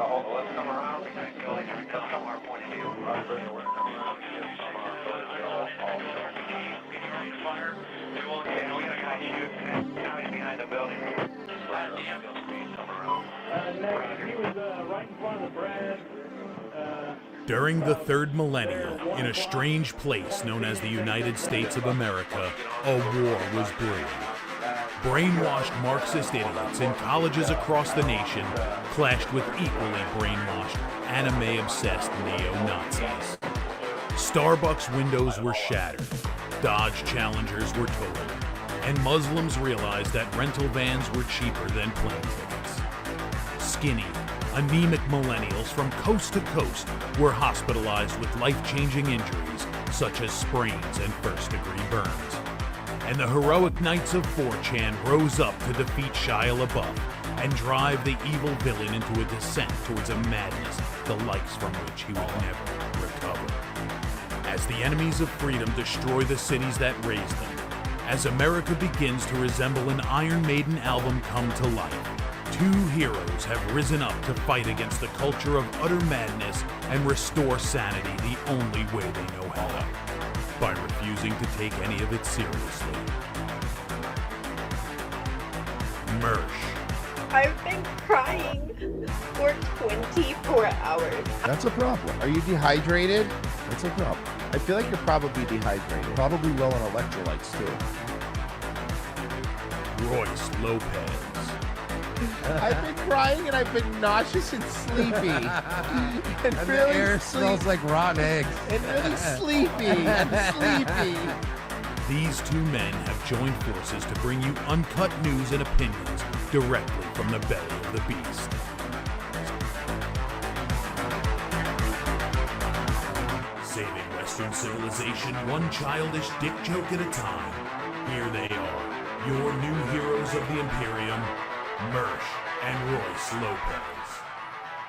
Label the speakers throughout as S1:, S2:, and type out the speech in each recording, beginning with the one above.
S1: let's come around. We can go from our point of view. Fire. We won't get. We got a guy shooting. Now he's behind the building. Last ambulance speed somewhere around.
S2: He was right in front of the Brad.
S3: During the third millennium, in a strange place known as the United States of America, a war was brewing. Brainwashed Marxist idiots in colleges across the nation clashed with equally brainwashed, anime-obsessed neo-Nazis. Starbucks windows were shattered, Dodge Challengers were totaled, and Muslims realized that rental vans were cheaper than plane tickets. Skinny, anemic millennials from coast to coast were hospitalized with life-changing injuries such as sprains and first-degree burns. And the heroic knights of 4chan rose up to defeat Shia LaBeouf and drive the evil villain into a descent towards a madness the likes from which he will never recover. As the enemies of freedom destroy the cities that raised them, as America begins to resemble an Iron Maiden album come to life, two heroes have risen up to fight against the culture of utter madness and restore sanity the only way they know how, by refusing to take any of it seriously. Mersh.
S4: I've been crying for 24 hours.
S5: That's a problem.
S6: Are you dehydrated?
S5: That's a problem.
S6: I feel like you're probably dehydrated.
S5: Probably low on electrolytes, too.
S3: Royce Lopez.
S6: I've been crying and I've been nauseous and sleepy. and
S7: The
S6: really
S7: air smells like rotten eggs.
S6: And really sleepy and sleepy.
S3: These two men have joined forces to bring you uncut news and opinions directly from the belly of the beast. Saving Western civilization one childish dick joke at a time. Here they are, your new heroes of the Imperium, Mersh and Royce Lopez.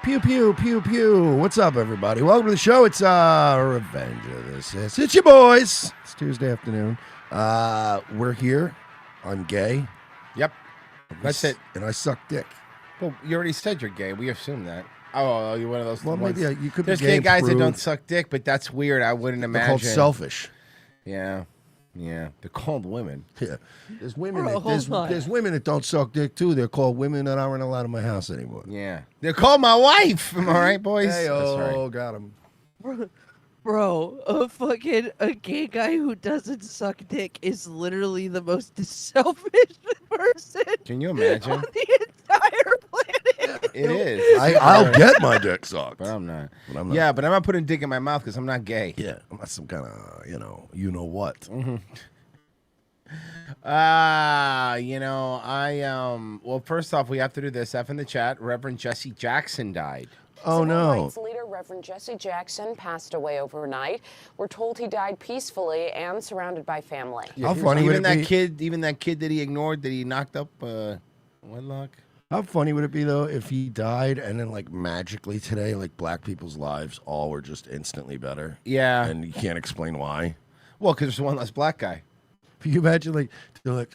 S5: Pew, pew, pew, pew. What's up, everybody? Welcome to the show. It's Revenge of this. It's your boys. It's Tuesday afternoon. We're here. I'm gay.
S6: Yep. That's it.
S5: And I suck dick.
S6: Well, you already said you're gay. We assume that. Oh, you're one of those.
S5: Well,
S6: ones.
S5: maybe you could be
S6: There's
S5: gay
S6: gay guys that
S5: through-
S6: don't suck dick, but that's weird. I wouldn't
S5: They're
S6: imagine.
S5: called selfish.
S6: Yeah. They're called women.
S5: Yeah. There's women.
S4: Bro,
S5: There's women that don't suck dick too. They're called women that aren't allowed in my house anymore.
S6: Yeah. They're called my wife. Am I right, boys?
S5: Hey,
S6: That's
S5: oh,
S6: right.
S5: got him.
S4: Bro, a gay guy who doesn't suck dick is literally the most selfish person
S6: Can you imagine?
S4: on the entire planet.
S6: It is.
S5: I'll get my dick sucked.
S6: But I'm not.
S5: But I'm not.
S6: Yeah, but I'm not putting dick in my mouth because I'm not gay.
S5: Yeah, I'm not some kind of, you know what.
S6: Mm-hmm. Well, first off, we have to do this. F in the chat. Reverend Jesse Jackson died.
S5: Oh,
S8: Civil
S5: no.
S8: rights leader Reverend Jesse Jackson passed away overnight. We're told he died peacefully and surrounded by family.
S5: How funny would
S6: Even
S5: it
S6: that
S5: be?
S6: even that kid that he ignored, that he knocked up wedlock.
S5: How funny would it be, though, if he died and then, like, magically today, like, black people's lives all were just instantly better?
S6: Yeah.
S5: And you can't explain why?
S6: Well, because there's one less black guy.
S5: Can you imagine, like, they're like,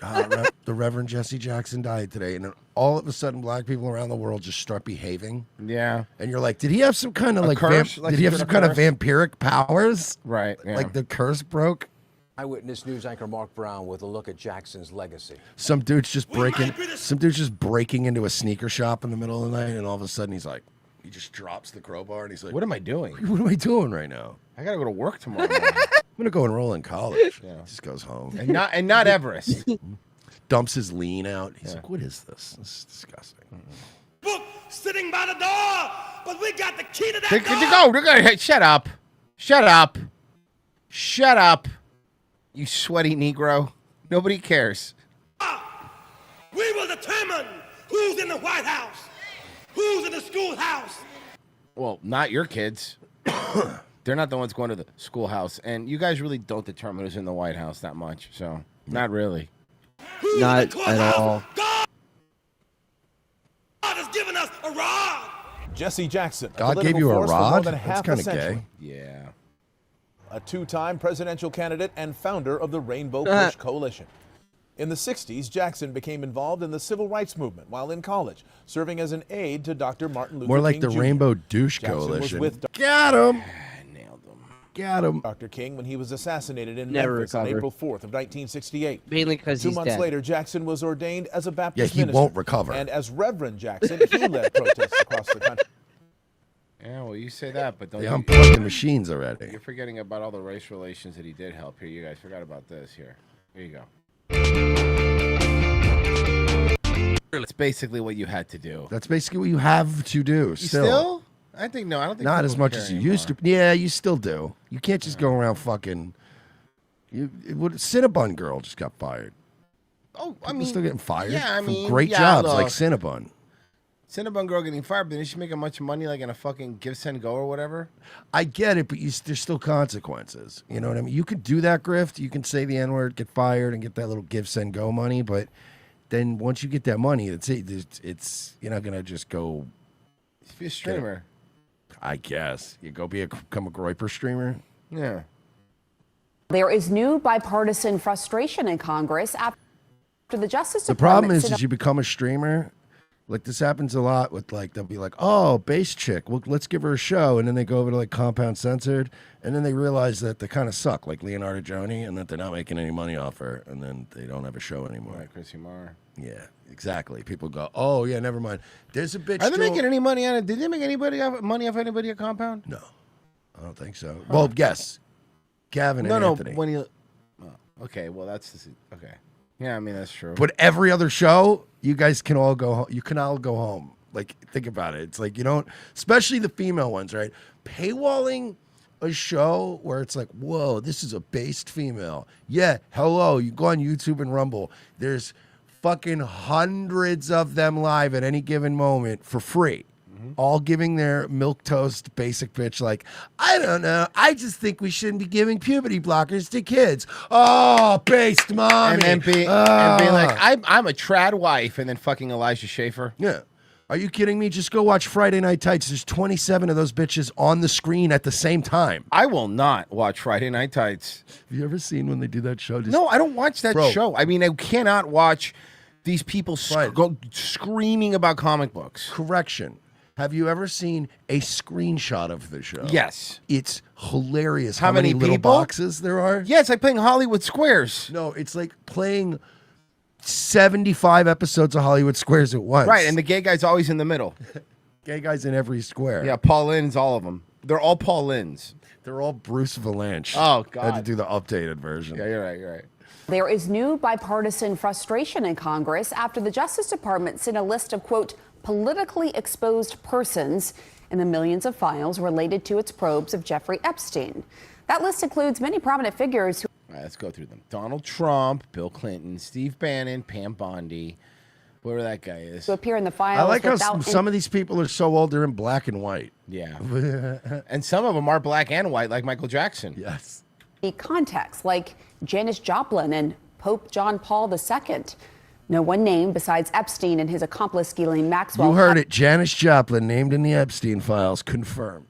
S5: the Reverend Jesse Jackson died today, and then all of a sudden, black people around the world just start behaving?
S6: Yeah.
S5: And you're like, did he have some kind of,
S6: A
S5: like,
S6: curse? Like
S5: did he have
S6: some
S5: some
S6: kind
S5: kind
S6: of
S5: of vampiric powers?
S6: Right. Yeah.
S5: Like, the curse broke?
S9: Eyewitness News anchor Mark Brown with a look at Jackson's legacy.
S5: Some dude's just breaking into a sneaker shop in the middle of the night, and all of a sudden he just drops the crowbar, and he's like,
S6: What am I doing?
S5: What am I doing right now?
S6: I gotta go to work tomorrow morning.
S5: I'm gonna go enroll in college.
S6: Yeah.
S5: Just goes home.
S6: and not Everest.
S5: Dumps his lean out. He's like, what is this? This is disgusting.
S10: Book sitting by the door, but we got the key to that door.
S6: Hey, shut up. Shut up. Shut up. You sweaty Negro. Nobody cares.
S10: We will determine who's in the White House, who's in the schoolhouse.
S6: Well, not your kids. They're not the ones going to the schoolhouse. And you guys really don't determine who's in the White House that much. So, not really.
S10: Who's
S7: Not
S10: in the
S7: at
S10: courthouse?
S7: all.
S10: God has given us a rod.
S11: Jesse Jackson.
S5: God gave you a rod? That's kind of gay.
S6: Yeah.
S11: A two-time presidential candidate and founder of the Rainbow Push Coalition. In the 60s, Jackson became involved in the civil rights movement while in college, serving as an aide to Dr. Martin Luther
S5: More like
S11: King
S5: the
S11: Jr.
S5: Rainbow Douche
S11: Jackson
S5: Coalition.
S11: was with
S5: Got him. Got him.
S11: Dr. King when he was assassinated in
S4: Never
S11: Memphis on
S4: recovered.
S11: April 4th of 1968.
S4: Mainly because
S11: 2
S4: he's
S11: months
S4: dead.
S11: later, Jackson was ordained as a
S5: Yeah,
S11: Baptist
S5: he
S11: minister.
S5: won't recover.
S11: And as Reverend Jackson, he led protests across the country.
S6: Yeah, well, you say that, but don't
S5: They
S6: you?
S5: unplugged the machines already.
S6: You're forgetting about all the race relations that he did help. Here, you guys forgot about this. Here you go. It's basically what you had to do.
S5: That's basically what you have to do.
S6: You
S5: Still.
S6: still? I think no. I don't think
S5: Not
S6: people
S5: as much
S6: care
S5: as you
S6: anymore.
S5: used to. Yeah, you still do. You can't just go around fucking. Cinnabon girl just got fired.
S6: Oh, I
S5: People
S6: mean,
S5: still getting fired.
S6: Yeah, I
S5: from
S6: mean,
S5: great
S6: yeah,
S5: jobs
S6: look,
S5: like Cinnabon.
S6: Cinnabon girl getting fired, but then she making much money, like in a fucking give send go or whatever.
S5: I get it, but there's still consequences. You know what I mean? You could do that grift. You can say the N word, get fired, and get that little give send go money. But then once you get that money, it's you're not gonna just go.
S6: Be a streamer.
S5: I guess you go become a Groiper streamer.
S6: Yeah.
S12: There is new bipartisan frustration in Congress after the Justice
S5: The
S12: Department.
S5: problem is you become a streamer. Like this happens a lot with they'll be like, oh, bass chick, well, let's give her a show, and then they go over to like Compound Censored, and then they realize that they kind of suck, like Leonardo Joni, and that they're not making any money off her, and then they don't have a show anymore.
S6: Right, Chrissy Marr.
S5: Yeah, exactly. People go, oh yeah, never mind. There's a bitch.
S6: Are they
S5: still-
S6: making any money on it? Did they make money off anybody at Compound?
S5: No, I don't think so. Well, yes, Gavin and Anthony.
S6: When you. Oh, okay, well that's okay. Yeah, I mean that's true.
S5: But every other show, you guys can all go. You can all go home. Like, think about it. It's like you don't, especially the female ones, right? Paywalling a show where it's like, whoa, this is a based female. Yeah, hello. You go on YouTube and Rumble. There's fucking hundreds of them live at any given moment for free. All giving their milquetoast basic bitch like, I don't know. I just think we shouldn't be giving puberty blockers to kids. Oh, based mommy.
S6: And then being like, I'm a trad wife, and then fucking Elijah Schaefer.
S5: Yeah. Are you kidding me? Just go watch Friday Night Tights. There's 27 of those bitches on the screen at the same time.
S6: I will not watch Friday Night Tights.
S5: Have you ever seen when they do that show?
S6: No, I don't watch that
S5: Bro.
S6: show. I mean, I cannot watch these people go screaming about comic books.
S5: Correction. Have you ever seen a screenshot of the show?
S6: Yes.
S5: It's hilarious
S6: How
S5: how many
S6: many
S5: little
S6: people?
S5: boxes there are.
S6: Yeah, it's like playing Hollywood Squares.
S5: No, it's like playing 75 episodes of Hollywood Squares at once.
S6: Right, and the gay guy's always in the middle.
S5: Gay guys in every square.
S6: Yeah, Paul Lynn's, all of them. They're all Paul Lynn's.
S5: They're all Bruce Valanche.
S6: Oh,
S5: I had to
S6: God.
S5: do the updated version.
S6: Yeah, you're right, you're right.
S12: There is new bipartisan frustration in Congress after the Justice Department sent a list of, quote, politically exposed persons in the millions of files related to its probes of Jeffrey Epstein. That list includes many prominent figures who.
S6: All right, let's go through them. Donald Trump, Bill Clinton, Steve Bannon, Pam Bondi, whoever that guy is.
S12: To appear in the files.
S5: I like how
S12: without
S5: some of these people are so old they're in black and white.
S6: Yeah. And some of them are black and white, like Michael Jackson.
S5: Yes.
S12: any context, like Janis Joplin and Pope John Paul II. No one name besides Epstein and his accomplice Ghislaine Maxwell.
S5: You heard it. Janis Joplin named in the Epstein files. Confirmed.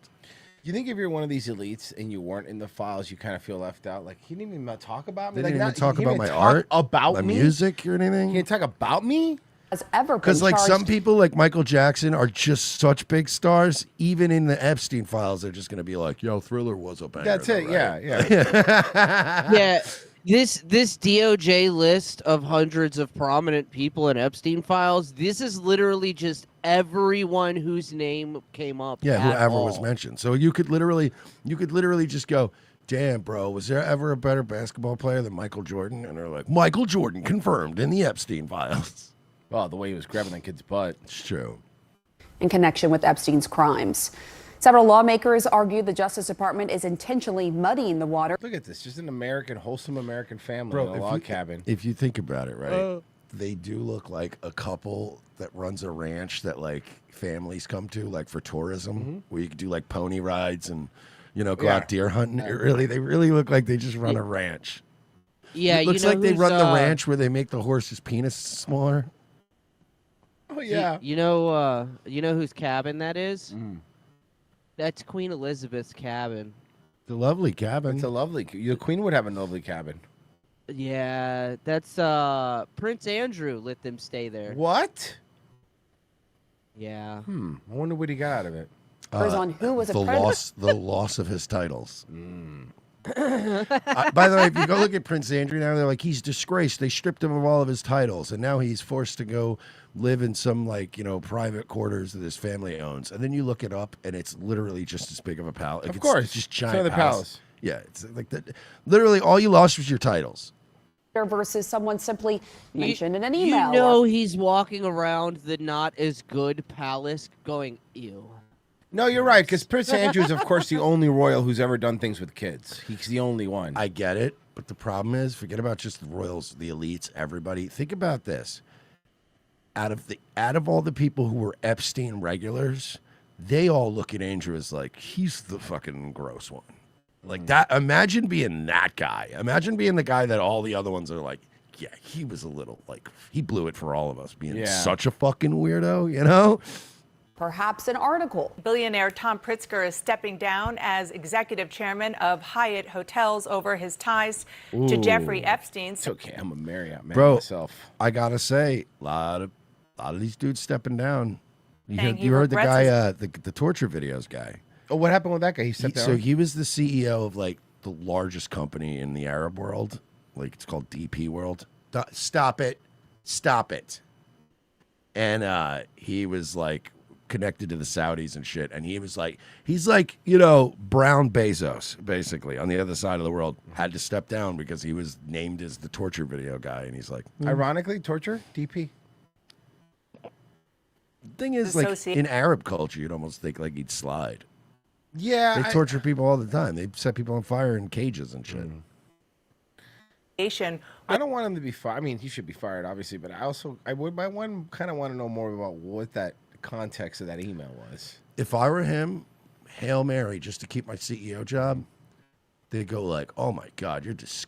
S6: You think if you're one of these elites and you weren't in the files, you kind of feel left out? Like, he didn't even talk about me?
S5: They
S6: Like,
S5: didn't even talk
S6: he
S5: about
S6: didn't
S5: my
S6: talk
S5: art,
S6: about
S5: my
S6: me?
S5: music, or anything.
S6: He didn't talk about me?
S12: Has ever been
S5: Because like
S12: charged.
S5: some people, like Michael Jackson, are just such big stars. Even in the Epstein files, they're just going to be like, "Yo, Thriller was a banger."
S6: That's it.
S5: right?
S6: Yeah.
S4: Yeah, this DOJ list of hundreds of prominent people in Epstein files. This is literally just everyone whose name came up.
S5: Yeah,
S4: at
S5: whoever
S4: all.
S5: was mentioned. So you could literally just go, "Damn, bro, was there ever a better basketball player than Michael Jordan?" And they're like, "Michael Jordan confirmed in the Epstein files."
S6: Well, the way he was grabbing that kid's butt.
S5: It's true.
S12: In connection with Epstein's crimes. Several lawmakers argue the Justice Department is intentionally muddying the water.
S6: Look at this. Just an American, wholesome American family
S5: Bro,
S6: in a log cabin.
S5: If you think about it, right, they do look like a couple that runs a ranch that like families come to, like for tourism, where you can do like pony rides and go out deer hunting. They really look like they just run a ranch.
S4: Yeah,
S5: it looks
S4: you know
S5: like they
S4: who's,
S5: run the ranch where they make the horse's penis smaller.
S6: Oh yeah.
S4: You know whose cabin that is? That's Queen Elizabeth's cabin.
S5: The lovely cabin.
S6: It's a lovely. The Queen would have a lovely cabin.
S4: Yeah, that's Prince Andrew let them stay there.
S6: What?
S4: Yeah.
S6: I wonder what he got out of it.
S12: On who was a
S5: the
S12: president.
S5: loss of his titles. By the way, if you go look at Prince Andrew now, they're like, he's disgraced. They stripped him of all of his titles, and now he's forced to go live in some private quarters that his family owns. And then you look it up, and it's literally just as big of a palace.
S6: Of course,
S5: it's just
S6: it's
S5: giant
S6: another palace.
S5: Yeah, it's like that. Literally, all you lost was your titles.
S12: Versus someone simply mentioned in an
S4: You
S12: email.
S4: know he's walking around the not as good palace going, ew.
S6: No, you're right, because Prince Andrew is, of course, the only royal who's ever done things with kids. He's the only one.
S5: I get it, but the problem is, forget about just the royals, the elites, everybody. Think about this. Out of all the people who were Epstein regulars, they all look at Andrew as like, he's the fucking gross one. Like that. Imagine being that guy. Imagine being the guy that all the other ones are like, yeah, he was a little like, he blew it for all of us, being such a fucking weirdo, you know?
S12: Perhaps an article.
S13: Billionaire Tom Pritzker is stepping down as executive chairman of Hyatt Hotels over his ties to Jeffrey Epstein.
S6: It's okay. I'm a Marriott man
S5: Bro,
S6: myself.
S5: I gotta say, a lot of these dudes stepping down.
S13: Saying he
S5: You heard the guy,
S13: regrets
S5: the torture videos guy.
S6: Oh, what happened with that guy? He stepped down?
S5: So he was the CEO of like the largest company in the Arab world. Like it's called DP World. Stop it. And he was like connected to the Saudis and shit. And he's like, Brown Bezos, basically, on the other side of the world, had to step down because he was named as the torture video guy. And he's like,
S6: Ironically, torture? DP?
S5: The thing is, like, in Arab culture, you'd almost think like he'd slide.
S6: Yeah.
S5: They torture people all the time. They set people on fire in cages and shit.
S6: I don't want him to be fired. I mean, he should be fired, obviously, but I kind of want to know more about what that context of that email was.
S5: If I were him, Hail Mary, just to keep my CEO job, they'd go like, oh my God,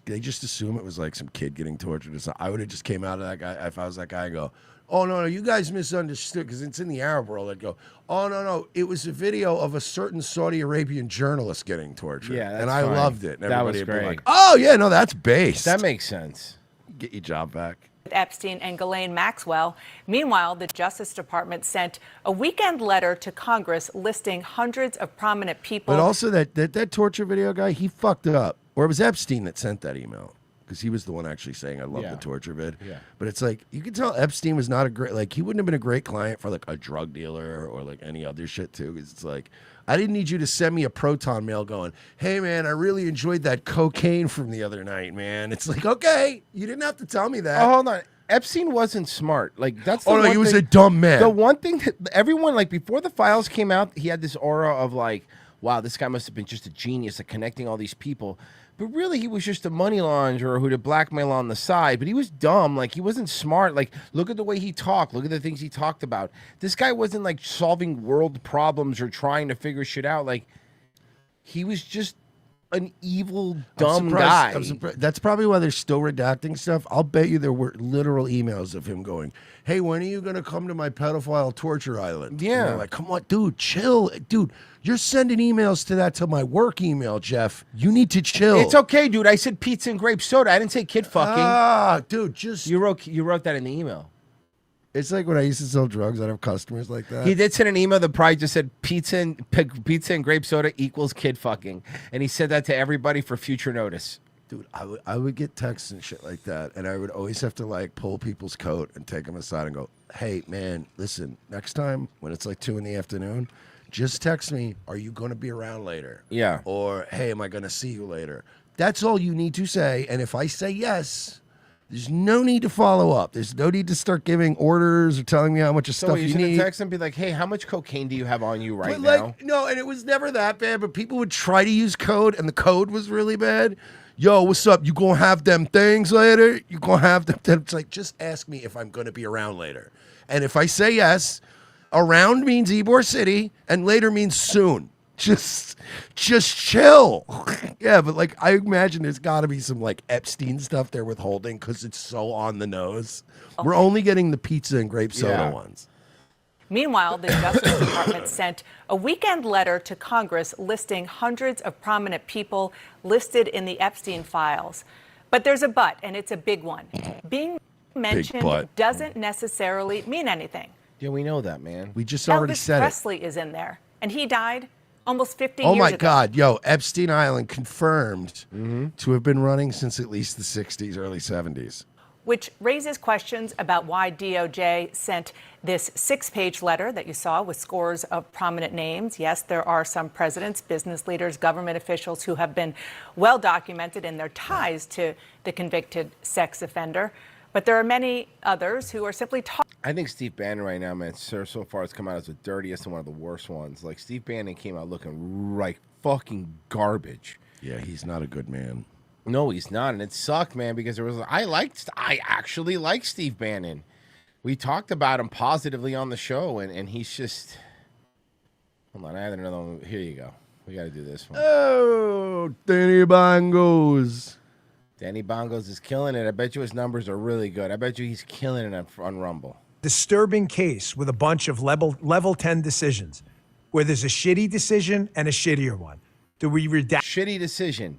S5: they just assume it was like some kid getting tortured or something. I would have just came out of that guy, if I was that guy, and go, oh, no, you guys misunderstood, because it's in the Arab world. I'd go, oh, no, it was a video of a certain Saudi Arabian journalist getting tortured.
S6: Yeah, that's
S5: and I
S6: fine.
S5: loved it. And
S6: That was
S5: everybody would be
S6: great.
S5: like, oh, yeah, no, that's based.
S6: That makes sense.
S5: Get your job back.
S13: Epstein and Ghislaine Maxwell. Meanwhile, the Justice Department sent a weekend letter to Congress listing hundreds of prominent people.
S5: But also that torture video guy, he fucked up. Or it was Epstein that sent that email. Because he was the one actually saying, I love the torture vid.
S6: Yeah.
S5: But it's like, you can tell Epstein was not a great, like, he wouldn't have been a great client for, like, a drug dealer or, like, any other shit, too. Because it's like, I didn't need you to send me a Proton mail going, hey, man, I really enjoyed that cocaine from the other night, man. It's like, okay, you didn't have to tell me that.
S6: Oh, hold on. Epstein wasn't smart. Like, that's the
S5: Oh, no,
S6: one
S5: he was
S6: thing-
S5: a dumb man.
S6: The one thing that everyone, like, before the files came out, he had this aura of, like, wow, this guy must have been just a genius at connecting all these people. But really, he was just a money launderer who did blackmail on the side. But he was dumb. Like, he wasn't smart. Like, look at the way he talked. Look at the things he talked about. This guy wasn't, like, solving world problems or trying to figure shit out. Like, he was just an evil, dumb guy.
S5: I'm surprised. That's probably why they're still redacting stuff. I'll bet you there were literal emails of him going, hey, when are you going to come to my pedophile torture island?
S6: Yeah.
S5: And they're like, come on, dude, chill. Dude, you're sending emails to my work email, Jeff. You need to chill.
S6: It's okay, dude. I said pizza and grape soda. I didn't say kid fucking.
S5: Ah, dude, just...
S6: You wrote that in the email.
S5: It's like when I used to sell drugs, I'd have customers like that.
S6: He did send an email that probably just said pizza and grape soda equals kid fucking. And he said that to everybody for future notice.
S5: Dude, I would get texts and shit like that, and I would always have to, like, pull people's coat and take them aside and go, hey, man, listen, next time when it's like 2 p.m, just text me, are you going to be around later?
S6: Yeah.
S5: Or, hey, am I going to see you later? That's all you need to say, and if I say yes, there's no need to follow up. There's no need to start giving orders or telling me how much
S6: So
S5: stuff
S6: you
S5: you
S6: should
S5: need.
S6: text and be like, hey, how much cocaine do you have on you right
S5: But,
S6: now?
S5: like, no, and it was never that bad, but people would try to use code, and the code was really bad. Yo, what's up? You gonna have them things later? You gonna have them? It's like, just ask me if I'm gonna be around later. And if I say yes, around means Ybor City, and later means soon. Just chill. Yeah, but like, I imagine there's gotta be some like Epstein stuff they're withholding because it's so on the nose. We're only getting the pizza and grape soda ones.
S13: Meanwhile, the Justice Department sent a weekend letter to Congress listing hundreds of prominent people listed in the Epstein files. But there's a but, and it's a big one. Being mentioned
S5: but.
S13: doesn't necessarily mean anything.
S6: Yeah, we know that, man.
S5: We just already
S13: Elvis
S5: said
S13: Presley is in there, and he died almost 50
S5: it. Oh
S13: years
S5: my
S13: ago.
S5: God, yo, Epstein Island confirmed to have been running since at least the 60s, early 70s.
S13: Which raises questions about why DOJ sent this 6-page letter that you saw with scores of prominent names. Yes, there are some presidents, business leaders, government officials who have been well documented in their ties to the convicted sex offender. But there are many others who are simply
S6: I think Steve Bannon right now, man, so far has come out as the dirtiest and one of the worst ones. Like, Steve Bannon came out looking like fucking garbage.
S5: Yeah, he's not a good man.
S6: No, he's not, and it sucked, man, because I actually like Steve Bannon. We talked about him positively on the show, and he's just. Hold on, I had another one. Here you go. We got to do this one.
S5: Oh, Danny Bongos.
S6: Danny Bongos is killing it. I bet you his numbers are really good. I bet you he's killing it on Rumble.
S14: Disturbing case with a bunch of level 10 decisions, where there's a shitty decision and a shittier one. Do we redact?
S6: Shitty decision.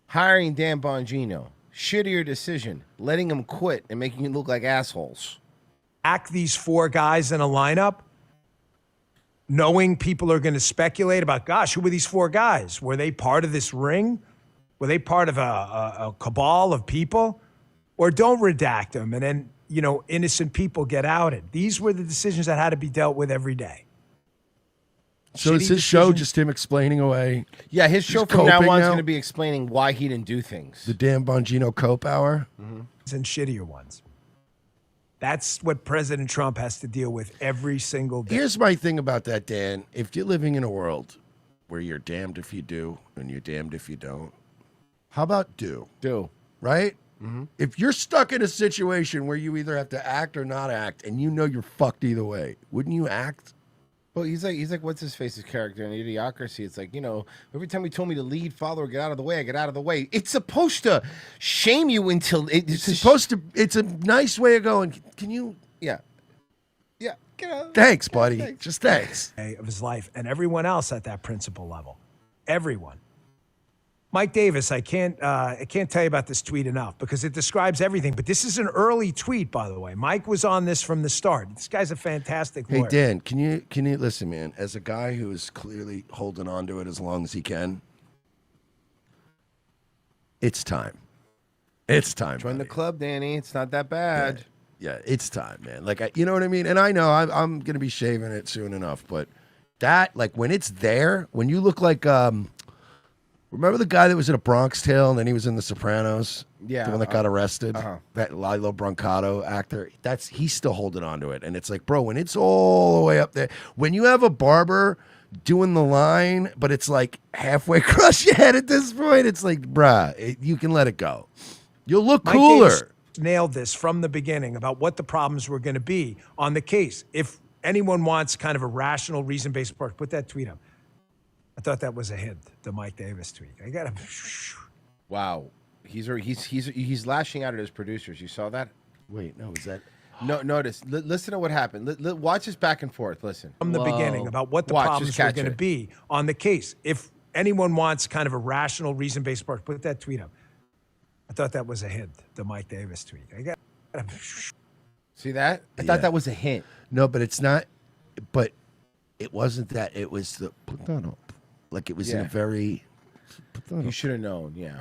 S6: Hiring Dan Bongino. Shittier decision. Letting him quit and making you look like assholes.
S14: Act these 4 guys in a lineup, knowing people are going to speculate about, gosh, who were these 4 guys? Were they part of this ring? Were they part of a cabal of people? Or don't redact them and then, innocent people get outed. These were the decisions that had to be dealt with every day.
S5: So is his show just him explaining away?
S6: Yeah, his show from now on is going to be explaining why he didn't do things.
S5: The Dan Bongino Cope Hour?
S14: And shittier ones. That's what President Trump has to deal with every single day.
S5: Here's my thing about that, Dan. If you're living in a world where you're damned if you do and you're damned if you don't, how about do?
S6: Do.
S5: Right? If you're stuck in a situation where you either have to act or not act and you know you're fucked either way, wouldn't you act?
S6: Well, he's like, what's his face's character in Idiocracy? It's like, every time he told me to lead, follow, or get out of the way, I get out of the way. It's supposed to shame you until it's
S5: supposed to. It's a nice way of going. Can you?
S6: Yeah. Yeah. Get out.
S5: Thanks, buddy. Thanks. Just thanks.
S14: Of his life and everyone else at that principal level. Everyone. Mike Davis, I can't tell you about this tweet enough because it describes everything. But this is an early tweet, by the way. Mike was on this from the start. This guy's a fantastic lawyer.
S5: Hey, Dan, can you listen, man? As a guy who is clearly holding on to it as long as he can, it's time. It's time.
S6: Join the club, Danny. It's not that bad.
S5: Yeah, it's time, man. Like, you know what I mean? And I know I'm going to be shaving it soon enough, but that, like, when it's there, when you look like, remember the guy that was in A Bronx Tale and then he was in The Sopranos?
S6: Yeah.
S5: The one that got arrested? That Lilo Brancato actor? He's still holding on to it. And it's like, bro, when it's all the way up there, when you have a barber doing the line, but it's like halfway across your head at this point, it's like, bruh, you can let it go. You'll look
S14: Mike
S5: cooler.
S14: Davis nailed this from the beginning about what the problems were going to be on the case. If anyone wants kind of a rational, reason-based approach, put that tweet up. I thought that was a hint, the Mike Davis tweet. I got to.
S6: Wow, he's lashing out at his producers. You saw that?
S5: Wait, no, is that?
S6: No, notice. Listen to what happened. Watch this back and forth. Listen
S14: from the beginning about what the problems were going to be on the case. If anyone wants kind of a rational, reason-based approach, put that tweet up. I thought that was a hint, the Mike Davis tweet. I got.
S6: See that? I thought that was a hint.
S5: No, but it's not. But it wasn't that. It was the. Put that up. Like it was in a very.
S6: You should have known, yeah.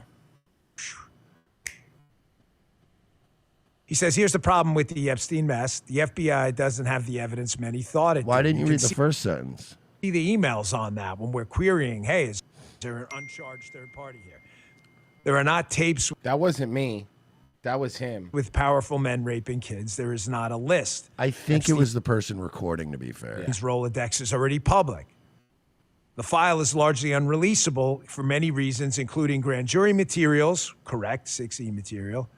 S14: He says, here's the problem with the Epstein mess. The FBI doesn't have the evidence many thought it did.
S5: Why didn't you read the first sentence?
S14: See the emails on that when we're querying, hey, is there an uncharged third party here? There are not tapes.
S6: That wasn't me. That was him.
S14: With powerful men raping kids. There is not a list.
S5: I think it was the person recording, to be fair.
S14: His Rolodex is already public. The file is largely unreleasable for many reasons, including grand jury materials, correct, 6E material,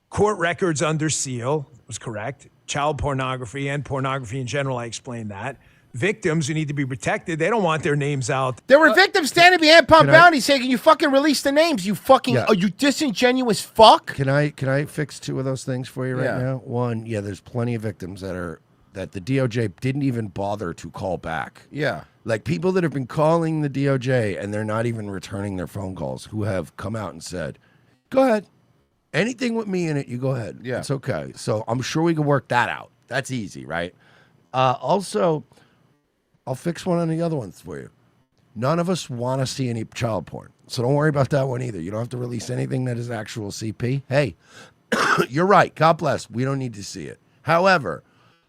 S14: court records under seal, was correct, child pornography and pornography in general, I explained that. Victims who need to be protected, they don't want their names out.
S6: There were victims standing behind Pump Bounty saying, can you fucking release the names, you fucking, you disingenuous fuck?
S5: Can I fix 2 of those things for you right now? One, there's plenty of victims that the DOJ didn't even bother to call back.
S6: Yeah.
S5: Like people that have been calling the DOJ and they're not even returning their phone calls who have come out and said, Go ahead. Anything with me in it, you go ahead.
S6: Yeah.
S5: It's okay. So I'm sure we can work that out. That's easy, right? Also, I'll fix one on the other ones for you. None of us want to see any child porn. So don't worry about that one either. You don't have to release anything that is actual CP. Hey, you're right. God bless. We don't need to see it. However,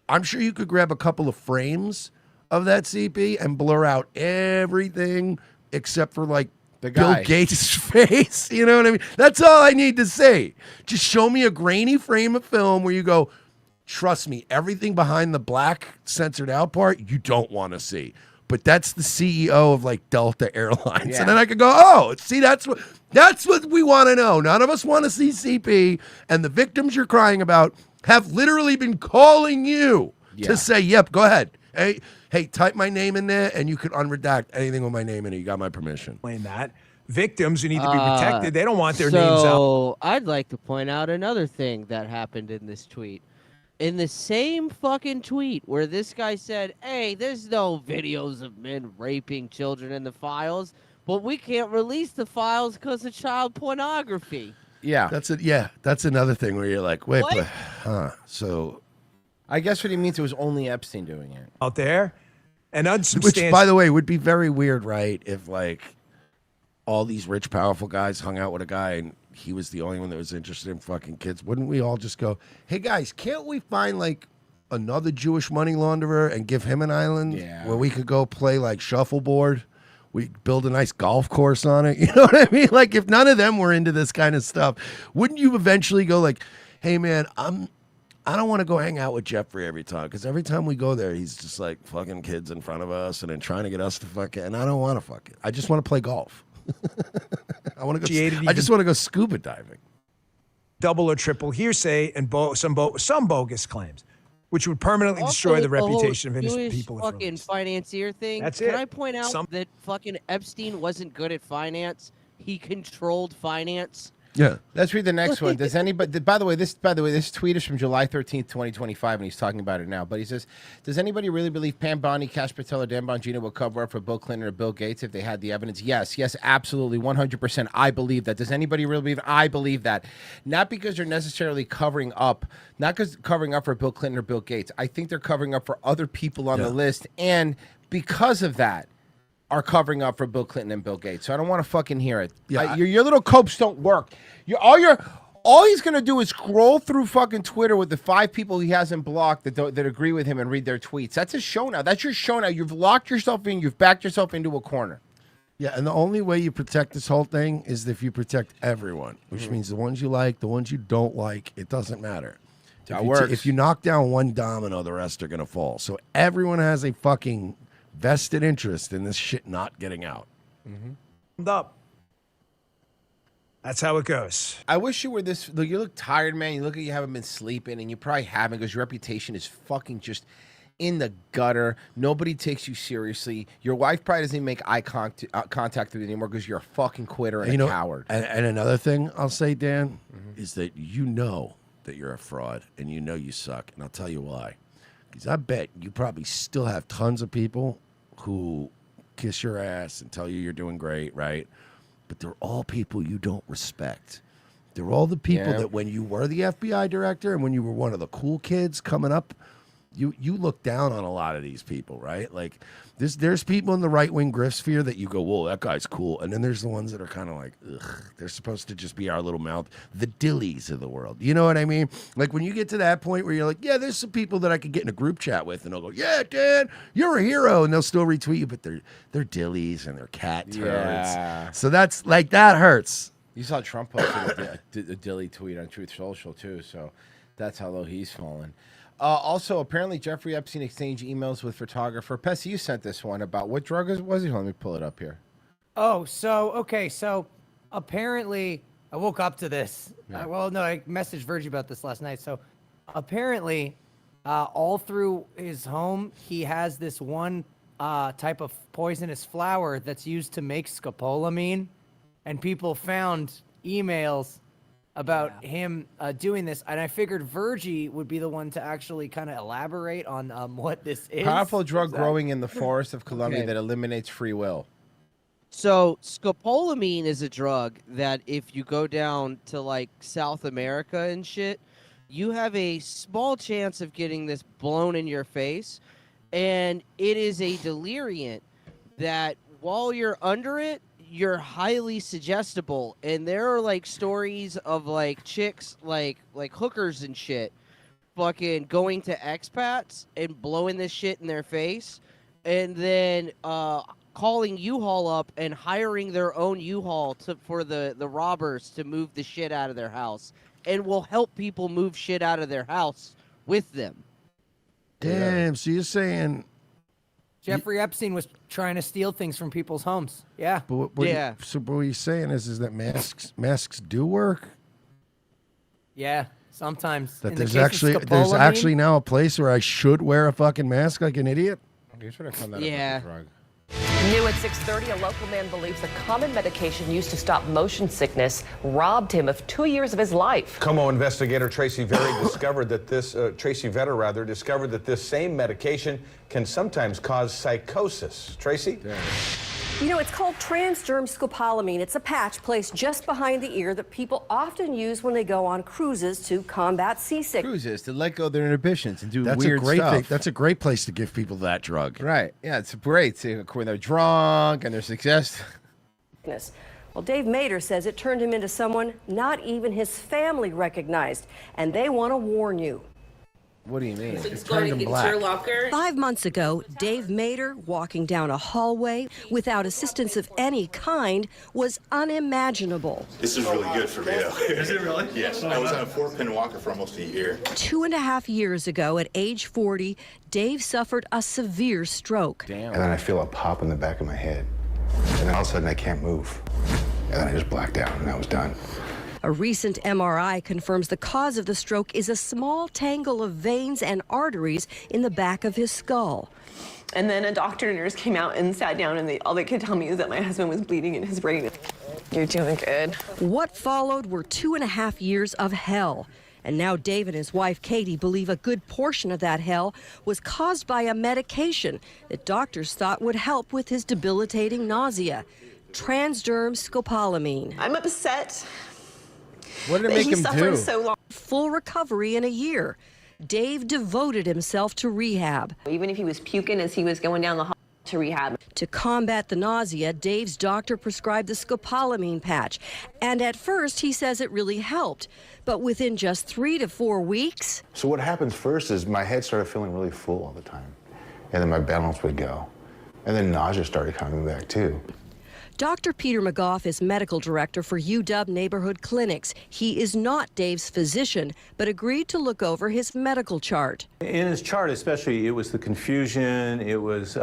S5: I'm sure you could grab a couple of frames of that CP and blur out everything except for like
S6: The
S5: Bill
S6: guy.
S5: Gates' face. You know what I mean? That's all I need to say. Just show me a grainy frame of film where you go, trust me, everything behind the black censored out part, you don't want to see. But that's the CEO of like Delta Airlines.
S6: Yeah.
S5: And then I could go, oh, see, that's what we want to know. None of us want to see CP. And the victims you're crying about have literally been calling you to say, yep, go ahead. Hey, type my name in there and you can unredact anything with my name in it. You got my permission.
S14: Explain that. Victims who need to be protected, they don't want their names out.
S4: So I'd like to point out another thing that happened in this tweet. In the same fucking tweet where this guy said, hey, there's no videos of men raping children in the files, but we can't release the files because of child pornography.
S6: Yeah.
S5: That's another thing where you're like, wait,
S4: What?
S5: but, so.
S6: I guess what he means it was only Epstein doing it.
S14: Out there. And
S5: Which,
S14: unsubstantiated.
S5: by the way, would be very weird, right? If, like, all these rich, powerful guys hung out with a guy and he was the only one that was interested in fucking kids. Wouldn't we all just go, hey, guys, can't we find, like, another Jewish money launderer and give him an island where we could go play, like, shuffleboard? We build a nice golf course on it. You know what I mean? Like, if none of them were into this kind of stuff, wouldn't you eventually go, like, hey, man, I don't want to go hang out with Jeffrey every time because every time we go there, he's just like fucking kids in front of us and then trying to get us to fuck it. And I don't want to fuck it. I just want to play golf. I just want to go scuba diving.
S14: Double or triple hearsay and some bogus claims, which would permanently destroy the reputation of innocent
S4: Jewish
S14: people.
S4: fucking financier thing.
S14: That's
S4: Can
S14: it.
S4: I point out that fucking Epstein wasn't good at finance? He controlled finance.
S5: Yeah.
S6: Let's read the next one. Does anybody? By the way, this tweet is from July 13th, 2025, and he's talking about it now. But he says, "Does anybody really believe Pam Bondi, Cash Patel, or Dan Bongino would cover up for Bill Clinton or Bill Gates if they had the evidence?" Yes, absolutely, 100%. I believe that. Does anybody really believe? I believe that. Not because they're necessarily covering up, not because covering up for Bill Clinton or Bill Gates. I think they're covering up for other people on the list, and because of that, are covering up for Bill Clinton and Bill Gates. So I don't want to fucking hear it.
S5: Yeah,
S6: your little copes don't work. All he's gonna do is scroll through fucking Twitter with the 5 people he hasn't blocked that agree with him and read their tweets. That's his show now. That's your show now. You've locked yourself in. You've backed yourself into a corner.
S5: Yeah, and the only way you protect this whole thing is if you protect everyone, which means the ones you like, the ones you don't like, it doesn't matter.
S6: That works.
S5: If you knock down one domino, the rest are going to fall. So everyone has a fucking vested interest in this shit not getting out.
S14: Up. That's how it goes.
S6: I wish you were this. Look, you look tired, man. You look like you haven't been sleeping, and you probably haven't because your reputation is fucking just in the gutter. Nobody takes you seriously. Your wife probably doesn't even make eye contact with you anymore because you're a fucking quitter and a coward.
S5: And another thing I'll say, Dan, is that you know that you're a fraud and you know you suck. And I'll tell you why. Because I bet you probably still have tons of people who kiss your ass and tell you you're doing great, right? But they're all people you don't respect. They're all the people that when you were the FBI director and when you were one of the cool kids coming up, you look down on a lot of these people, right? Like there's people in the right-wing grift sphere that you go, whoa, that guy's cool. And then there's the ones that are kind of like, ugh, they're supposed to just be our little mouth, the dillies of the world. You know what I mean? Like when you get to that point where you're like, yeah, there's some people that I could get in a group chat with and they'll go, yeah, Dan, you're a hero. And they'll still retweet you, but they're dillies and they're cat turds.
S6: Yeah.
S5: So that's like, that hurts.
S6: You saw Trump posted a dilly tweet on Truth Social, too, so that's how low he's fallen. Also, apparently, Jeffrey Epstein exchanged emails with photographer. Pessy, you sent this one about what drug was he? Let me pull it up here.
S15: Oh, so apparently, I woke up to this.
S6: Yeah.
S15: I messaged Virgie about this last night. So apparently, all through his home, he has this one type of poisonous flower that's used to make scopolamine. And people found emails about him doing this. And I figured Virgie would be the one to actually kind of elaborate on what this is.
S6: Powerful drug growing in the forest of Colombia that eliminates free will.
S4: So scopolamine is a drug that if you go down to like South America and shit, you have a small chance of getting this blown in your face. And it is a deliriant that while you're under it, you're highly suggestible. And there are like stories of like chicks, like hookers and shit, fucking going to expats and blowing this shit in their face. And then, calling U-Haul up and hiring their own U-Haul for the robbers to move the shit out of their house, and will help people move shit out of their house with them.
S5: Damn, so you're saying
S15: Jeffrey Epstein was trying to steal things from people's homes. Yeah.
S5: But what you're saying is that masks do work?
S15: Yeah, sometimes.
S5: That
S15: In the
S5: there's
S15: case of
S5: there's
S15: scopolamine-
S5: actually now a place where I should wear a fucking mask like an idiot?
S12: Yeah. New at 6:30, a local man believes a common medication used to stop motion sickness robbed him of 2 years of his life.
S16: Como investigator Tracy Vetter discovered that this same medication can sometimes cause psychosis. Tracy?
S17: You know, it's called transderm scopolamine. It's a patch placed just behind the ear that people often use when they go on cruises to combat seasickness.
S6: Cruises to let go of their inhibitions and do
S5: That's
S6: weird
S5: a great
S6: stuff.
S5: thing. That's a great place to give people that drug.
S6: Right. Yeah, it's great to, when they're drunk and they're successful.
S17: Well, Dave Mader says it turned him into someone not even his family recognized, and they want to warn you.
S6: What do you mean?
S17: It's going to get into your locker. 5 months ago, Dave Mader, walking down a hallway without assistance of any kind, was unimaginable.
S18: This is really good for me, though. Is it really? Yes. I was on a 4-pin walker for almost a year. 2.5 years ago, at age 40, Dave suffered a severe stroke.
S6: Damn.
S18: And then I feel a pop in the back of my head. And then all of a sudden, I can't move. And then I just blacked out, and I was done.
S17: A recent MRI confirms the cause of the stroke is a small tangle of veins and arteries in the back of his skull.
S19: And then a doctor and nurse came out and sat down, and all they could tell me is that my husband was bleeding in his brain. You're doing good.
S17: What followed were 2.5 years of hell. And now Dave and his wife, Katie, believe a good portion of that hell was caused by a medication that doctors thought would help with his debilitating nausea. Transderm scopolamine.
S19: I'm upset.
S6: What did it make him do?
S19: So long.
S17: Full recovery in a year. Dave devoted himself to rehab.
S19: Even if he was puking as he was going down the hall to rehab.
S17: To combat the nausea, Dave's doctor prescribed the scopolamine patch. And at first, he says it really helped. But within just 3 to 4 weeks...
S18: So what happens first is my head started feeling really full all the time. And then my balance would go. And then nausea started coming back, too.
S17: Dr. Peter McGough is medical director for UW Neighborhood Clinics. He is not Dave's physician, but agreed to look over his medical chart.
S20: In his chart especially, it was the confusion, it was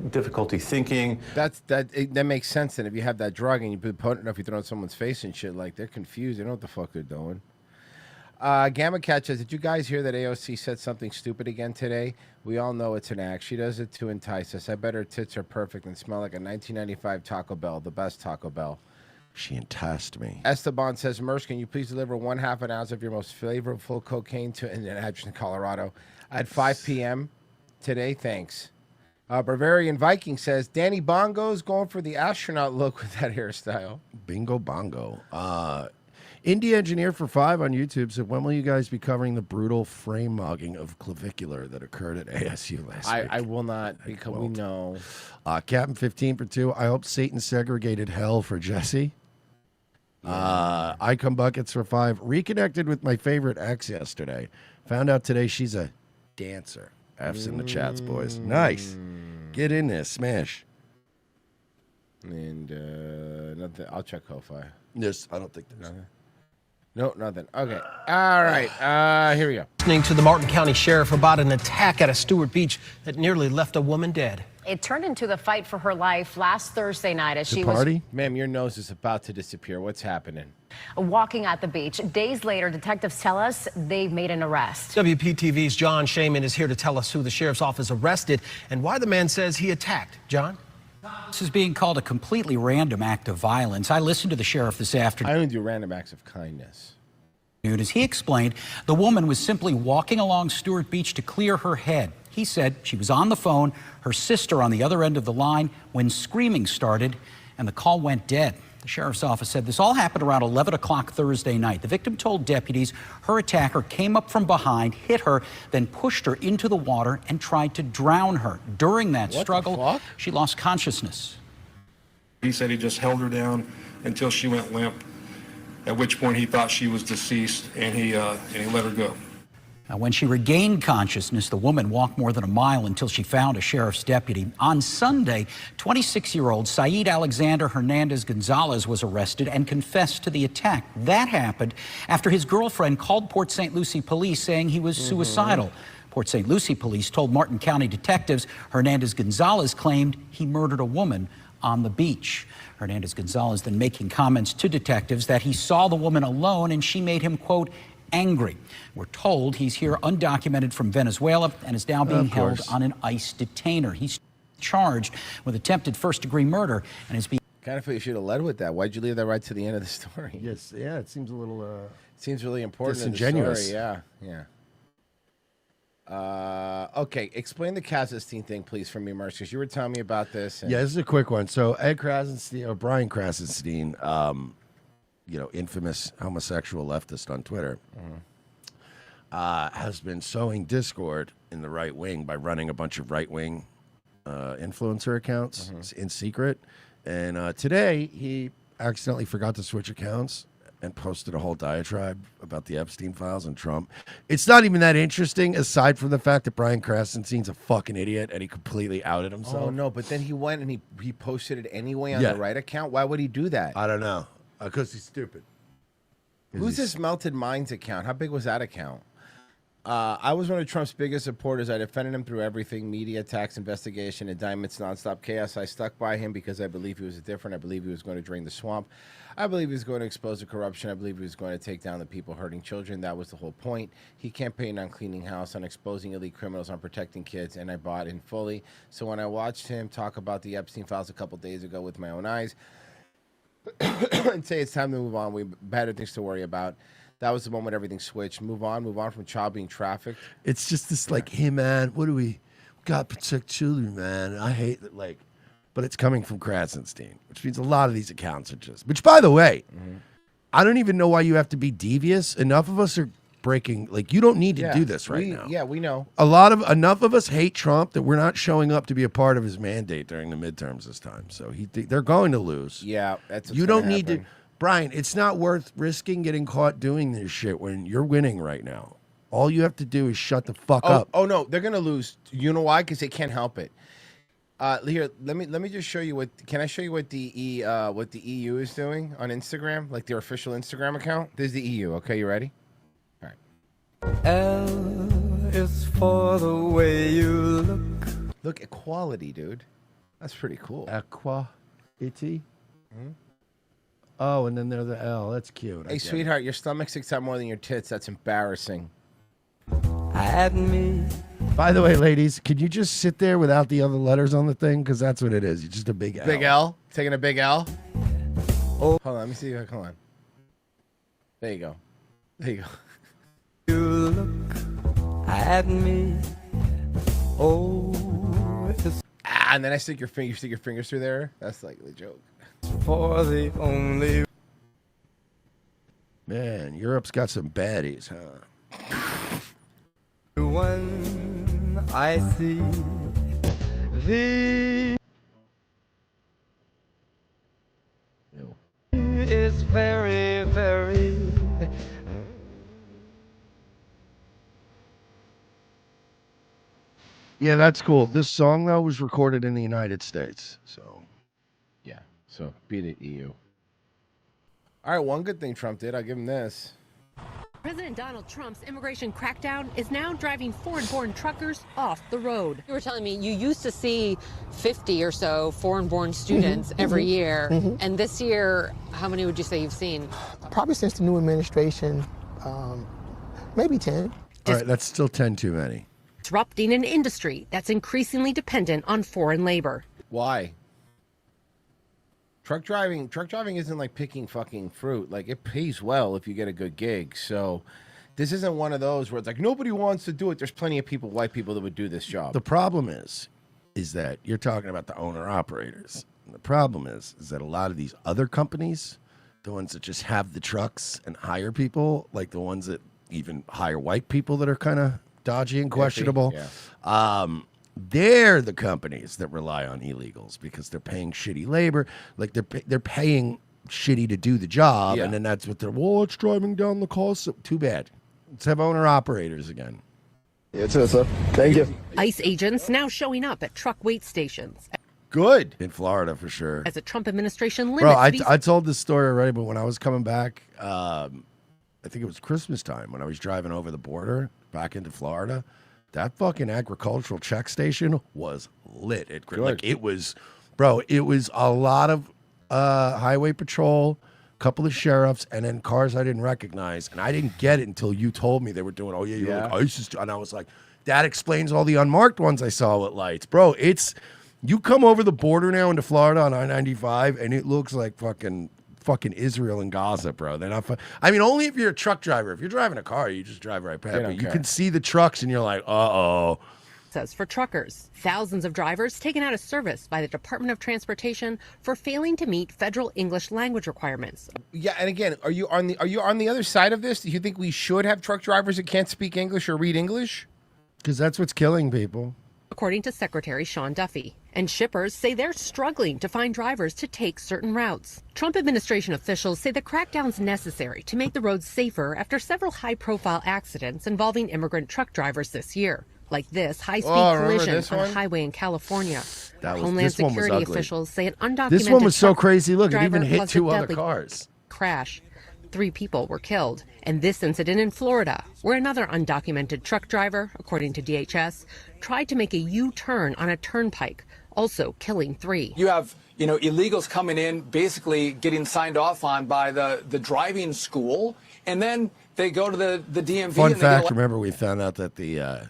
S20: difficulty thinking.
S6: That makes sense. And if you have that drug and you put potent enough, you throw it in someone's face and shit, like they're confused. They don't know what the fuck they're doing. Gamma Cat says, did you guys hear that AOC said something stupid again today? We all know it's an act. She does it to entice us. I bet her tits are perfect and smell like a 1995 Taco Bell, the best Taco Bell.
S5: She enticed me.
S6: Esteban says, Merce, can you please deliver 1/2 ounce of your most flavorful cocaine to an address in Colorado at 5 p.m. today? Thanks. Bavarian Viking says, Danny Bongo's going for the astronaut look with that hairstyle.
S5: Bingo bongo. Indie Engineer for 5 on YouTube said, when will you guys be covering the brutal frame mugging of clavicular that occurred at ASU last week?
S6: I will not, because we know.
S5: Captain 15 for 2. I hope Satan segregated hell for Jesse. I Come Buckets for 5. Reconnected with my favorite ex yesterday. Found out today she's a dancer. F's in the chats, boys. Nice. Get in there. Smash.
S6: And nothing. I'll check Ko-Fi.
S5: Yes, I don't think there's
S6: nothing. No, nothing. Okay. All right. Here we go.
S21: Listening to the Martin County Sheriff about an attack at a Stewart Beach that nearly left a woman dead.
S22: It turned into the fight for her life last Thursday night as she
S6: was... Ma'am, your nose is about to disappear. What's happening?
S22: Walking at the beach. Days later, detectives tell us they've made an arrest.
S21: WPTV's John Shaman is here to tell us who the sheriff's office arrested and why the man says he attacked. John?
S23: This is being called a completely random act of violence. I listened to the sheriff this afternoon.
S6: I only do random acts of kindness.
S23: As he explained, the woman was simply walking along Stewart Beach to clear her head. He said she was on the phone, her sister on the other end of the line, when screaming started and the call went dead. The sheriff's office said this all happened around 11 o'clock Thursday night. The victim told deputies her attacker came up from behind, hit her, then pushed her into the water and tried to drown her. During that struggle, she lost consciousness.
S1: He said he just held her down until she went limp, at which point he thought she was deceased, and he let her go.
S23: Now, when she regained consciousness, the woman walked more than a mile until she found a sheriff's deputy. On Sunday, 26-year-old Saeed Alexander Hernandez Gonzalez was arrested and confessed to the attack. That happened after his girlfriend called Port St. Lucie police saying he was suicidal. Port St. Lucie police told Martin County detectives Hernandez Gonzalez claimed he murdered a woman on the beach. Hernandez Gonzalez then making comments to detectives that he saw the woman alone and she made him, quote, angry. We're told he's here undocumented from Venezuela and is now being held on an ICE detainer. He's charged with attempted first-degree murder and is being...
S6: Kind of feel you should have led with that. Why'd you leave that right to the end of the story?
S5: Yes, yeah, it seems a little...
S6: seems really important
S5: disingenuous.
S6: in the story. Okay, explain the Krasenstein thing, please, for me, Merce, because you were telling me about this.
S5: Yeah, this is a quick one. So Ed Krasenstein, or Brian Krasenstein, infamous homosexual leftist on Twitter, has been sowing discord in the right wing by running a bunch of right-wing influencer accounts in secret. And today, he accidentally forgot to switch accounts and posted a whole diatribe about the Epstein files and Trump. It's not even that interesting, aside from the fact that Brian Krasenstein's a fucking idiot and he completely outed himself.
S6: Oh, no, but then he went and he posted it anyway on the right account? Why would he do that?
S5: I don't know. Because he's stupid.
S6: Who's this Melted Minds account? How big was that account? I was one of Trump's biggest supporters. I defended him through everything: media attacks, investigation, indictments, nonstop chaos. I stuck by him because I believe he was different. I believe he was going to drain the swamp. I believe he was going to expose the corruption. I believe he was going to take down the people hurting children. That was the whole point. He campaigned on cleaning house, on exposing elite criminals, on protecting kids, and I bought in fully. So when I watched him talk about the Epstein files a couple days ago with my own eyes, and say it's time to move on, we better things to worry about. That was the moment everything switched. Move on from child being trafficked.
S5: It's just this like, hey man, what do we got to protect children, man? I hate that, like, but it's coming from Krasenstein, which means a lot of these accounts are just, which by the way, I don't even know why you have to be devious. Enough of us are breaking, like, you don't need to do this right now.
S6: Yeah, we know.
S5: Enough of us hate Trump that we're not showing up to be a part of his mandate during the midterms this time. So they're going to lose.
S6: Yeah, that's what's
S5: you don't
S6: gonna
S5: need
S6: happen.
S5: to, Brian. It's not worth risking getting caught doing this shit when you're winning right now. All you have to do is shut the fuck up.
S6: Oh no, they're gonna lose. You know why? Because they can't help it. Here, let me just show you what. Can I show you what the EU is doing on Instagram, like their official Instagram account? There's the EU. Okay, you ready? All right.
S2: L is for the way you look.
S6: Look, equality, dude. That's pretty cool.
S5: Equality. Oh, and then there's the L. That's cute. I
S6: Hey,
S5: get it.
S6: sweetheart, your stomach sticks out more than your tits. That's embarrassing.
S2: At me.
S5: By the way, ladies, could you just sit there without the other letters on the thing? Because that's what it is. You're just a big L.
S6: Big L? Taking a big L? Oh. Hold on, let me see. Hold on. There you go. There you go.
S2: You look at me. Oh, it's
S6: And then I stick your finger. You stick your fingers through there. That's like the joke.
S2: for the only.
S5: Man, Europe's got some baddies, huh?
S2: When I see the is very, very.
S5: Yeah, that's cool. This song, though, was recorded in the United States. So,
S6: yeah. So, beat it, EU. All right, one good thing Trump did. I'll give him this.
S3: President Donald Trump's immigration crackdown is now driving foreign-born truckers off the road.
S8: You were telling me you used to see 50 or so foreign-born students every year. And this year, how many would you say you've seen?
S24: Probably since the new administration, maybe 10.
S5: all right, that's still 10 too many.
S3: Disrupting an industry that's increasingly dependent on foreign labor.
S6: Why? Truck driving isn't like picking fucking fruit. Like, it pays well if you get a good gig. So This isn't one of those where it's like nobody wants to do it. There's plenty of people, white people, that would do this job.
S5: The problem is that you're talking about the owner operators. And the problem is that a lot of these other companies, the ones that just have the trucks and hire people, like the ones that even hire white people that are kind of dodgy and questionable, they're the companies that rely on illegals because they're paying shitty labor. Like they're paying shitty to do the job, and then that's what they're. Well, it's driving down the cost. So, too bad. Let's have owner operators again.
S7: Yeah, sir. Thank you.
S3: ICE agents now showing up at truck wait stations.
S6: Good.
S5: In Florida, for sure.
S3: As the Trump administration limits
S5: Bro,
S3: these.
S5: I told this story already, but when I was coming back, I think it was Christmas time, when I was driving over the border back into Florida, that fucking agricultural check station was lit. Like it was, bro, it was a lot of highway patrol, couple of sheriffs, and then cars I didn't recognize. And I didn't get it until you told me they were doing, you're like, ISIS. And I was like, that explains all the unmarked ones I saw with lights. Bro, you come over the border now into Florida on I-95, and it looks like fucking Israel and Gaza, bro. They're not I mean, only if you're a truck driver. If you're driving a car, you just drive right past. But you can see the trucks, and you're like, uh-oh.
S3: Says for truckers, thousands of drivers taken out of service by the Department of Transportation for failing to meet federal English language requirements.
S6: Yeah, and again, are you on the other side of this? Do you think we should have truck drivers that can't speak English or read English?
S5: Because that's what's killing people.
S3: According to Secretary Sean Duffy. And shippers say they're struggling to find drivers to take certain routes. Trump administration officials say the crackdown's necessary to make the roads safer after several high-profile accidents involving immigrant truck drivers this year. Like this high-speed collision on a highway in California. Homeland Security officials say an undocumented
S5: This one was so
S3: truck
S5: crazy. Look, it
S3: driver
S5: even hit
S3: caused a
S5: two other
S3: deadly
S5: cars.
S3: Crash. 3 people were killed. And this incident in Florida, where another undocumented truck driver, according to DHS, tried to make a U-turn on a turnpike, also killing 3.
S9: You have, illegals coming in, basically getting signed off on by the driving school, and then they go to the DMV.
S5: Fun
S9: and
S5: fact, remember we found out that the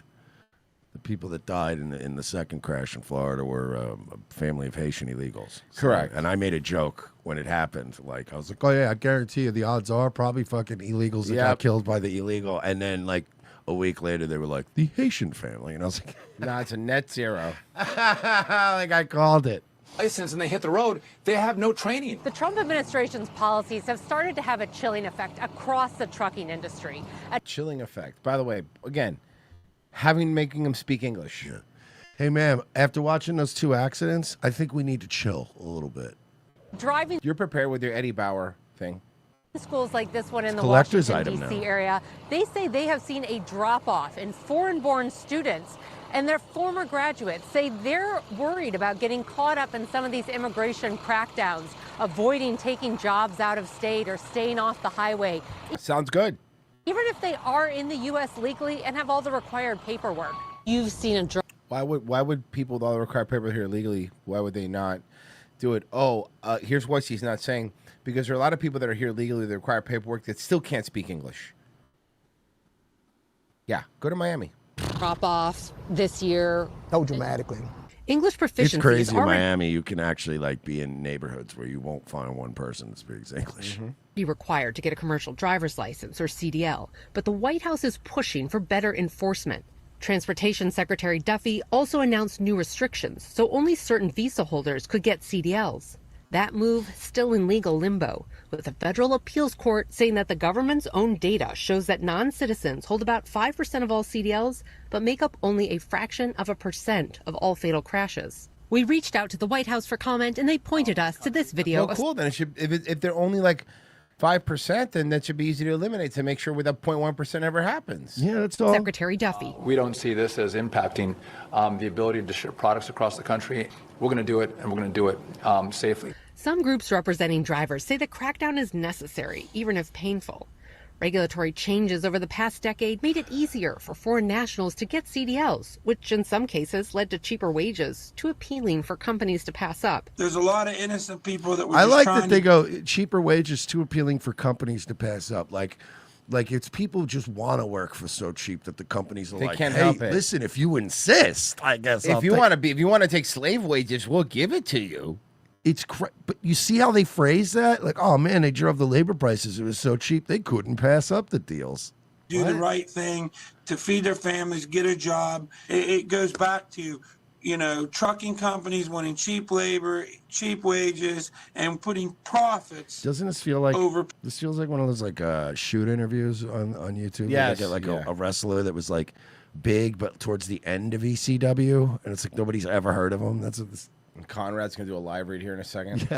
S5: people that died in the second crash in Florida were a family of Haitian illegals.
S6: Correct.
S5: And I made a joke when it happened. Like, I was like, oh, yeah, I guarantee you the odds are probably fucking illegals that got killed by the illegal. And then, like, a week later, they were like, the Haitian family. And I was like,
S6: nah, it's a net zero.
S5: Like, I called it.
S9: License and they hit the road, they have no training.
S22: The Trump administration's policies have started to have a chilling effect across the trucking industry.
S6: A chilling effect. By the way, again, making them speak English.
S5: Yeah. Hey, ma'am, after watching those 2 accidents, I think we need to chill a little bit.
S22: Driving.
S6: You're prepared with your Eddie Bauer thing.
S22: Schools like this one in the
S5: Collector's
S22: Washington,
S5: item
S22: D.C.
S5: now.
S22: area, they say they have seen a drop-off in foreign-born students, and their former graduates say they're worried about getting caught up in some of these immigration crackdowns, avoiding taking jobs out of state or staying off the highway.
S6: Sounds good.
S22: Even if they are in the U.S. legally and have all the required paperwork. You've seen a drop.
S6: Why would people with all the required paper here legally, why would they not do it? Here's what he's not saying. Because there are a lot of people that are here legally that require paperwork that still can't speak English. Yeah, go to Miami.
S3: Drop-offs this year.
S24: Oh, dramatically.
S3: English proficiency
S5: It's crazy
S3: is
S5: in
S3: already
S5: Miami. You can actually like be in neighborhoods where you won't find one person that speaks English.
S3: be required to get a commercial driver's license or CDL, but the White House is pushing for better enforcement. Transportation Secretary Duffy also announced new restrictions, so only certain visa holders could get CDLs. That move still in legal limbo, with the federal appeals court saying that the government's own data shows that non-citizens hold about 5% of all CDLs, but make up only a fraction of a percent of all fatal crashes. We reached out to the White House for comment, and they pointed us to this video.
S6: Well, cool. Then it should, if they're only like 5%, then that should be easy to eliminate to make sure that 0.1% ever happens.
S5: Yeah, that's all.
S3: Secretary Duffy.
S9: We don't see this as impacting the ability to ship products across the country. We're going to do it, and we're going to do it safely.
S3: Some groups representing drivers say the crackdown is necessary, even if painful. Regulatory changes over the past decade made it easier for foreign nationals to get CDLs, which in some cases led to cheaper wages, too appealing for companies to pass up.
S10: There's a lot of innocent people that
S5: I like that they go cheaper wages, too appealing for companies to pass up. Like it's people just want to work for so cheap that the companies are
S6: They
S5: like,
S6: can't
S5: hey,
S6: help it.
S5: listen, if you insist, I guess
S6: If you want to take slave wages, we'll give it to you.
S5: It's but you see how they phrase that? Like, oh man, they drove the labor prices. It was so cheap they couldn't pass up the deals.
S10: do the right thing to feed their families, get a job. It goes back to, trucking companies wanting cheap labor, cheap wages, and putting profits.
S5: Doesn't this feel like this feels like one of those like shoot interviews on YouTube?
S6: Yes,
S5: Where they get like
S6: yeah.
S5: a wrestler that was like big, but towards the end of ECW, and it's like nobody's ever heard of him. That's what this.
S6: Conrad's gonna do a live read here in a second.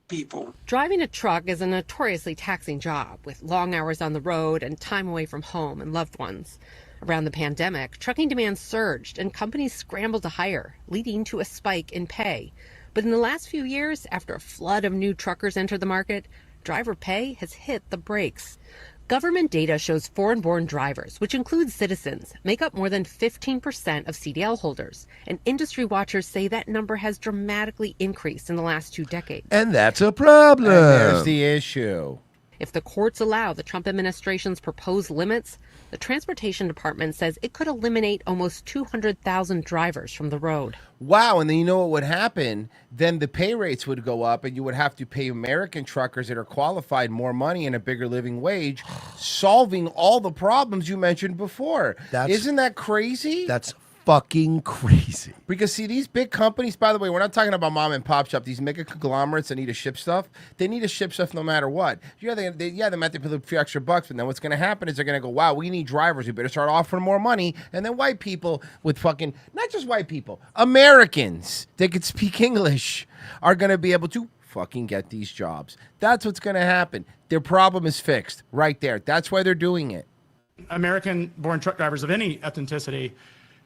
S10: People.
S3: Driving a truck is a notoriously taxing job with long hours on the road and time away from home and loved ones. Around the pandemic, trucking demand surged and companies scrambled to hire, leading to a spike in pay. But in the last few years, after a flood of new truckers entered the market, driver pay has hit the brakes. Government data shows foreign-born drivers, which includes citizens, make up more than 15% of CDL holders. And industry watchers say that number has dramatically increased in the last 2 decades.
S5: And that's a problem.
S6: And there's the issue.
S3: If the courts allow the Trump administration's proposed limits, the Transportation Department says it could eliminate almost 200,000 drivers from the road.
S6: Wow, and then you know what would happen? Then the pay rates would go up, and you would have to pay American truckers that are qualified more money and a bigger living wage, solving all the problems you mentioned before. Isn't that crazy?
S5: That's fucking crazy.
S6: Because see, these big companies, by the way, we're not talking about mom and pop shop. These mega conglomerates that need to ship stuff, they need to ship stuff no matter what. Yeah, they might have to pay a few extra bucks, but then what's going to happen is they're going to go, wow, we need drivers. We better start offering more money. And then white people with fucking, not just white people, Americans that could speak English are going to be able to fucking get these jobs. That's what's going to happen. Their problem is fixed right there. That's why they're doing it.
S4: American-born truck drivers of any ethnicity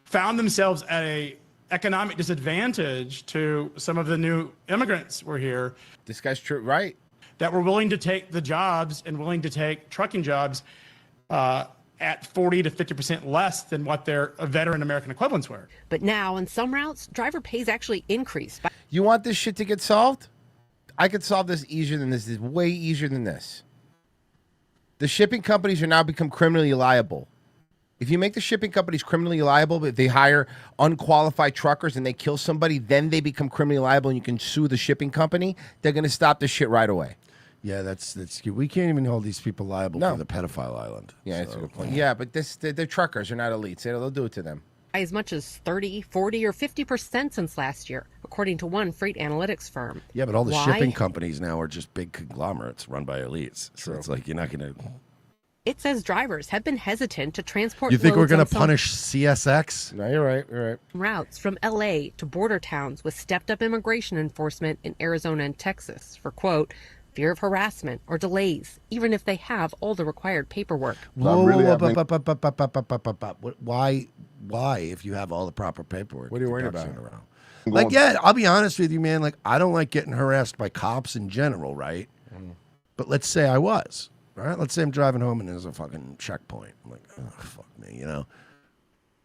S4: found themselves at a economic disadvantage to some of the new immigrants were here.
S6: This guy's true, right?
S4: That were willing to take the jobs and willing to take trucking jobs at 40 to 50% less than what their veteran American equivalents were.
S3: But now, on some routes, driver pays actually increased.
S6: You want this shit to get solved? I could solve this easier than this. This is way easier than this. The shipping companies are now become criminally liable. If you make the shipping companies criminally liable, but if they hire unqualified truckers and they kill somebody, then they become criminally liable and you can sue the shipping company, they're going to stop this shit right away.
S5: Yeah, that's we can't even hold these people liable for the pedophile island.
S6: Yeah, that's a good point. Yeah, but they're truckers. They're not elites. They'll do it to them.
S3: As much as 30, 40, or 50% since last year, according to one freight analytics firm.
S5: Yeah, but all the
S3: Why?
S5: shipping companies now are just big conglomerates run by elites. So it's like you're not going to...
S3: It says drivers have been hesitant to transport.
S5: You think we're
S3: going
S5: going to punish CSX?
S6: No, you're right. You're right.
S3: Routes from LA to border towns with stepped up immigration enforcement in Arizona and Texas for, quote, fear of harassment or delays, even if they have all the required paperwork.
S5: Why, if you have all the proper paperwork?
S6: What are you worried about?
S5: Like, yeah, I'll be honest with you, man. Like, I don't like getting harassed by cops in general, right? But let's say I was. All right, let's say I'm driving home and there's a fucking checkpoint. I'm like, oh, fuck me, you know.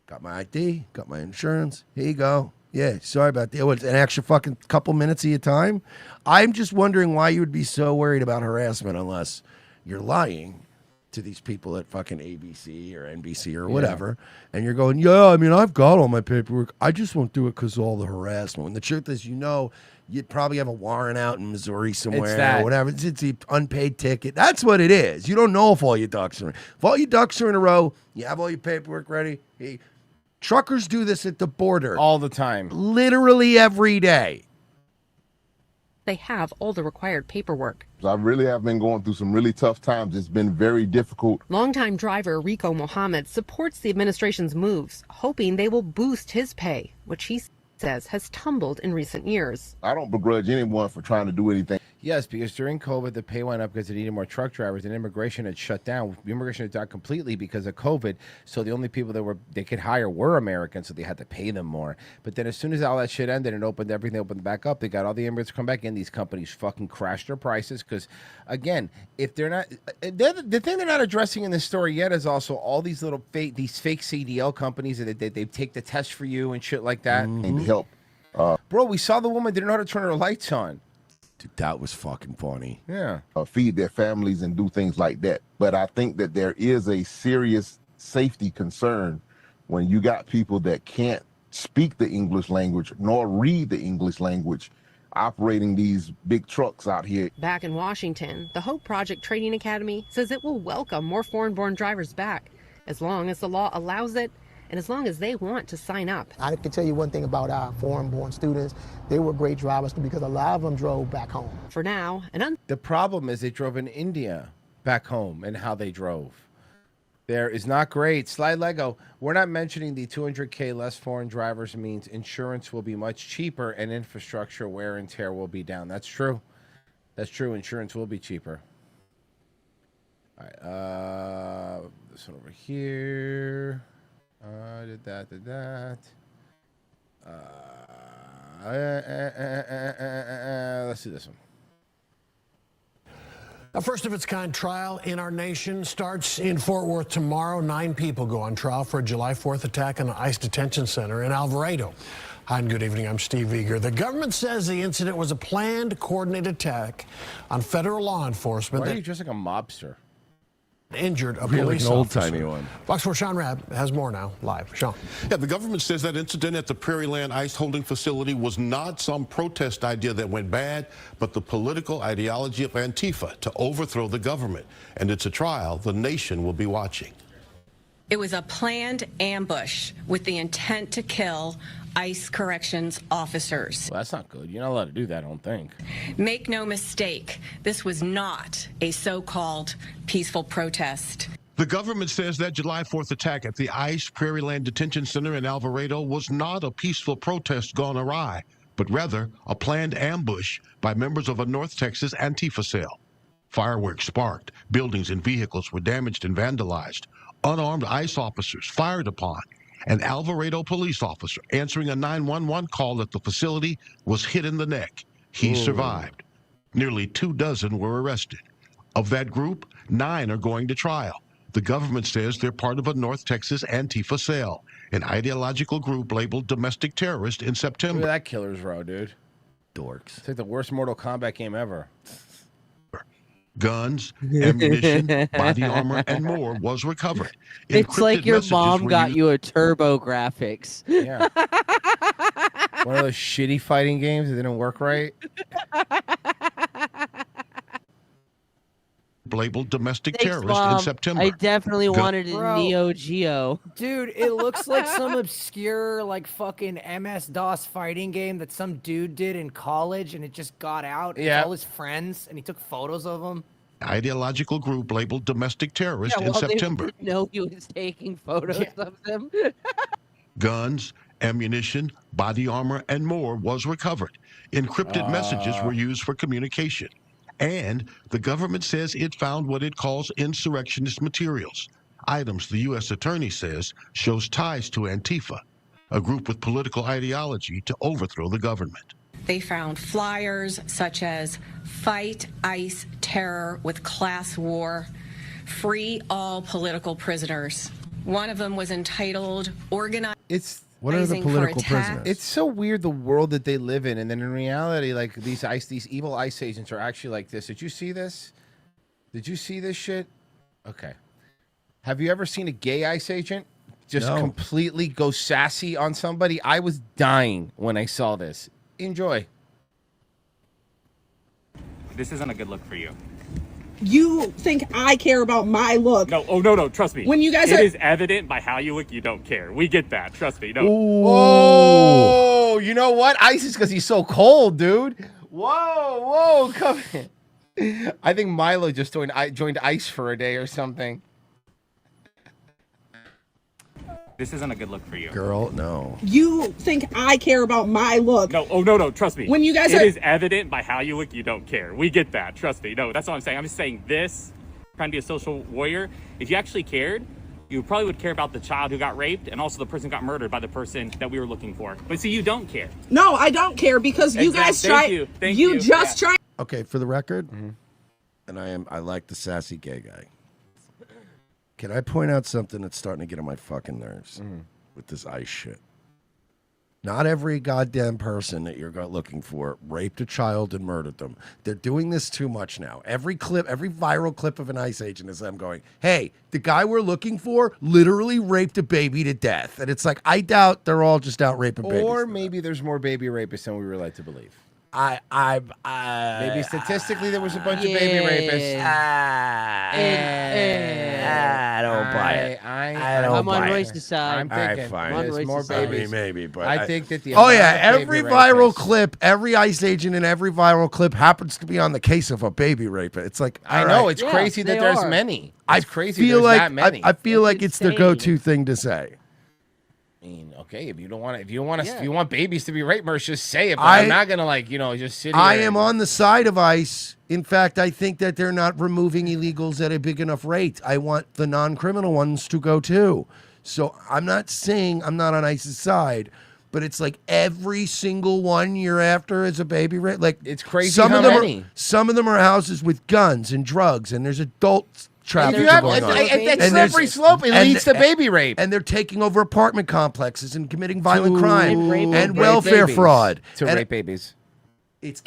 S5: Got my ID, got my insurance. Here you go. Yeah, sorry about that. What's an extra fucking couple minutes of your time? I'm just wondering why you would be so worried about harassment unless you're lying to these people at fucking ABC or NBC or whatever. And you're going, yeah, I mean, I've got all my paperwork. I just won't do it because of all the harassment. When the truth is, you'd probably have a warrant out in Missouri somewhere or whatever. It's an unpaid ticket. That's what it is. You don't know if all your ducks are in. If all your ducks are in a row, you have all your paperwork ready. Hey, truckers do this at the border.
S6: All the time.
S5: Literally every day.
S3: They have all the required paperwork.
S11: I really have been going through some really tough times. It's been very difficult.
S3: Longtime driver Rico Mohammed supports the administration's moves, hoping they will boost his pay, which he says has tumbled in recent years.
S11: I don't begrudge anyone for trying to do anything.
S6: Yes, because during COVID, the pay went up because they needed more truck drivers, and immigration had shut down. Immigration had died completely because of COVID, so the only people they could hire were Americans, so they had to pay them more. But then as soon as all that shit ended and everything opened back up, they got all the immigrants come back in. These companies fucking crashed their prices because, again, if they're not... The thing they're not addressing in this story yet is also all these little fake CDL companies that they take the test for you and shit like that.
S11: And help.
S6: Bro, we saw the woman didn't know how to turn her lights on.
S5: Dude, that was fucking funny.
S6: Yeah.
S11: Feed their families and do things like that. But I think that there is a serious safety concern when you got people that can't speak the English language nor read the English language. operating these big trucks out here.
S3: Back in Washington, the Hope Project Training Academy says it will welcome more foreign-born drivers back, as long as the law allows it and as long as they want to sign up.
S24: I can tell you one thing about our foreign-born students. They were great drivers because a lot of them drove back home.
S3: For now,
S6: the problem is they drove in India back home and how they drove. There is not great. Slide Lego, we're not mentioning the 200K less foreign drivers means insurance will be much cheaper and infrastructure wear and tear will be down. That's true. That's true. Insurance will be cheaper. All right. This one over here. Did that. Let's do this one.
S12: A first-of-its-kind trial in our nation starts in Fort Worth tomorrow. 9 people go on trial for a July 4th attack on an ICE detention center in Alvarado. Hi, and good evening. I'm Steve Eager. The government says the incident was a planned, coordinated attack on federal law enforcement.
S6: Why are you dressed like a mobster?
S12: Injured a
S6: Really
S12: police
S6: an
S12: officer.
S6: old-timey one.
S12: Fox 4 Sean Rabb has more now, live. Sean.
S13: Yeah, the government says that incident at the Prairieland ICE holding facility was not some protest idea that went bad, but the political ideology of Antifa to overthrow the government. And it's a trial the nation will be watching.
S14: It was a planned ambush with the intent to kill ICE corrections officers.
S6: Well, that's not good. You're not allowed to do that, I don't think.
S14: Make no mistake, this was not a so-called peaceful protest.
S13: The government says that July 4th attack at the ICE Prairieland Detention Center in Alvarado was not a peaceful protest gone awry, but rather a planned ambush by members of a North Texas Antifa cell. Fireworks sparked, buildings and vehicles were damaged and vandalized, unarmed ICE officers fired upon. An Alvarado police officer answering a 911 call at the facility was hit in the neck. He survived. Nearly 24 were arrested. Of that group, 9 are going to trial. The government says they're part of a North Texas Antifa cell, an ideological group labeled domestic terrorist in September.
S6: Look at that killer's row, dude. Dorks. It's like the worst Mortal Kombat game ever.
S13: Guns, ammunition, body armor, and more was recovered.
S15: It's like
S13: Encrypted
S15: your
S13: messages
S15: mom
S13: were
S15: got
S13: used-
S15: you a Turbo Graphics.
S6: Yeah. One of those shitty fighting games that didn't work right.
S13: labeled domestic
S15: Thanks,
S13: terrorist
S15: Mom.
S13: in September.
S15: I definitely
S13: Gun-
S15: wanted a Neo Geo.
S25: Dude, it looks like some obscure, like, fucking MS-DOS fighting game that some dude did in college, and it just got out.
S13: Yeah.
S25: It's all his friends, and he took photos of them.
S13: Ideological group labeled domestic terrorist
S15: Yeah,
S13: in
S15: well, they
S13: September.
S15: didn't know he was taking photos of them.
S13: Guns, ammunition, body armor, and more was recovered. Encrypted messages were used for communication. And the government says it found what it calls insurrectionist materials, items the U.S. Attorney says shows ties to Antifa, a group with political ideology to overthrow the government.
S14: They found flyers such as Fight ICE Terror with Class War, Free All Political Prisoners. One of them was entitled Organized.
S6: What are the
S14: for
S6: political
S14: attack.
S6: prisoners? It's so weird the world that they live in, and then in reality, like these evil ICE agents are actually like this. Did you see this? Did you see this shit? Okay. Have you ever seen a gay ICE agent just
S5: No.
S6: completely go sassy on somebody? I was dying when I saw this. Enjoy.
S26: This isn't a good look for you.
S27: You think I care about my look?
S26: No, oh no, trust me.
S27: When you guys
S26: it
S27: are-
S26: is evident by how you look, you don't care. We get that, trust me. No.
S6: Oh, you know what? ICE is because he's so cold, dude. Whoa, come in. I think Milo just joined ICE for a day or something.
S26: This isn't a good look for you.
S5: Girl, no.
S27: You think I care about my look?
S26: No, oh no, trust me.
S27: When you guys
S26: It
S27: are-
S26: is evident by how you look, you don't care. We get that, trust me. No, that's all I'm saying. I'm just saying this, trying to be a social warrior. If you actually cared, you probably would care about the child who got raped and also the person who got murdered by the person that we were looking for. But see, you don't care.
S27: No, I don't care because you guys
S26: Thank
S27: try.
S26: you. Thank
S27: you
S26: you.
S27: just
S26: Yeah.
S27: try.
S5: Okay, for the record, and I like the sassy gay guy. Can I point out something that's starting to get on my fucking nerves with this ICE shit? Not every goddamn person that you're looking for raped a child and murdered them. They're doing this too much now. Every viral clip of an ICE agent is them going, hey, the guy we're looking for literally raped a baby to death. And it's like, I doubt they're all just out raping babies.
S6: Or maybe there's more baby rapists than we were led to believe. Maybe statistically there was a bunch of baby rapists.
S5: I don't buy it. I don't
S15: I'm
S5: buy
S15: on
S5: it.
S15: Royce's side.
S6: I'm thinking there's more babies.
S5: Maybe, but
S6: I think that the
S5: oh yeah,
S6: amount of
S5: every
S6: baby
S5: viral
S6: rapists-
S5: clip, every ICE agent in every viral clip happens to be on the case of a baby rapist. It's like
S6: I
S5: all
S6: know
S5: right.
S6: it's crazy that there's many.
S5: I
S6: It's crazy
S5: feel
S6: there's
S5: like
S6: that many.
S5: I feel like it's their
S15: insane.
S5: go-to thing to say.
S6: I mean, okay, if you want babies to be raped, Mersh, just say it. But
S5: I-
S6: I'm not gonna just sit here.
S5: I am on the side of ICE. In fact, I think that they're not removing illegals at a big enough rate. I want the non-criminal ones to go too. So I'm not saying I'm not on ICE's side, but it's like every single one you're after is a baby rape. Like
S6: it's crazy
S5: some
S6: how
S5: of them
S6: many.
S5: Some of them are houses with guns and drugs, and there's adult trafficking going on.
S6: If that's
S5: And there's-
S6: slippery slope, it
S5: and-
S6: leads to baby rape.
S5: And they're taking over apartment complexes and committing violent
S6: To
S5: crime
S6: rape
S5: and welfare
S6: babies.
S5: fraud.
S6: To
S5: And
S6: rape babies.
S5: It's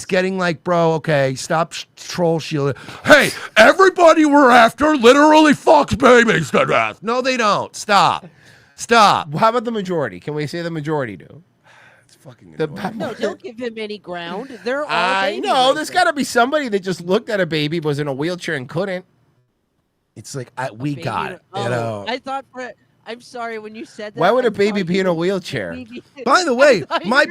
S5: getting like, bro, okay, stop troll shielding. Hey, everybody we're after literally fucks babies to death. No, they don't. Stop.
S6: How about the majority? Can we say the majority do?
S5: It's fucking
S15: No, don't give him any ground. There are
S6: I
S15: baby
S6: know. There's
S15: rapists.
S6: got to be somebody that just looked at a baby, was in a wheelchair, and couldn't.
S5: It's like we
S15: Baby-
S5: got it.
S15: Oh,
S5: You know.
S15: I thought I'm sorry when you said that.
S6: Why would
S15: I
S6: a baby
S15: thought
S6: be
S15: you
S6: in a
S15: were-
S6: wheelchair?
S5: By the way,
S15: I thought you
S5: my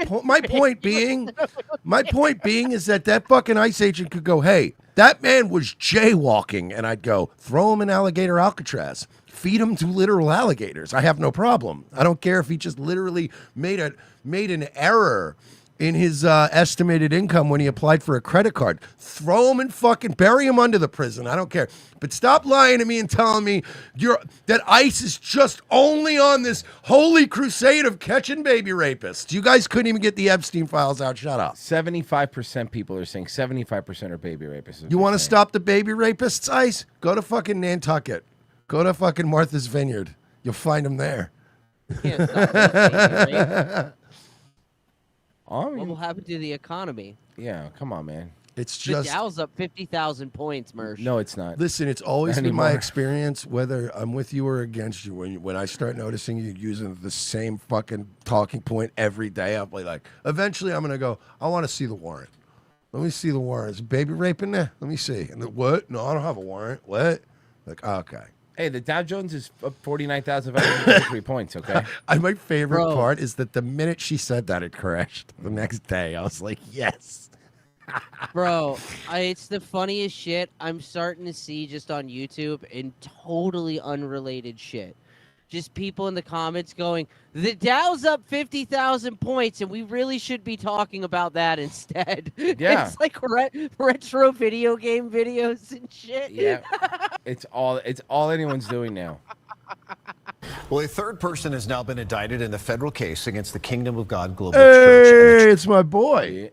S15: were
S5: point being is that fucking ICE agent could go, hey, that man was jaywalking, and I'd go, throw him in alligator Alcatraz, feed him to literal alligators. I have no problem. I don't care if he just literally made an error in his estimated income when he applied for a credit card. Throw him and fucking bury him under the prison. I don't care. But stop lying to me and telling me that ICE is just only on this holy crusade of catching baby rapists. You guys couldn't even get the Epstein files out. Shut up.
S6: 75% people are saying 75% are baby rapists.
S5: You want to stop the baby rapists, ICE? Go to fucking Nantucket. Go to fucking Martha's Vineyard. You'll find them there.
S15: Can't stop this baby rape.
S6: I
S15: What will happen to the economy?
S6: Yeah, come on, man.
S5: It's
S15: The
S5: just
S15: Dow's up 50,000 points, Mersh.
S6: No, it's not.
S5: Listen, it's always
S6: Not
S5: been my
S6: anymore.
S5: experience, whether I'm with you or against you, when I start noticing you using the same fucking talking point every day, I'm like, eventually I'm gonna go, I want to see the warrant. Let me see the warrant. Is baby rape in there? Let me see. And what? No, I don't have a warrant. What? Like, okay.
S6: Hey, the Dow Jones is up 49,553 points, okay?
S5: My favorite
S15: Bro.
S5: part is that the minute she said that, it crashed. The next day, I was like, yes.
S15: Bro, it's the funniest shit I'm starting to see just on YouTube and totally unrelated shit. Just people in the comments going, the Dow's up 50,000 points and we really should be talking about that instead.
S6: Yeah.
S15: It's like retro video game videos and shit.
S6: Yeah. It's all anyone's doing now.
S1: Well, a third person has now been indicted in the federal case against the Kingdom of God Global Church.
S5: Hey, it's my boy.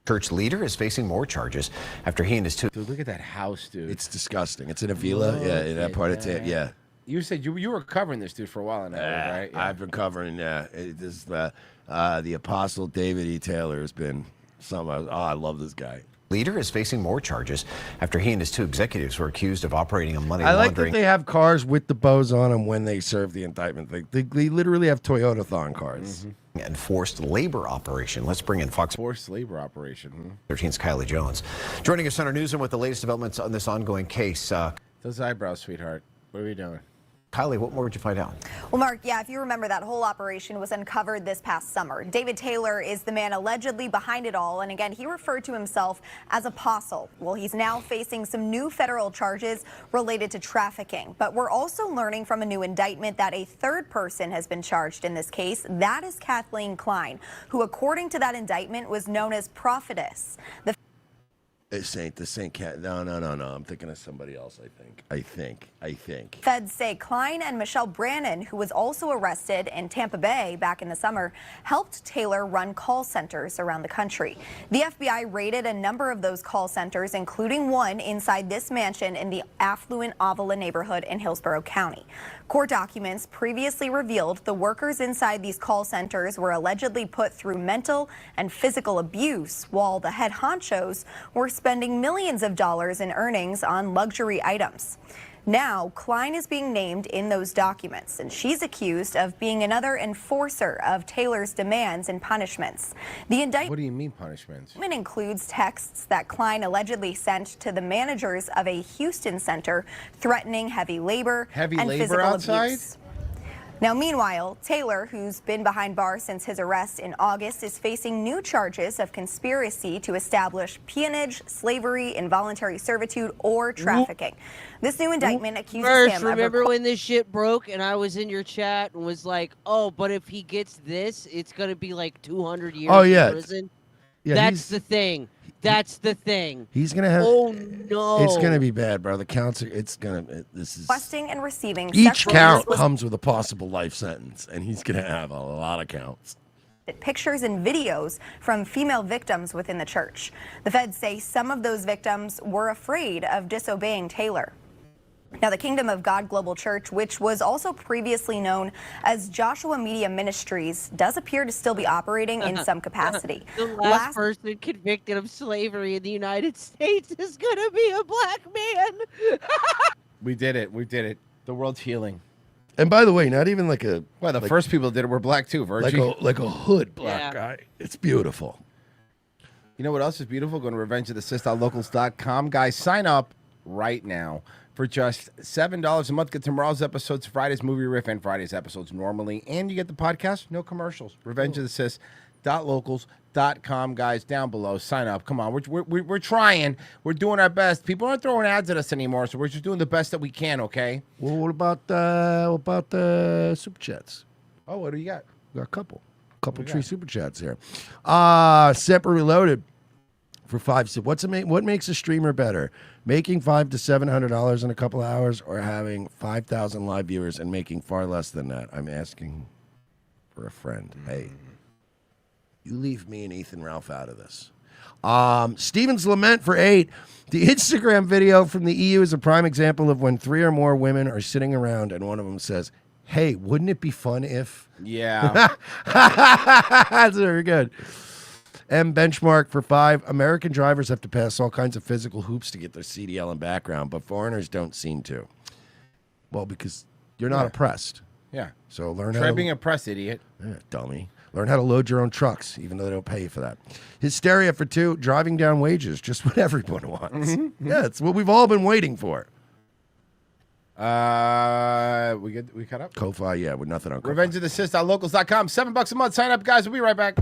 S1: Church leader is facing more charges after he and his two.
S6: Dude, look at that house, dude.
S5: It's disgusting. It's in Avila. Yeah, in that part of town. Yeah.
S6: You said you were covering this dude for a while now, right? Yeah.
S5: I've been covering. The Apostle David E. Taylor has been something. I love this guy.
S1: Leader is facing more charges after he and his two executives were accused of operating a money
S5: I like
S1: laundering.
S5: that they have cars with the bows on them when they serve the indictment. They literally have Toyota-thon cars.
S1: And forced labor operation. Let's bring in Fox
S6: Forced labor operation.
S1: 13's Kylie Jones. Joining us on our newsroom with the latest developments on this ongoing case.
S6: Those eyebrows, sweetheart. What are we doing?
S1: Kylie, what more did you find out?
S16: Well, Mark, if you remember, that whole operation was uncovered this past summer. David Taylor is the man allegedly behind it all. And again, he referred to himself as apostle. Well, he's now facing some new federal charges related to trafficking. But we're also learning from a new indictment that a third person has been charged in this case. That is Kathleen Klein, who, according to that indictment, was known as prophetess.
S5: This ain't cat. No. I'm thinking of somebody else. I think.
S16: Feds say Klein and Michelle Brannon, who was also arrested in Tampa Bay back in the summer, helped Taylor run call centers around the country. The FBI raided a number of those call centers, including one inside this mansion in the affluent Avila neighborhood in Hillsborough County. Court documents previously revealed the workers inside these call centers were allegedly put through mental and physical abuse, while the head honchos were spending millions of dollars in earnings on luxury items. Now, Klein is being named in those documents, and she's accused of being another enforcer of Taylor's demands and punishments. The indictment
S6: What do you mean punishments?
S16: includes texts that Klein allegedly sent to the managers of a Houston center threatening heavy labor and physical
S6: outside?
S16: abuse. Now, meanwhile, Taylor, who's been behind bars since his arrest in August, is facing new charges of conspiracy to establish peonage, slavery, involuntary servitude, or trafficking. This new indictment accuses
S15: First,
S16: him
S15: remember
S16: of
S15: when this shit broke and I was in your chat and was like, "Oh, but if he gets this, it's gonna be like 200 years in prison."
S5: Yeah,
S15: That's the thing. That's the thing.
S5: He's gonna have.
S15: Oh no!
S5: It's gonna be bad, bro. The counts. This is.
S16: requesting and receiving
S5: Each
S16: sexual
S5: count
S16: explicit
S5: comes with a possible life sentence, and he's gonna have a lot of counts.
S16: pictures and videos from female victims within the church. The feds say some of those victims were afraid of disobeying Taylor. Now, the Kingdom of God Global Church, which was also previously known as Joshua Media Ministries, does appear to still be operating in some capacity.
S15: The last person convicted of slavery in the United States is gonna be a black man.
S6: We did it. We did it. The world's healing.
S5: And by the way, not even like a.
S6: Well, the first people that did it were black too, Virgie.
S5: Like a hood black guy. It's beautiful.
S6: You know what else is beautiful? Go to revengeofthesist.locals.com. Guys, sign up right now for just $7 a month. Get tomorrow's episodes, Friday's movie riff, and Friday's episodes normally. And you get the podcast, no commercials. revengeofthesist.locals.com. Guys, down below, sign up. Come on, we're trying. We're doing our best. People aren't throwing ads at us anymore, so we're just doing the best that we can, okay?
S5: Well, what about the super chats?
S6: Oh, what do you got?
S5: We got a couple
S6: we
S5: tree
S6: got?
S5: super chats here. Separate Reloaded for $5. What makes a streamer better? Making $500 to $700 in a couple hours, or having 5,000 live viewers and making far less than that? I'm asking for a friend. Hey, you leave me and Ethan Ralph out of this. Steven's Lament for 8. The Instagram video from the EU is a prime example of when 3 or more women are sitting around and one of them says, "Hey, wouldn't it be fun if?"
S6: Yeah.
S5: That's very good. M Benchmark for 5. American drivers have to pass all kinds of physical hoops to get their CDL and background, but foreigners don't seem to. Well, because you're not oppressed.
S6: Yeah.
S5: So learn
S6: Try
S5: how to...
S6: being oppressed, idiot.
S5: Yeah, dummy. Learn how to load your own trucks, even though they don't pay you for that. Hysteria for 2. Driving down wages, just what everyone wants. Yeah, it's what we've all been waiting for.
S6: We cut up?
S5: Ko-Fi, yeah, with nothing on Ko-Fi.
S6: revengeofthesist.locals.com. $7 a month. Sign up, guys. We'll be right back.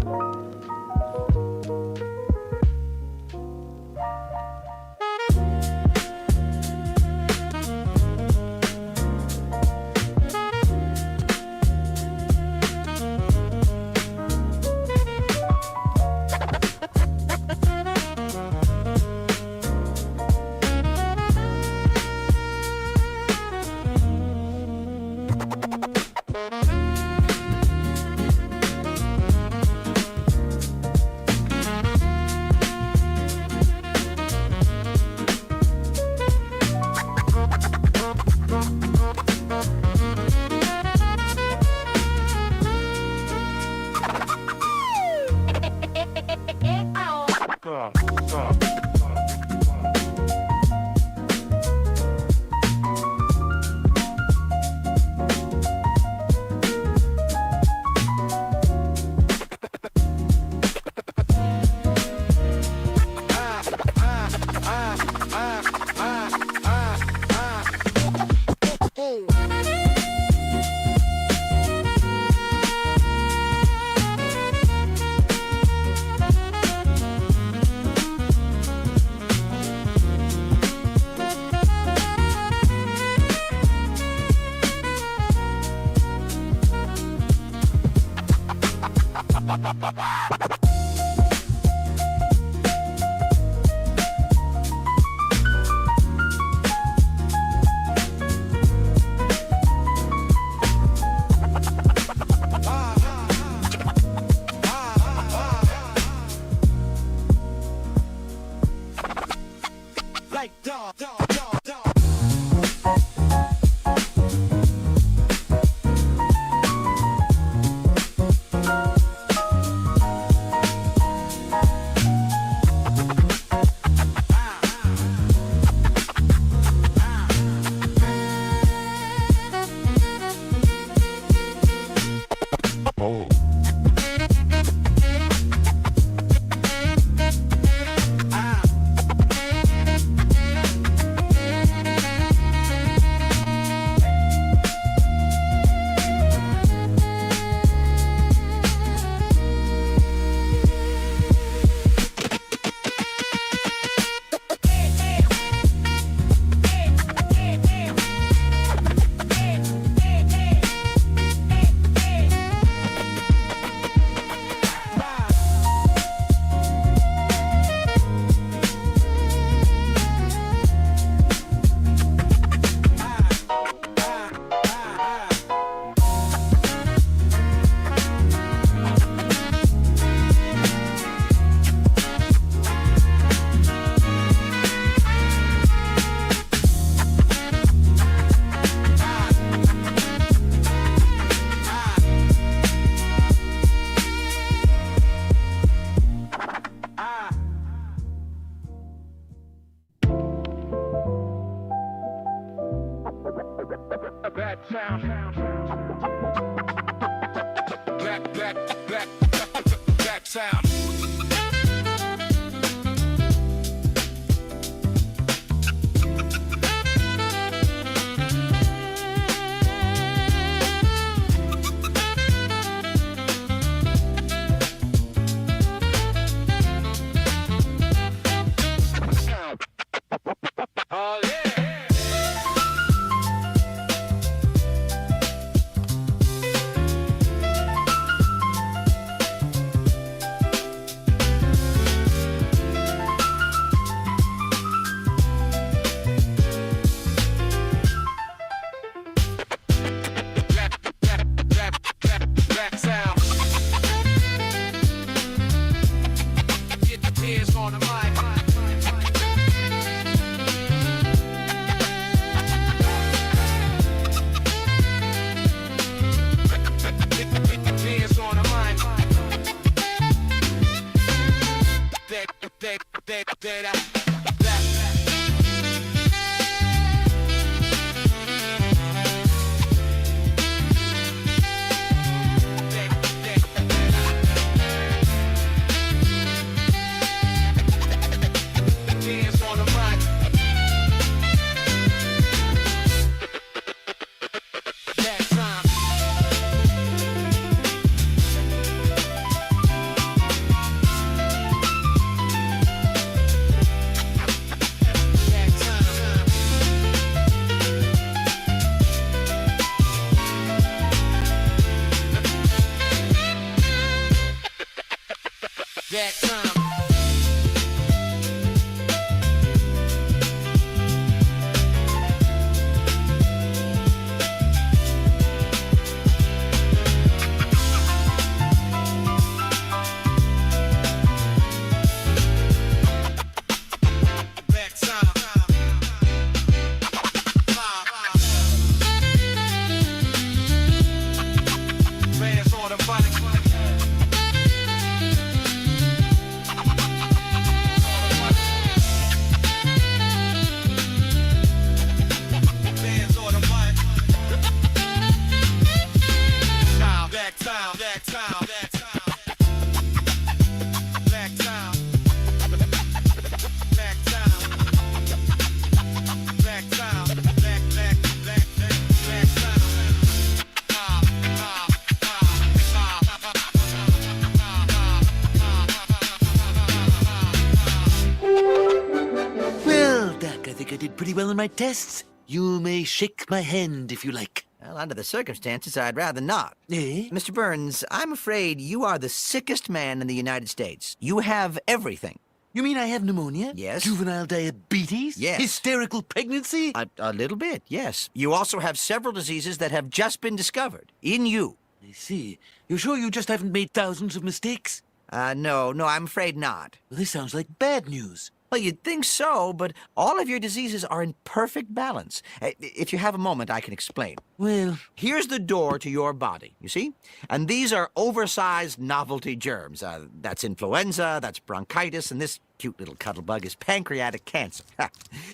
S2: well in my tests. You may shake my hand if you like.
S17: Well, under the circumstances, I'd rather not.
S2: Eh?
S17: Mr. Burns, I'm afraid you are the sickest man in the United States. You have everything.
S2: You mean I have pneumonia?
S17: Yes.
S2: Juvenile diabetes?
S17: Yes.
S2: Hysterical pregnancy?
S17: A little bit, yes. You also have several diseases that have just been discovered. In you.
S2: I see. You sure you just haven't made thousands of mistakes?
S17: No, I'm afraid not.
S2: Well, this sounds like bad news.
S17: Well, you'd think so, but all of your diseases are in perfect balance. If you have a moment, I can explain.
S2: Well,
S17: here's the door to your body, you see? And these are oversized novelty germs. That's influenza, that's bronchitis, and this cute little cuddlebug is pancreatic cancer.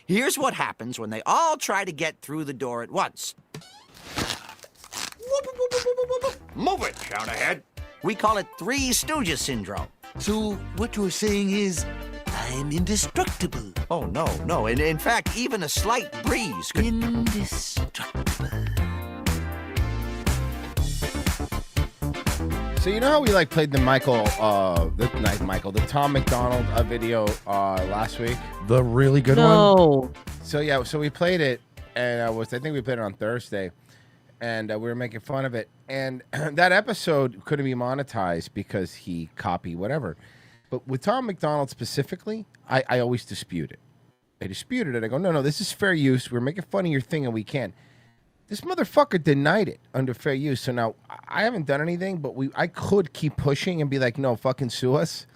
S17: Here's what happens when they all try to get through the door at once. Move it, shout ahead. We call it Three Stooges syndrome.
S2: So what you're saying is, I'm indestructible.
S17: Oh, no. In fact, even a slight breeze could...
S2: Indestructible.
S6: So you know how we played the Tom McDonald video last week?
S5: The really good one?
S6: So we played it, and I think we played it on Thursday, and we were making fun of it. And that episode couldn't be monetized because he copied whatever. But with Tom McDonald specifically, I always dispute it. I disputed it. I go, no, this is fair use. We're making fun of your thing, and we can't. This motherfucker denied it under fair use. So now I haven't done anything, but I could keep pushing and be like, no, fucking sue us.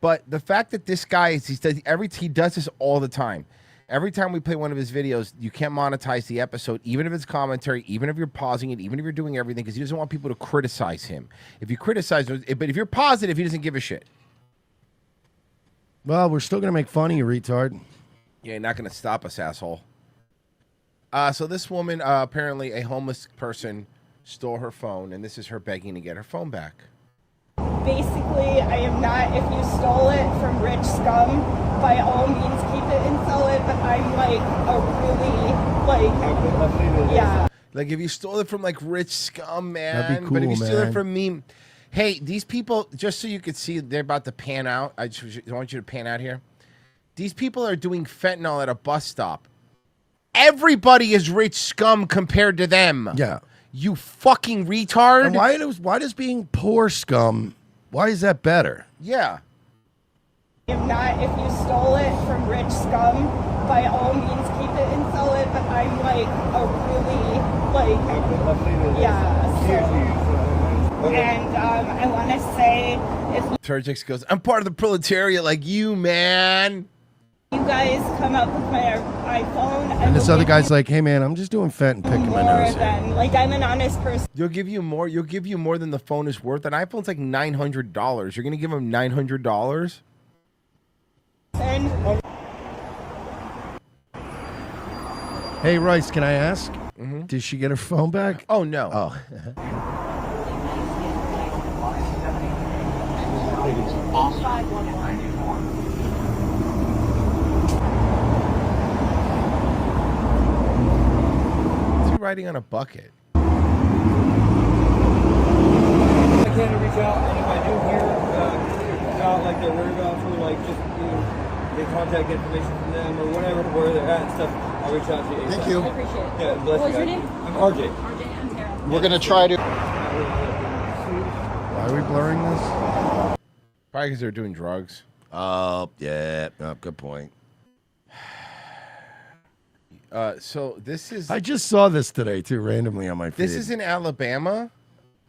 S6: But the fact that this guy he does this all the time. Every time we play one of his videos, you can't monetize the episode, even if it's commentary, even if you're pausing it, even if you're doing everything, because he doesn't want people to criticize him. If you criticize him, but if you're positive, he doesn't give a shit.
S5: Well, we're still going to make fun of you, retard.
S6: Yeah, you're not going to stop us, asshole. So this woman, apparently a homeless person, stole her phone, and this is her begging to get her phone back.
S18: Basically, I am not, if you stole it from rich scum, by all means keep it and sell it, but I'm yeah.
S6: Like if you stole it from rich scum, man.
S5: That'd be cool,
S6: but if you steal it
S5: man.
S6: from me... Hey, these people, just so you could see, they're about to pan out. I just want you to pan out here. These people are doing fentanyl at a bus stop. Everybody is rich scum compared to them.
S5: Yeah.
S6: You fucking retard.
S5: And why does being poor scum, why is that better?
S6: Yeah.
S18: If not, if you stole it from rich scum, by all means keep it and sell it, but I'm and I want to say, if
S6: Turgix goes, I'm part of the proletariat like you, man.
S18: you guys come up with my iPhone,
S5: And this other guy's like, hey, man, I'm just doing fent and picking my
S18: more
S5: nose.
S18: than, I'm an honest person.
S6: You'll give you more than the phone is worth. An iPhone's like $900. You're going to give him $900?
S5: Hey, Royce, can I ask? Did she get her phone back?
S6: Oh, no.
S5: Oh.
S6: What's he riding on a bucket?
S7: I can reach out, and if I do hear about like their whereabouts or like just get contact information from them or whatever, where they're at and stuff, I'll reach out to you.
S8: Thank you.
S7: I appreciate it. Yeah, bless
S8: What was
S7: you
S8: your
S7: guys.
S8: name?
S7: I'm RJ.
S8: RJ, I'm Tara. We're gonna try to.
S5: Why are we blurring this?
S6: Probably because they're doing drugs.
S5: Oh, yeah. Oh, good point.
S6: So this is.
S5: I just saw this today, too, randomly on my feed.
S6: This is in Alabama?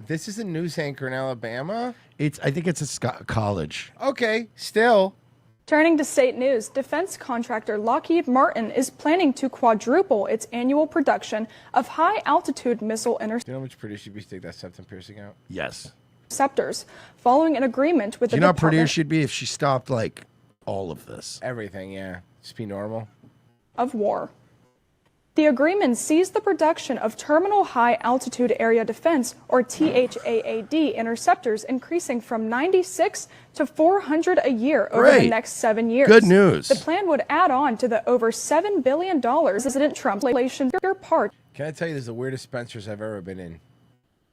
S6: This is a news anchor in Alabama?
S5: I think it's a college.
S6: Okay, still.
S19: Turning to state news, defense contractor Lockheed Martin is planning to quadruple its annual production of high-altitude missile
S6: Do you know how much prettier she'd be to take that septum piercing out?
S5: Yes.
S19: interceptors, following an agreement with
S5: Do
S19: the
S5: you know how prettier
S19: Department
S5: she'd be if she stopped, like, all of this?
S6: Everything, yeah. Just be normal.
S19: of War. The agreement sees the production of Terminal High Altitude Area Defense, or THAAD, interceptors increasing from 96 to 400 a year over the
S5: Great.
S19: next 7 years.
S5: Good news.
S19: The plan would add on to the over $7 billion President Trump's legislation part.
S6: Can I tell you, this is the weirdest Spencer's I've ever been in.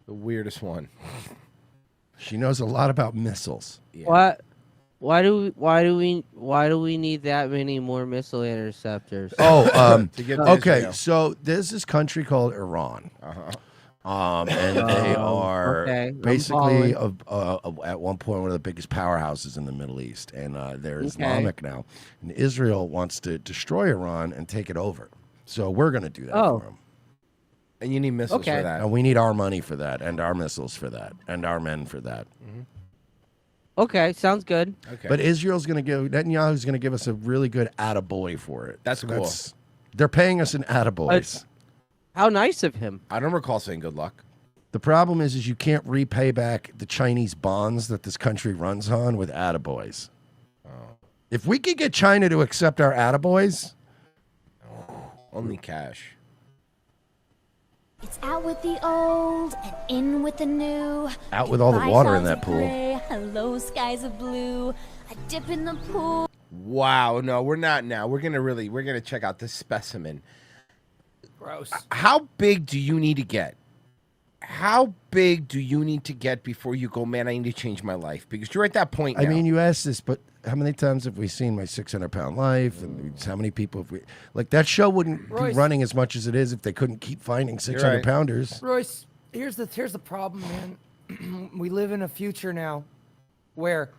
S6: The weirdest one.
S5: She knows a lot about missiles.
S6: Yeah.
S15: What? Why do we need that many more missile interceptors?
S5: Oh,
S6: To get to
S5: okay.
S6: Israel.
S5: So there's this country called Iran. And they are
S15: okay, I'm
S5: basically
S15: following.
S5: at one point one of the biggest powerhouses in the Middle East, and they're
S15: Okay.
S5: Islamic now. And Israel wants to destroy Iran and take it over. So we're going to do that
S15: Oh.
S5: for them.
S6: And you need missiles
S15: Okay.
S6: for that.
S5: And we need our money for that, and our missiles for that, and our men for that.
S15: Okay, sounds good.
S6: Okay.
S5: But Israel's going to give Netanyahu's going to give us a really good attaboy for it.
S6: That's cool.
S5: They're paying us in attaboys.
S15: How nice of him.
S6: I don't recall saying good luck.
S5: The problem is you can't repay back the Chinese bonds that this country runs on with attaboys. If we could get China to accept our attaboys,
S6: Only cash.
S20: It's out with the old and in with the new.
S5: Out with all the water in that
S20: Goodbye,
S5: pool.
S20: clouds of gray, hello, skies of blue. I dip in the pool.
S6: Wow, no, we're not now. We're gonna check out this specimen.
S25: Gross.
S6: How big do you need to get? How big do you need to get before you go, man, I need to change my life? Because you're at that point now.
S5: I mean, you asked this, but how many times have we seen My 600-Pound Life? And how many people have we... Like, that show wouldn't be
S25: Royce.
S5: running as much as it is if they couldn't keep finding 600-pounders.
S25: Royce, here's the problem, man. We live in a future now where,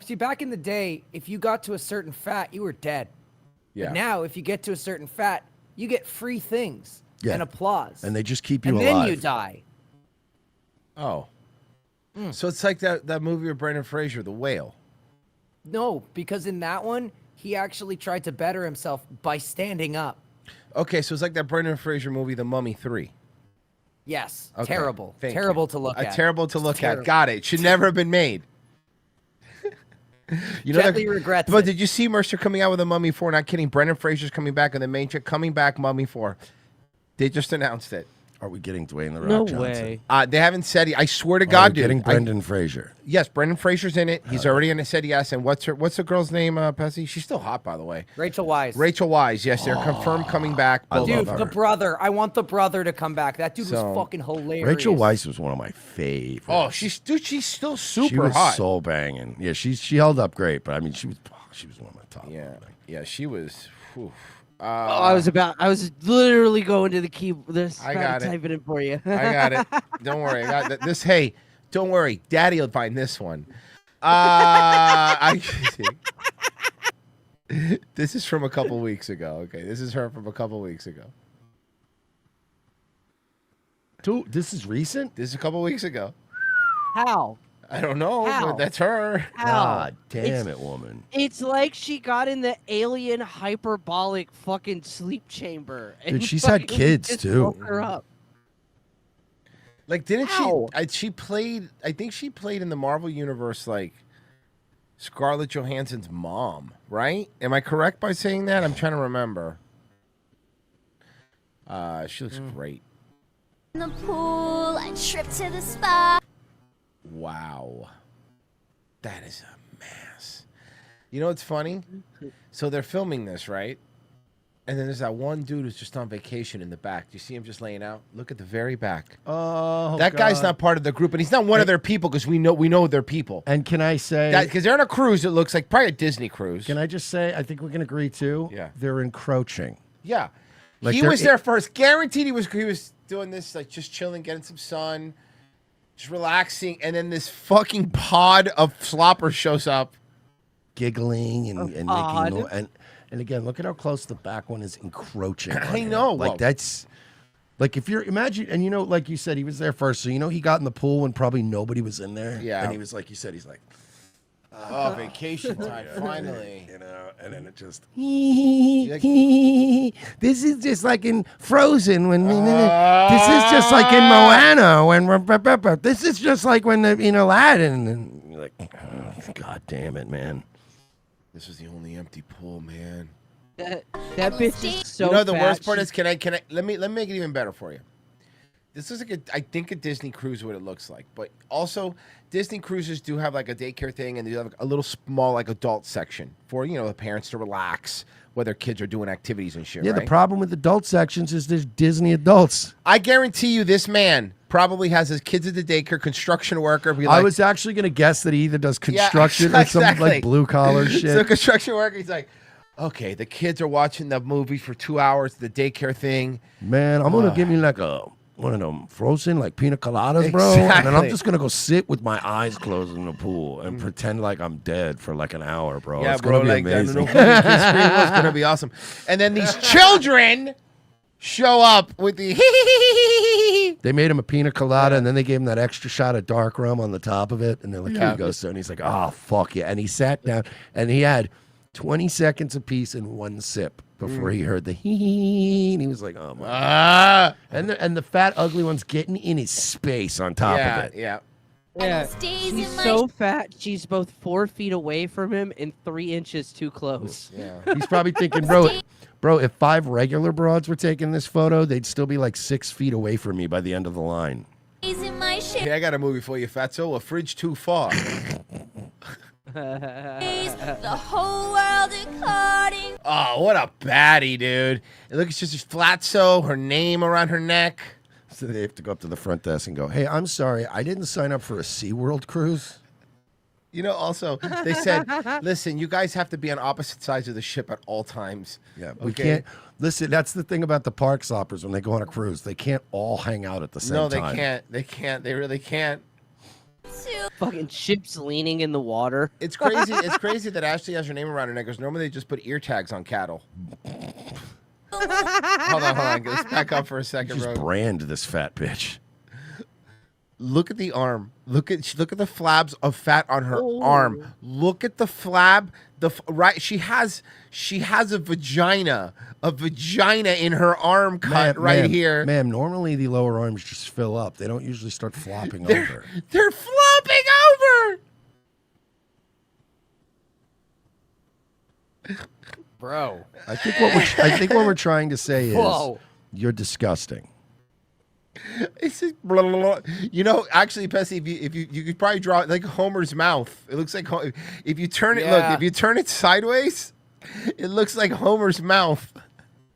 S25: see, back in the day, if you got to a certain fat, you were dead.
S6: Yeah.
S25: But now, if you get to a certain fat, you get free things
S5: Yeah.
S25: and applause.
S5: And they just keep you
S25: and
S5: alive.
S25: then you die.
S6: Oh. So it's like that movie with Brendan Fraser, The Whale.
S25: No, because in that one, he actually tried to better himself by standing up.
S6: Okay, so it's like that Brendan Fraser movie, The Mummy 3.
S25: Yes,
S6: Okay,
S25: terrible.
S6: thank
S25: Terrible
S6: you.
S25: to look at.
S6: Terrible to look
S25: Terrible.
S6: at. Got it. Should never have been made.
S25: Gently regrets
S6: But
S25: it.
S6: did you see Mercer coming out with a Mummy 4? Not kidding. Brendan Fraser's coming back and the main chick coming back, Mummy 4. They just announced it.
S5: Are we getting Dwayne The Rock
S15: No
S5: Johnson?
S15: way.
S6: They haven't said it. I swear to
S5: Are
S6: God,
S5: we
S6: dude.
S5: getting Brendan Fraser?
S6: Yes, Brendan Fraser's in it. He's already in it. Said yes. And what's the girl's name, Pessy? She's still hot, by the way.
S25: Rachel Weisz.
S6: Rachel Weisz. Yes, they're confirmed coming back.
S5: I
S6: both
S5: love
S6: of
S25: Dude,
S5: her.
S25: the brother. I want the brother to come back. That dude
S6: So-
S25: was fucking hilarious.
S5: Rachel Weisz was one of my favorites.
S6: Oh, she's still super
S5: she was
S6: hot.
S5: soul banging. Yeah, she held up great, but I mean, she was one of my top.
S6: Yeah, she was. Whew.
S15: I was literally going to the keyboard.
S6: I got it.
S15: Type it in for you.
S6: I got it. Don't worry. I got this. Hey, don't worry. Daddy will find this one. This is from a couple weeks ago. Okay, this is her from a couple weeks ago.
S5: Dude, this is recent?
S6: This is a couple weeks ago.
S15: How?
S6: I don't know,
S15: How?
S6: but that's her.
S15: How?
S5: God damn
S15: It's-
S5: it, woman.
S15: It's like she got in the alien hyperbolic fucking sleep chamber. And
S5: Dude, she's had
S15: fucking
S5: kids,
S15: just
S5: too.
S15: woke her up.
S6: Like, didn't
S15: How?
S6: she? She played. I think she played in the Marvel universe. Like, Scarlett Johansson's mom, right? Am I correct by saying that? I'm trying to remember. She looks great.
S20: In the pool, I tripped to the spot.
S6: Wow. That is a mess. You know what's funny? So they're filming this, right? And then there's that one dude who's just on vacation in the back. Do you see him just laying out? Look at the very back.
S5: Oh,
S6: that guy's
S5: God.
S6: not part of the group, and he's not one of their people because we know they're people.
S5: And can I say,
S6: Because they're on a cruise, it looks like probably a Disney cruise.
S5: can I just say, I think we can agree too.
S6: Yeah.
S5: They're encroaching.
S6: Yeah.
S5: Like
S6: he
S5: they're-
S6: was there first. Guaranteed he was doing this, like just chilling, getting some sun, just relaxing, and then this fucking pod of sloppers shows up.
S5: Giggling and making
S6: odd.
S5: and again, look at how close the back one is encroaching. on
S6: I
S5: him.
S6: know.
S5: Like
S6: Well-
S5: that's like if you're imagine and you know, like you said, he was there first, so you know he got in the pool when probably nobody was in there.
S6: Yeah.
S5: And he was like you said, he's like,
S6: Oh, vacation time, finally.
S5: You know, and then it just
S6: Like-
S5: this is just like in Frozen when this is just like in Moana when this is just like when in Aladdin and you're like, oh, God damn it, man.
S6: This was the only empty pool, man.
S15: That bitch is so
S6: You know the
S15: fat,
S6: worst part
S15: she's-
S6: is, can I let me make it even better for you. This is like I think a Disney cruise what it looks like, but also Disney cruises do have like a daycare thing, and they have a little small like adult section for the parents to relax while their kids are doing activities and shit.
S5: Yeah,
S6: right?
S5: the problem with adult sections is there's Disney adults.
S6: I guarantee you, this man probably has his kids at the daycare, construction worker. Be
S5: I
S6: like,
S5: was actually going to guess that he either does
S6: Yeah,
S5: construction or some
S6: exactly.
S5: like blue collar shit.
S6: So construction worker, he's like, okay, the kids are watching the movie for 2 hours, the daycare thing.
S5: Man, I'm gonna give me like one of them frozen like pina coladas, bro. And then I'm
S6: Exactly.
S5: just gonna go sit with my eyes closed in the pool and pretend like I'm dead for like an hour, bro.
S6: Yeah,
S5: it's
S6: bro,
S5: gonna be
S6: like
S5: amazing.
S6: it's gonna be awesome. And then these children show up with the
S5: They made him a pina colada and then they gave him that extra shot of dark rum on the top of it. And they're like, here
S6: Yeah.
S5: you go, sir. And he's like, oh, fuck yeah. And he sat down and he had 20 seconds apiece in one sip before he heard the hee. And he was like, oh my God. And the fat, ugly one's getting in his space on top of it.
S6: Yeah.
S15: Yeah,
S20: stays
S15: she's
S20: in my-
S15: so fat. She's both 4 feet away from him and 3 inches too close.
S6: Yeah.
S5: He's probably thinking, bro, if 5 regular broads were taking this photo, they'd still be like 6 feet away from me by the end of the line.
S20: Stays in my shit.
S6: Hey, I got a movie for you, Fatso. A Fridge Too Far.
S20: The whole world according.
S6: Oh, what a baddie, dude. And look, it's just Flatso, her name around her neck.
S5: So they have to go up to the front desk and go, hey, I'm sorry, I didn't sign up for a SeaWorld cruise.
S6: You know, also, they said, listen, you guys have to be on opposite sides of the ship at all times.
S5: Yeah, we can't. Listen, that's the thing about the park sloppers when they go on a cruise. They can't all hang out at the same
S6: No,
S5: time.
S6: they can't. They can't. They really can't.
S15: Fucking ships leaning in the water.
S6: It's crazy. It's crazy that Ashley has her name around her neck because normally they just put ear tags on cattle. hold on. Let's back up for a second,
S5: Just
S6: bro.
S5: brand this fat bitch.
S6: Look at the arm. Look at the flabs of fat on her arm. Look at the flab. Right. She has a vagina in her arm cut right here.
S5: Ma'am, normally the lower arms just fill up. They don't usually start flopping over.
S6: They're flopping over.
S25: Bro.
S5: I think what we're trying to say is
S25: Whoa.
S5: you're disgusting.
S6: It's just blah, blah, blah. You know, actually, Pessy, if you could probably draw it like Homer's mouth. It looks like if you turn it. Look,
S25: Yeah.
S6: if you turn it sideways, it looks like Homer's mouth.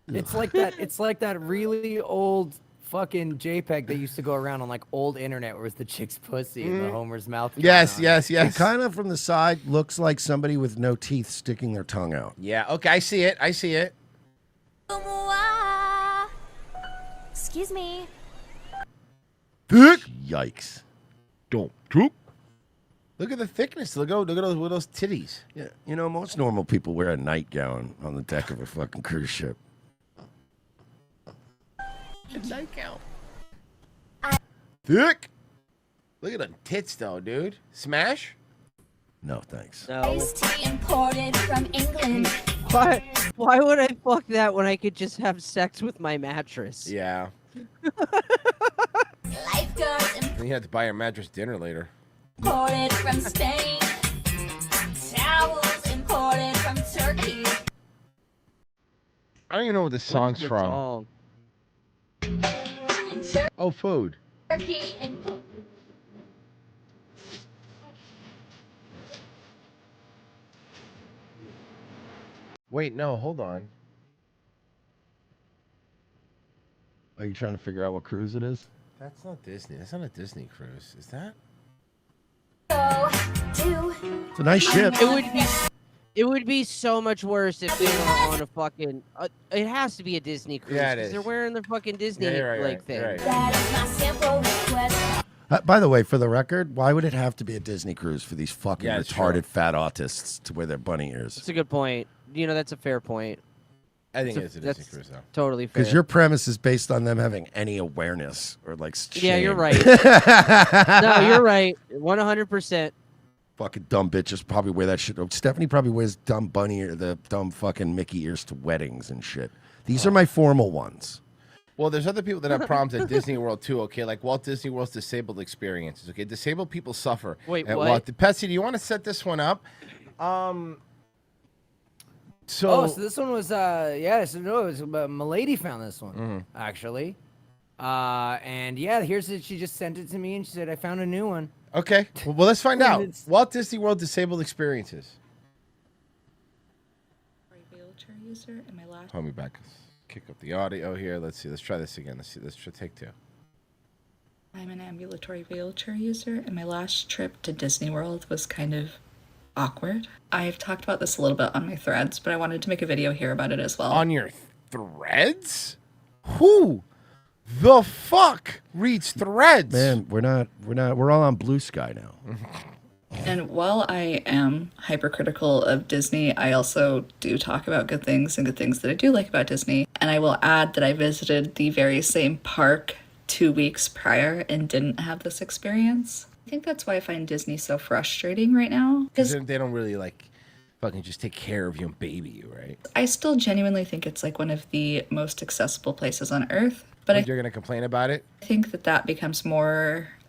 S25: It's like that. It's like that really old fucking JPEG that used to go around on like old internet, where it's the chick's pussy and the Homer's mouth.
S6: Yes.
S5: It kind of from the side looks like somebody with no teeth sticking their tongue out.
S6: Yeah. Okay, I see it.
S20: Excuse me.
S5: Yikes.
S6: Don't. Look at the thickness. Look at those titties.
S5: Yeah, you know, most normal people wear a nightgown on the deck of a fucking cruise ship.
S6: Nightgown. Thick. Look at them tits, though, dude. Smash.
S5: No, thanks.
S20: Iced tea imported from England.
S15: Why would I fuck that when I could just have sex with my mattress?
S6: Yeah.
S20: Lifeguards
S6: Then you have to buy your mattress dinner later.
S20: imported from Spain. towels imported from Turkey.
S6: I don't even know what this song's from. Oh, food.
S20: Turkey and
S6: Wait, no, hold on.
S5: Are you trying to figure out what cruise it is?
S6: That's not Disney. That's not a Disney cruise. Is that?
S5: It's a nice ship.
S15: It would be so much worse if they were on a fucking. It has to be a Disney cruise.
S6: Yeah, it
S15: 'cause
S6: is.
S15: they're wearing the fucking Disney
S6: Yeah, you're right,
S15: thing.
S6: you're right.
S20: that is my sample request.
S5: By the way, for the record, why would it have to be a Disney cruise for these fucking
S15: Yeah, it's
S5: retarded
S15: true.
S5: fat autists to wear their bunny ears?
S15: That's a good point. You know, that's a fair point.
S6: I think it's a Disney
S15: that's
S6: cruise, though.
S15: Totally fair.
S5: Because your premise is based on them having any awareness or like.
S15: Yeah, you're
S5: shame.
S15: right. No, you're right. 100%.
S5: Fucking dumb bitches probably wear that shit. Stephanie probably wears dumb bunny ear, the dumb fucking Mickey ears to weddings and shit. These are my formal ones.
S6: Well, there's other people that have problems at Disney World too. Okay, like Walt Disney World's disabled experiences. Okay, disabled people suffer.
S15: Wait,
S6: at
S15: what?
S6: Walt. Petsy, do you want to set this one up? So,
S25: So this one was yeah, so no, it was Milady found this one
S6: Mm-hmm.
S25: actually. And yeah, here's it. She just sent it to me and she said I found a new one.
S6: okay, well, let's find out. Walt Disney World disabled experiences.
S4: Wheelchair user and my last.
S6: Hold me back. Kick up the audio here. Let's see. Let's try this again. Let's see. Let's try take two.
S4: I'm an ambulatory wheelchair user, and my last trip to Disney World was kind of awkward. I've talked about this a little bit on my threads, but I wanted to make a video here about it as well.
S6: On your threads? Who the fuck reads threads?
S5: Man, we're all on Blue Sky now.
S4: And while I am hypercritical of Disney, I also do talk about good things and good things that I do like about Disney. And I will add that I visited the very same park 2 weeks prior and didn't have this experience. I think that's why I find Disney so frustrating right now.
S6: Because they don't really like fucking just take care of you and baby you, right?
S4: I still genuinely think it's like one of the most accessible places on earth. But
S6: You're gonna complain about it?
S4: I think that becomes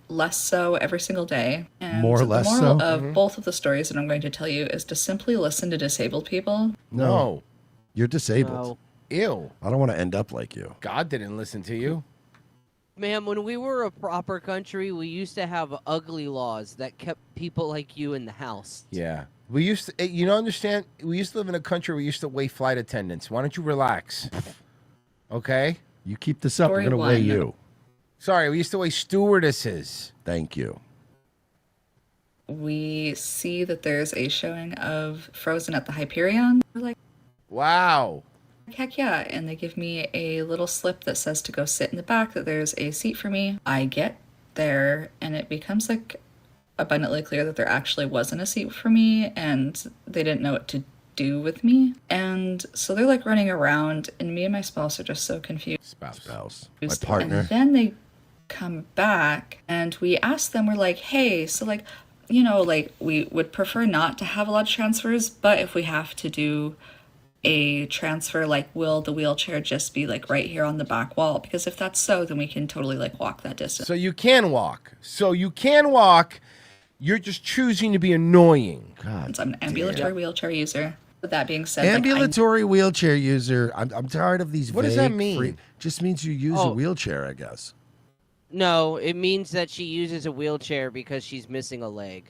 S4: less so every single day. And
S5: More or
S4: the
S5: less
S4: moral
S5: so?
S4: of both of the stories that I'm going to tell you is to simply listen to disabled people.
S5: No. You're disabled.
S6: Ew.
S5: I don't want to end up like you.
S6: God didn't listen to you.
S15: Ma'am, when we were a proper country, we used to have ugly laws that kept people like you in the house.
S6: Yeah. We used to, you don't understand? We used to live in a country where we used to weigh flight attendants. Why don't you relax? Okay?
S5: You keep this up, we're
S4: Story
S5: going to weigh
S4: one.
S5: you.
S6: Sorry, we used to weigh stewardesses.
S5: Thank you.
S4: We see that there's a showing of Frozen at the Hyperion. We're like,
S6: wow.
S4: Heck yeah. And they give me a little slip that says to go sit in the back, that there's a seat for me. I get there and it becomes like abundantly clear that there actually wasn't a seat for me and they didn't know what to do with me. And so they're like running around and me and my spouse are just so confused.
S5: Spouse. My partner.
S4: And then they come back and we ask them, we're like, hey, so like, you know, like we would prefer not to have a lot of transfers, but if we have to do a transfer, like will the wheelchair just be like right here on the back wall? Because if that's so, then we can totally like walk that distance.
S6: So you can walk. You're just choosing to be annoying.
S5: God.
S4: I'm an ambulatory wheelchair user. With that being said, like,
S5: Ambulatory wheelchair user. I'm tired of these.
S6: What does that
S5: vague
S6: mean?
S5: Just means you use a wheelchair, I guess.
S15: No, it means that she uses a wheelchair because she's missing a leg.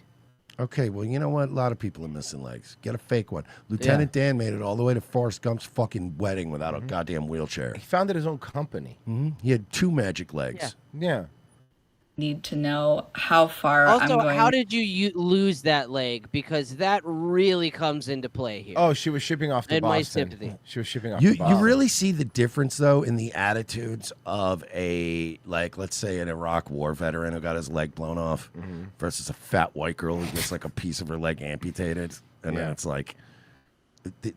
S5: Okay, well, you know what? A lot of people are missing legs. Get a fake one. Lieutenant Dan made it all the way to Forrest Gump's fucking wedding without a goddamn wheelchair.
S6: He founded his own company.
S5: He had 2 magic legs.
S6: Yeah.
S4: need to know how far
S15: Also,
S4: I'm going.
S15: how did you lose that leg? Because that really comes into play here.
S6: Oh, she was shipping off to
S15: In my
S6: Boston.
S15: sympathy.
S6: She was shipping off
S5: You
S6: to Boston.
S5: you really see the difference though in the attitudes of a, like, let's say an Iraq war veteran who got his leg blown off versus a fat white girl who gets like a piece of her leg amputated, and then it's like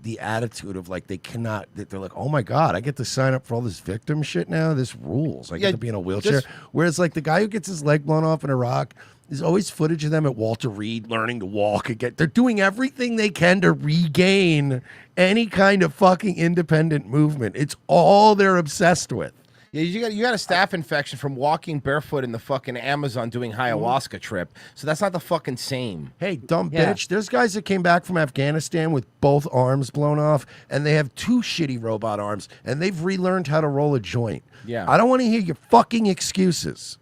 S5: the attitude of like they cannot. They're like, oh my god, I get to sign up for all this victim shit now. This rules. I get to be in a wheelchair. Whereas like the guy who gets his leg blown off in Iraq. There's always footage of them at Walter Reed learning to walk again. They're doing everything they can to regain any kind of fucking independent movement. It's all they're obsessed with.
S6: Yeah, you got a staph infection from walking barefoot in the fucking Amazon doing ayahuasca trip. So that's not the fucking same.
S5: Hey, dumb bitch. There's guys that came back from Afghanistan with both arms blown off, and they have 2 shitty robot arms, and they've relearned how to roll a joint.
S6: Yeah.
S5: I don't want to hear your fucking excuses.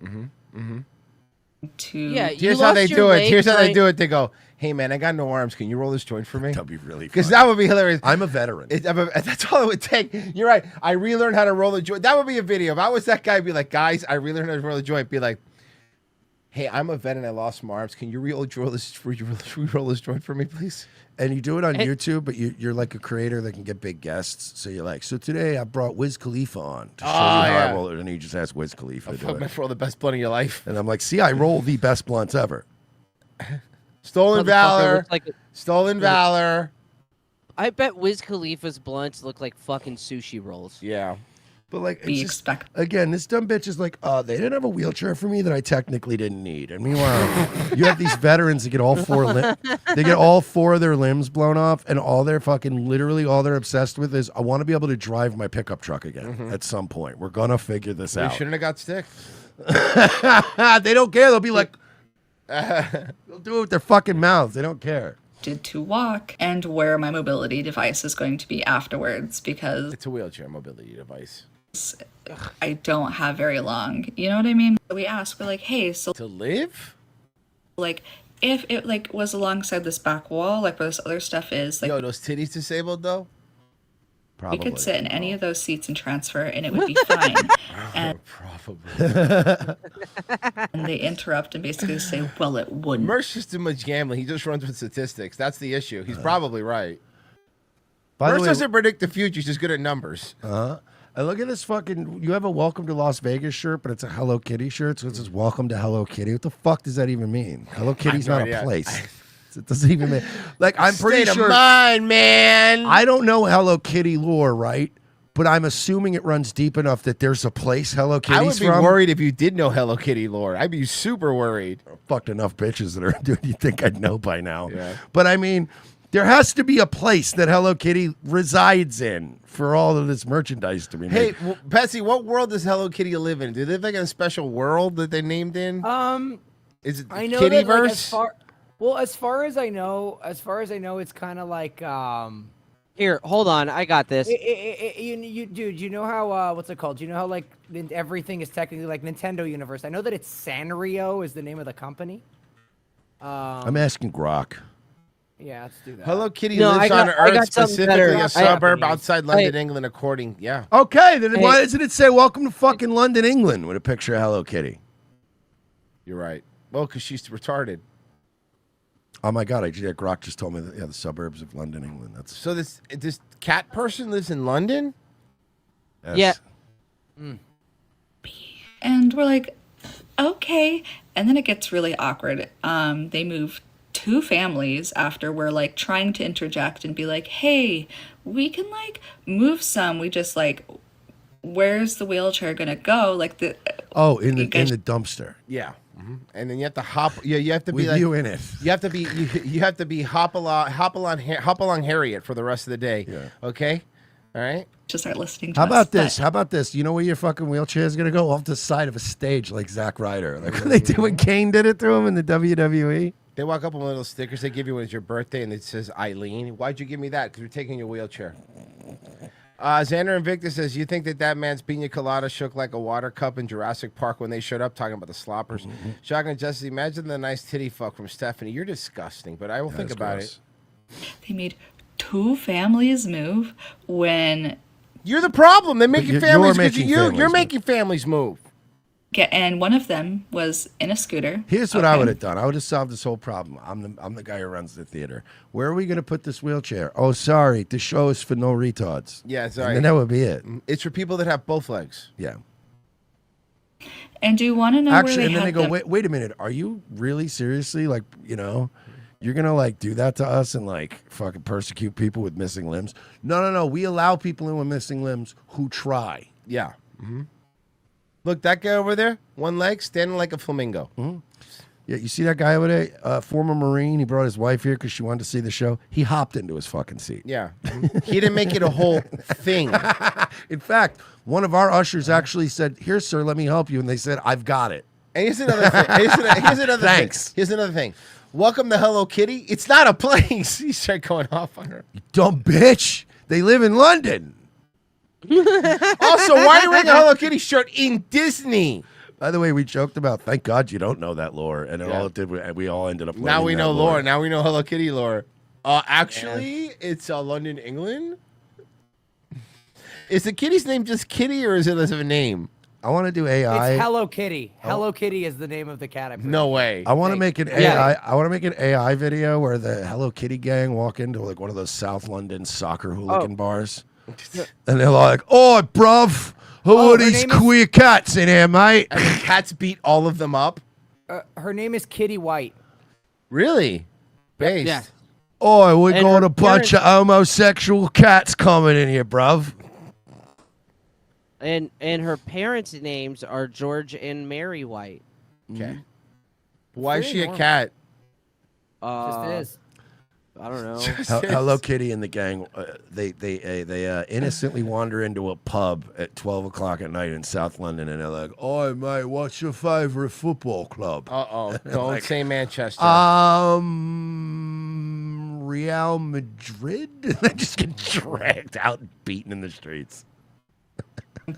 S15: Yeah,
S6: Here's how they do it. Here's how they do it. They go, "Hey man, I got no arms. Can you roll this joint for me?"
S5: That'd be really
S6: because that would be hilarious.
S5: I'm a veteran.
S6: That's all it would take. You're right. I relearned how to roll a joint. That would be a video. If I was that guy, I'd be like, "Guys, I relearned how to roll a joint." Be like, "Hey, I'm a vet and I lost my arms. Can you roll this joint for me, please?"
S5: And you do it on YouTube, but you're like a creator that can get big guests. So you're like, so today I brought Wiz Khalifa on to show you how I roll it. And you just ask Wiz Khalifa to do it.
S6: Roll the best blunt of your life.
S5: And I'm like, see, I roll the best blunts ever.
S6: Stolen valor. Stolen valor.
S15: I bet Wiz Khalifa's blunts look like fucking sushi rolls.
S6: Yeah.
S5: But like, it's just, again, this dumb bitch is like, they didn't have a wheelchair for me that I technically didn't need. And meanwhile, you have these veterans that get all 4 they get all 4 of their limbs blown off, and all they're fucking literally all they're obsessed with is I want to be able to drive my pickup truck again at some point. We're gonna figure this
S6: They
S5: out.
S6: shouldn't have got stick.
S5: They don't care. They'll be like, they'll do it with their fucking mouths. They don't care.
S4: To walk and where my mobility device is going to be afterwards because
S6: it's a wheelchair mobility device.
S4: I don't have very long. You know what I mean? We ask, we're like, hey, so
S6: to live?
S4: Like, if it like was alongside this back wall, like where this other stuff is, like,
S6: yo, those titties disabled though?
S4: we could sit in any of those seats and transfer, and it would be fine. And and they interrupt and basically say, well, it wouldn't.
S6: Merck's just too much gambling. He just runs with statistics. That's the issue. He's probably right.
S5: By the
S6: Merck
S5: way-
S6: doesn't predict the future. He's just good at numbers.
S5: And look at this fucking. You have a Welcome to Las Vegas shirt, but it's a Hello Kitty shirt, so it says Welcome to Hello Kitty. What the fuck does that even mean? Hello Kitty's
S6: no
S5: not
S6: idea.
S5: a place. It doesn't even mean. Like, I'm pretty
S6: State of
S5: sure.
S6: mind, man.
S5: I don't know Hello Kitty lore, right? But I'm assuming it runs deep enough that there's a place Hello Kitty's
S6: I would be
S5: from.
S6: worried if you did know Hello Kitty lore. I'd be super worried.
S5: Fucked enough bitches that are doing. You think I'd know by now?
S6: Yeah.
S5: But I mean, there has to be a place that Hello Kitty resides in for all of this merchandise to be made.
S6: Hey, Betsy, what world does Hello Kitty live in? Do they live like in a special world that they named in? Is it
S25: I know
S6: Kittyverse?
S25: that, like, as far as I know, it's kind of like
S15: Here, hold on, I got this.
S25: Dude, you know how what's it called? You know how like everything is technically like Nintendo Universe. I know that it's Sanrio is the name of the company.
S5: I'm asking Grok.
S25: Yeah, let's do that.
S6: Hello Kitty
S15: No,
S6: lives
S15: I
S6: on
S15: got- I
S6: Earth,
S15: got something
S6: specifically
S15: better.
S6: a suburb
S15: I-
S6: outside London, England, according. Yeah.
S5: Okay, then why
S15: Hey.
S5: doesn't it say Welcome to fucking London, England with a picture of Hello Kitty?
S6: You're right. Well, because she's retarded.
S5: Oh my God, Grok just told me that, the suburbs of London, England. That's
S6: So this cat person lives in London?
S15: Yeah.
S4: And we're like, okay. And then it gets really awkward. They move 2 families after we're like trying to interject and be like, hey, we can like move some. We just like, where's the wheelchair gonna go? Like the
S5: in the dumpster.
S6: Yeah. And then you have to hop. Yeah, you have to be
S5: With
S6: like
S5: you in it.
S6: You have to be. You have to be hop along Harriet for the rest of the day.
S5: Yeah.
S6: Okay. All right.
S4: Just start listening to
S5: How
S4: us.
S5: about this? How about this? You know where your fucking wheelchair is gonna go? Off the side of a stage, like Zack Ryder, like what they did when Kane did it to him in the WWE.
S6: They walk up with little stickers they give you when it's your birthday, and it says Eileen. Why'd you give me that? Because we're taking your wheelchair. Xander Invictus says, you think that man's pina colada shook like a water cup in Jurassic Park when they showed up talking about the sloppers? Shotgun Justice, imagine the nice titty fuck from Stephanie. You're disgusting, but I will think about it.
S4: They made 2 families move when
S6: you're the problem. They're making families because you're
S5: families
S6: making families move.
S4: and one of them was in a scooter.
S5: Here's what I would have done. I would have solved this whole problem. I'm the guy who runs the theater. Where are we going to put this wheelchair? Oh, sorry, the show is for no retards.
S6: Yeah, sorry.
S5: And then that would be it.
S6: It's for people that have both legs.
S5: Yeah.
S4: And do you want to know
S5: Actually,
S4: where
S5: and then they
S4: had
S5: go,
S4: them?
S5: wait a minute. Are you really seriously like, you're going to like do that to us and like fucking persecute people with missing limbs? No. We allow people in with missing limbs who try.
S6: Yeah. Look, that guy over there, one leg, standing like a flamingo.
S5: Yeah, you see that guy over there, former Marine? He brought his wife here because she wanted to see the show. He hopped into his fucking seat.
S6: Yeah. He didn't make it a whole thing.
S5: In fact, one of our ushers actually said, "Here, sir, let me help you." And they said, "I've got it."
S6: And here's another thing. Here's another
S5: Thanks.
S6: thing. Here's another thing. Welcome to Hello Kitty. It's not a place. He started going off on her.
S5: You dumb bitch. They live in London.
S6: Also, why are you wearing a Hello Kitty shirt in Disney?
S5: By the way, we joked about, thank God you don't know that lore. And
S6: Yeah.
S5: all it did, we all ended up
S6: Now
S5: learning
S6: we
S5: that
S6: know lore. Now we know Hello Kitty lore. Actually, it's London, England. Is the kitty's name just Kitty, or is it as of a name?
S5: I want to do AI.
S25: It's Hello Kitty. Hello Kitty is the name of the cat. I'm
S6: No way.
S5: I want to make an AI. I want to make an AI video where the Hello Kitty gang walk into like one of those South London soccer hooligan bars, and they're like, "Oh, bruv, who are
S25: her
S5: these
S25: name is-
S5: queer cats in here, mate?"
S6: And the cats beat all of them up.
S25: Her name is Kitty White.
S6: Really? Based.
S25: Yeah.
S5: Oh, we
S25: And
S5: got
S25: her
S5: a bunch of homosexual cats coming in here, bruv.
S15: And her parents' names are George and Mary White.
S6: Okay. Why is she a cat?
S25: Just is.
S15: I don't know.
S5: Hello Kitty and the gang, they innocently wander into a pub at 12 o'clock at night in South London, and they're like, "Oh, mate, what's your favorite football club?"
S6: Uh-oh. Don't
S5: Like,
S6: say Manchester.
S5: Real Madrid? They just get dragged out and beaten in the streets.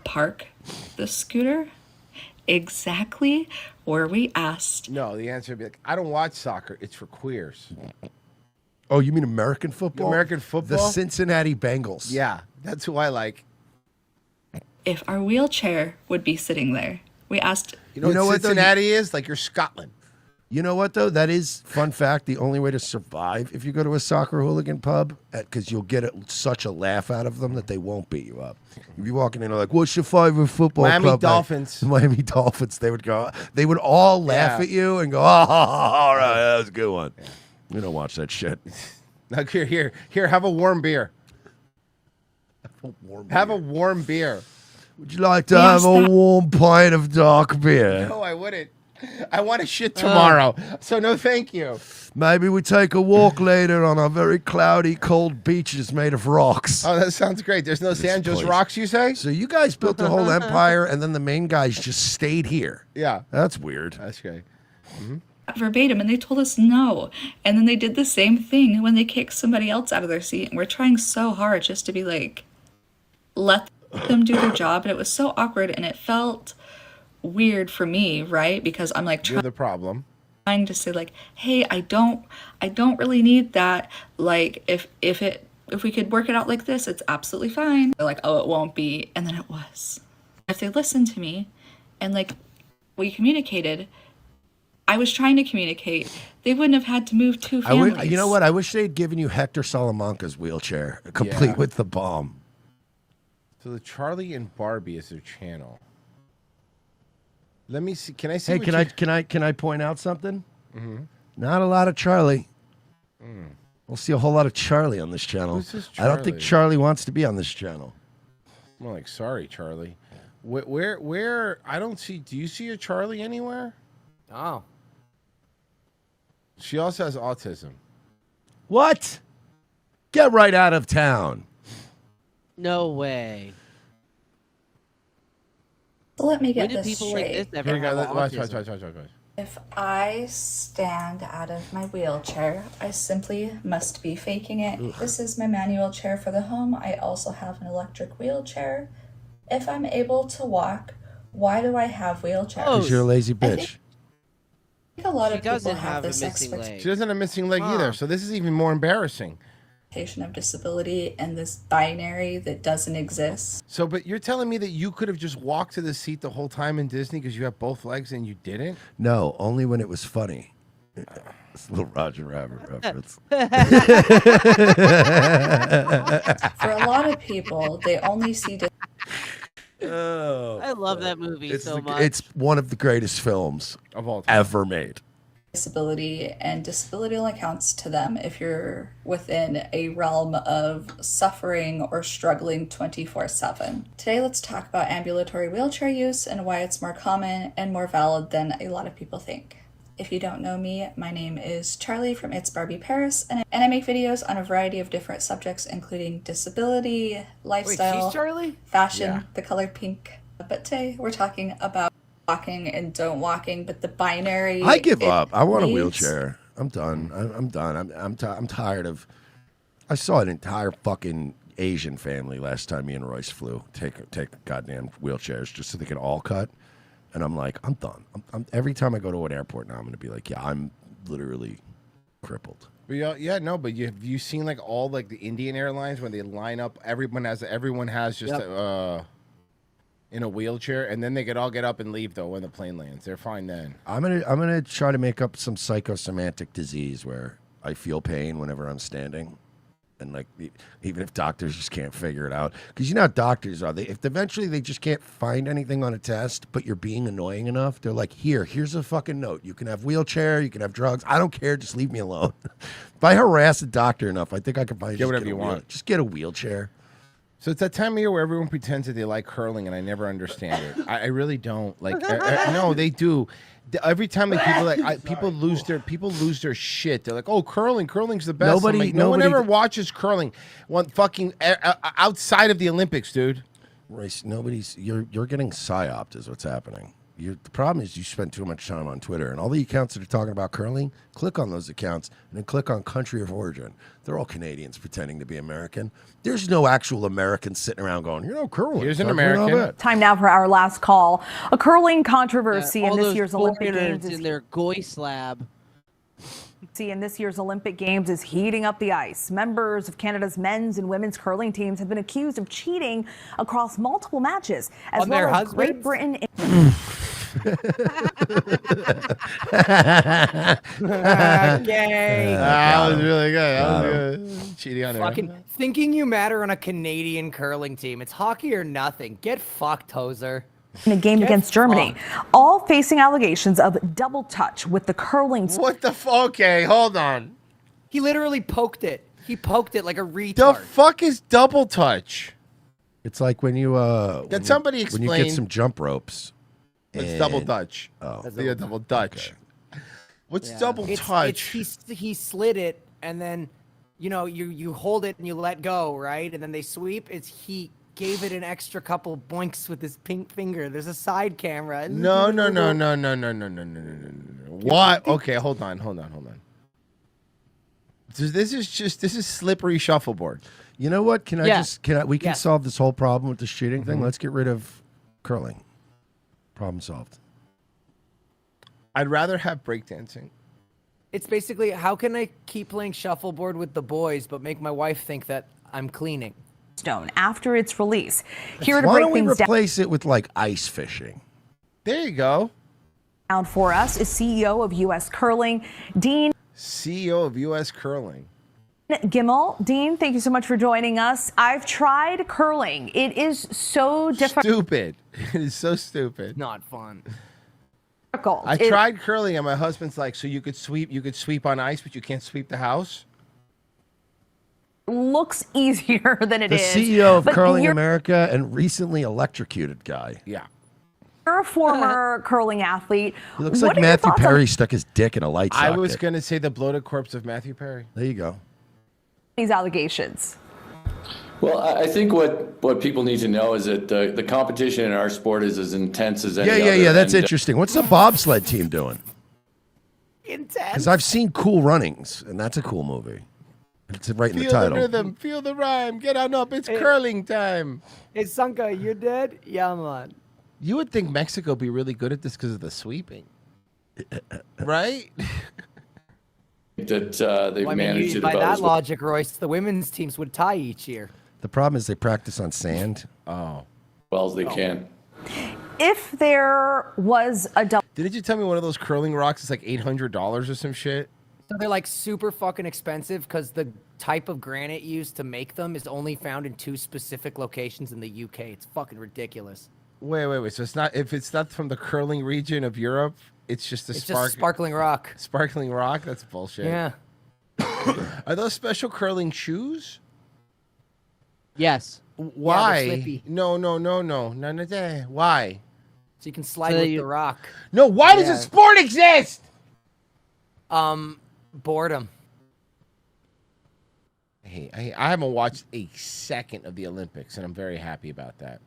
S4: Park the scooter exactly where we asked.
S6: No, the answer would be like, I don't watch soccer. It's for queers.
S5: Oh, you mean American football?
S6: American football?
S5: The Cincinnati Bengals.
S6: Yeah, that's who I like.
S4: If our wheelchair would be sitting there. We asked.
S6: You know what
S5: though?
S6: Cincinnati is? Like you're Scotland.
S5: You know what, though? That is, fun fact, the only way to survive if you go to a soccer hooligan pub, because you'll get such a laugh out of them that they won't beat you up. If you're walking in, like, "What's your favorite football
S6: Miami
S5: club?"
S6: Dolphins.
S5: Miami Dolphins. They would all laugh
S6: Yeah.
S5: at you and go, "Oh, all right, that was a good one." We don't watch that shit.
S6: Now, here, have a warm beer. Have a warm beer.
S5: Would you like to have a warm pint of dark beer?
S6: No, I wouldn't. I want to shit tomorrow. So no, thank you.
S5: Maybe we take a walk later on our very cloudy, cold beaches made of rocks.
S6: Oh, that sounds great. There's no sand, just rocks, you say?
S5: So you guys built the whole empire, and then the main guys just stayed here.
S6: Yeah.
S5: That's weird.
S6: That's great.
S4: Verbatim, and they told us no. And then they did the same thing when they kicked somebody else out of their seat. And we're trying so hard just to be like, let them do their job. And it was so awkward, and it felt weird for me, right? Because I'm like
S6: You're the problem.
S4: trying to say like, hey, I don't really need that. Like if we could work it out like this, it's absolutely fine. They're like, oh, it won't be. And then it was. If they listened to me and like we communicated, I was trying to communicate, they wouldn't have had to move two families.
S5: You know what? I wish they'd given you Hector Salamanca's wheelchair, complete with the bomb.
S6: So the Charlie and Barbie is their channel. Let me see. Can I see?
S5: Hey,
S6: what
S5: can I point out something?
S6: Mm-hmm.
S5: Not a lot of Charlie. We'll see a whole lot of Charlie on this channel.
S6: Who's this
S5: I don't think Charlie wants to be on this channel.
S6: I'm like, sorry, Charlie. Where? I don't see. Do you see a Charlie anywhere?
S25: Oh.
S6: She also has autism.
S5: What? Get right out of town.
S15: No way.
S4: Let me get
S15: When do
S4: this
S15: people like
S4: straight.
S15: this ever
S6: Here we go.
S15: have
S6: Watch.
S15: autism?
S4: If I stand out of my wheelchair, I simply must be faking it. This is my manual chair for the home. I also have an electric wheelchair. If I'm able to walk, why do I have wheelchairs?
S5: Because you're a lazy bitch.
S4: I think a lot
S15: She
S4: of people
S15: doesn't
S4: have
S15: have a
S4: this
S15: missing leg.
S4: expectation
S6: She doesn't have a missing leg either. So this is even more embarrassing.
S4: of disability and this binary that doesn't exist.
S6: So, but you're telling me that you could have just walked to the seat the whole time in Disney because you have both legs and you didn't?
S5: No, only when it was funny. It's a little Roger Rabbit reference.
S4: For a lot of people, they only see
S5: Oh,
S15: I love that movie so much.
S5: It's one of the greatest films
S6: of all time
S5: ever made.
S4: disability, and disability only counts to them if you're within a realm of suffering or struggling 24/7. Today, let's talk about ambulatory wheelchair use and why it's more common and more valid than a lot of people think. If you don't know me, my name is Charlie from It's Barbie Paris, and I make videos on a variety of different subjects, including disability, lifestyle,
S25: she's Charlie?
S4: fashion,
S25: Yeah.
S4: the color pink. But today we're talking about walking and don't walking, but the binary.
S5: I give
S4: it
S5: up. I want a
S4: leads-
S5: wheelchair. I'm done. I'm done. I'm tired of. I saw an entire fucking Asian family last time me and Royce flew. Take goddamn wheelchairs just so they could all cut. And I'm like, I'm done. Every time I go to an airport now, I'm going to be like, yeah, I'm literally crippled.
S6: But yeah, no, but have you seen like all like the Indian Airlines when they line up? Everyone has just in a wheelchair, and then they could all get up and leave though when the plane lands. They're fine then.
S5: I'm gonna try to make up some psychosomatic disease where I feel pain whenever I'm standing, and like even if doctors just can't figure it out, because you know how doctors are. If eventually they just can't find anything on a test, but you're being annoying enough, they're like, here's a fucking note. You can have wheelchair, you can have drugs. I don't care. Just leave me alone. If I harass a doctor enough, I think I can probably
S6: Get whatever you want.
S5: Just get a wheelchair.
S6: So it's that time of year where everyone pretends that they like curling, and I never understand it. I really don't. Like, no, they do. Every time like people lose their shit. They're like, "Oh, curling's the best." No one ever watches curling. One fucking outside of the Olympics, dude.
S5: Royce, you're getting psyoped is what's happening. The problem is you spend too much time on Twitter, and all the accounts that are talking about curling, click on those accounts and then click on country of origin. They're all Canadians pretending to be American. There's no actual Americans sitting around going, curling.
S6: Here's an American.
S9: Time now for our last call. A curling controversy in this year's Olympic Games
S15: in their goy slab.
S9: In this year's Olympic Games is heating up the ice. Members of Canada's men's and women's curling teams have been accused of cheating across multiple matches, as
S25: On
S9: well
S25: their
S9: as Great
S25: husbands?
S9: Britain.
S25: Gay.
S6: That was really good. That was good. Cheating on
S25: Fucking thinking you matter on a Canadian curling team. It's hockey or nothing. Get fucked, hoser.
S9: In a game against Germany, all facing allegations of double touch with the curling.
S6: What the fuck? Okay, hold on.
S25: He literally poked it. He poked it like a retard.
S6: The fuck is double touch?
S5: It's like when you
S6: Can somebody
S5: when you
S6: explain?
S5: get some jump ropes.
S6: It's double Dutch.
S5: Oh,
S6: Yeah, double Dutch. What's
S25: Yeah.
S6: double touch?
S25: He slid it, and then, you hold it and you let go, right? And then they sweep. He gave it an extra couple boinks with his pink finger. There's a side camera.
S6: No. What? Okay, hold on. This is slippery shuffleboard.
S5: You know what? We can
S25: Yeah.
S5: solve this whole problem with this cheating thing. Let's get rid of curling. Problem solved.
S6: I'd rather have breakdancing.
S25: It's basically, how can I keep playing shuffleboard with the boys, but make my wife think that I'm cleaning?
S9: Stone after its release. Here to
S5: Why
S9: break
S5: don't we
S9: things
S5: replace it with like ice fishing?
S6: There you go.
S9: down for us is CEO of U.S. Curling, Dean
S6: CEO of U.S. Curling.
S9: Gimmel. Dean, thank you so much for joining us. I've tried curling. It is so difficult.
S6: Stupid. It is so stupid.
S25: Not fun.
S6: I tried curling, and my husband's like, "So you could sweep on ice, but you can't sweep the house."
S9: Looks easier than it
S5: The
S9: is.
S5: CEO of
S9: But
S5: Curling
S9: you're
S5: America and recently electrocuted guy.
S6: Yeah.
S9: a former curling athlete.
S5: He looks
S9: What
S5: like
S9: are your
S5: Matthew
S9: thoughts on
S5: Perry stuck his dick in a light socket.
S6: I was gonna say the bloated corpse of Matthew Perry.
S5: There you go.
S9: these allegations?
S10: Well, I think what people need to know is that the competition in our sport is as intense as any other.
S5: Yeah. That's
S10: and,
S5: interesting. What's the bobsled team doing?
S25: Intense.
S5: Because I've seen Cool Runnings, and that's a cool movie. It's right in the
S6: Feel
S5: title.
S6: the rhythm, feel the rhyme. Get on up. It's curling time.
S25: Hey, Sanka, you dead? Yeah, man.
S6: You would think Mexico would be really good at this because of the sweeping, right?
S10: that they've managed it
S25: by
S10: about
S25: that
S10: as well.
S25: logic, Royce, the women's teams would tie each year.
S5: The problem is they practice on sand.
S6: Oh.
S10: Well as they can.
S9: If there was a double.
S6: Didn't you tell me one of those curling rocks is like $800 or some shit?
S25: So they're like super fucking expensive because the type of granite used to make them is only found in 2 specific locations in the UK. It's fucking ridiculous.
S6: Wait. So it's not from the curling region of Europe. It's just
S25: It's just sparkling rock.
S6: Sparkling rock. That's bullshit.
S25: Yeah.
S6: Are those special curling shoes?
S15: Yes.
S6: Why?
S25: slippy.
S6: No. None of that. Why?
S25: So you can slide
S15: So
S25: with
S15: you-
S25: the rock.
S6: No. Why does
S25: Yeah.
S6: a sport exist?
S25: Boredom.
S6: I haven't watched a second of the Olympics, and I'm very happy about that.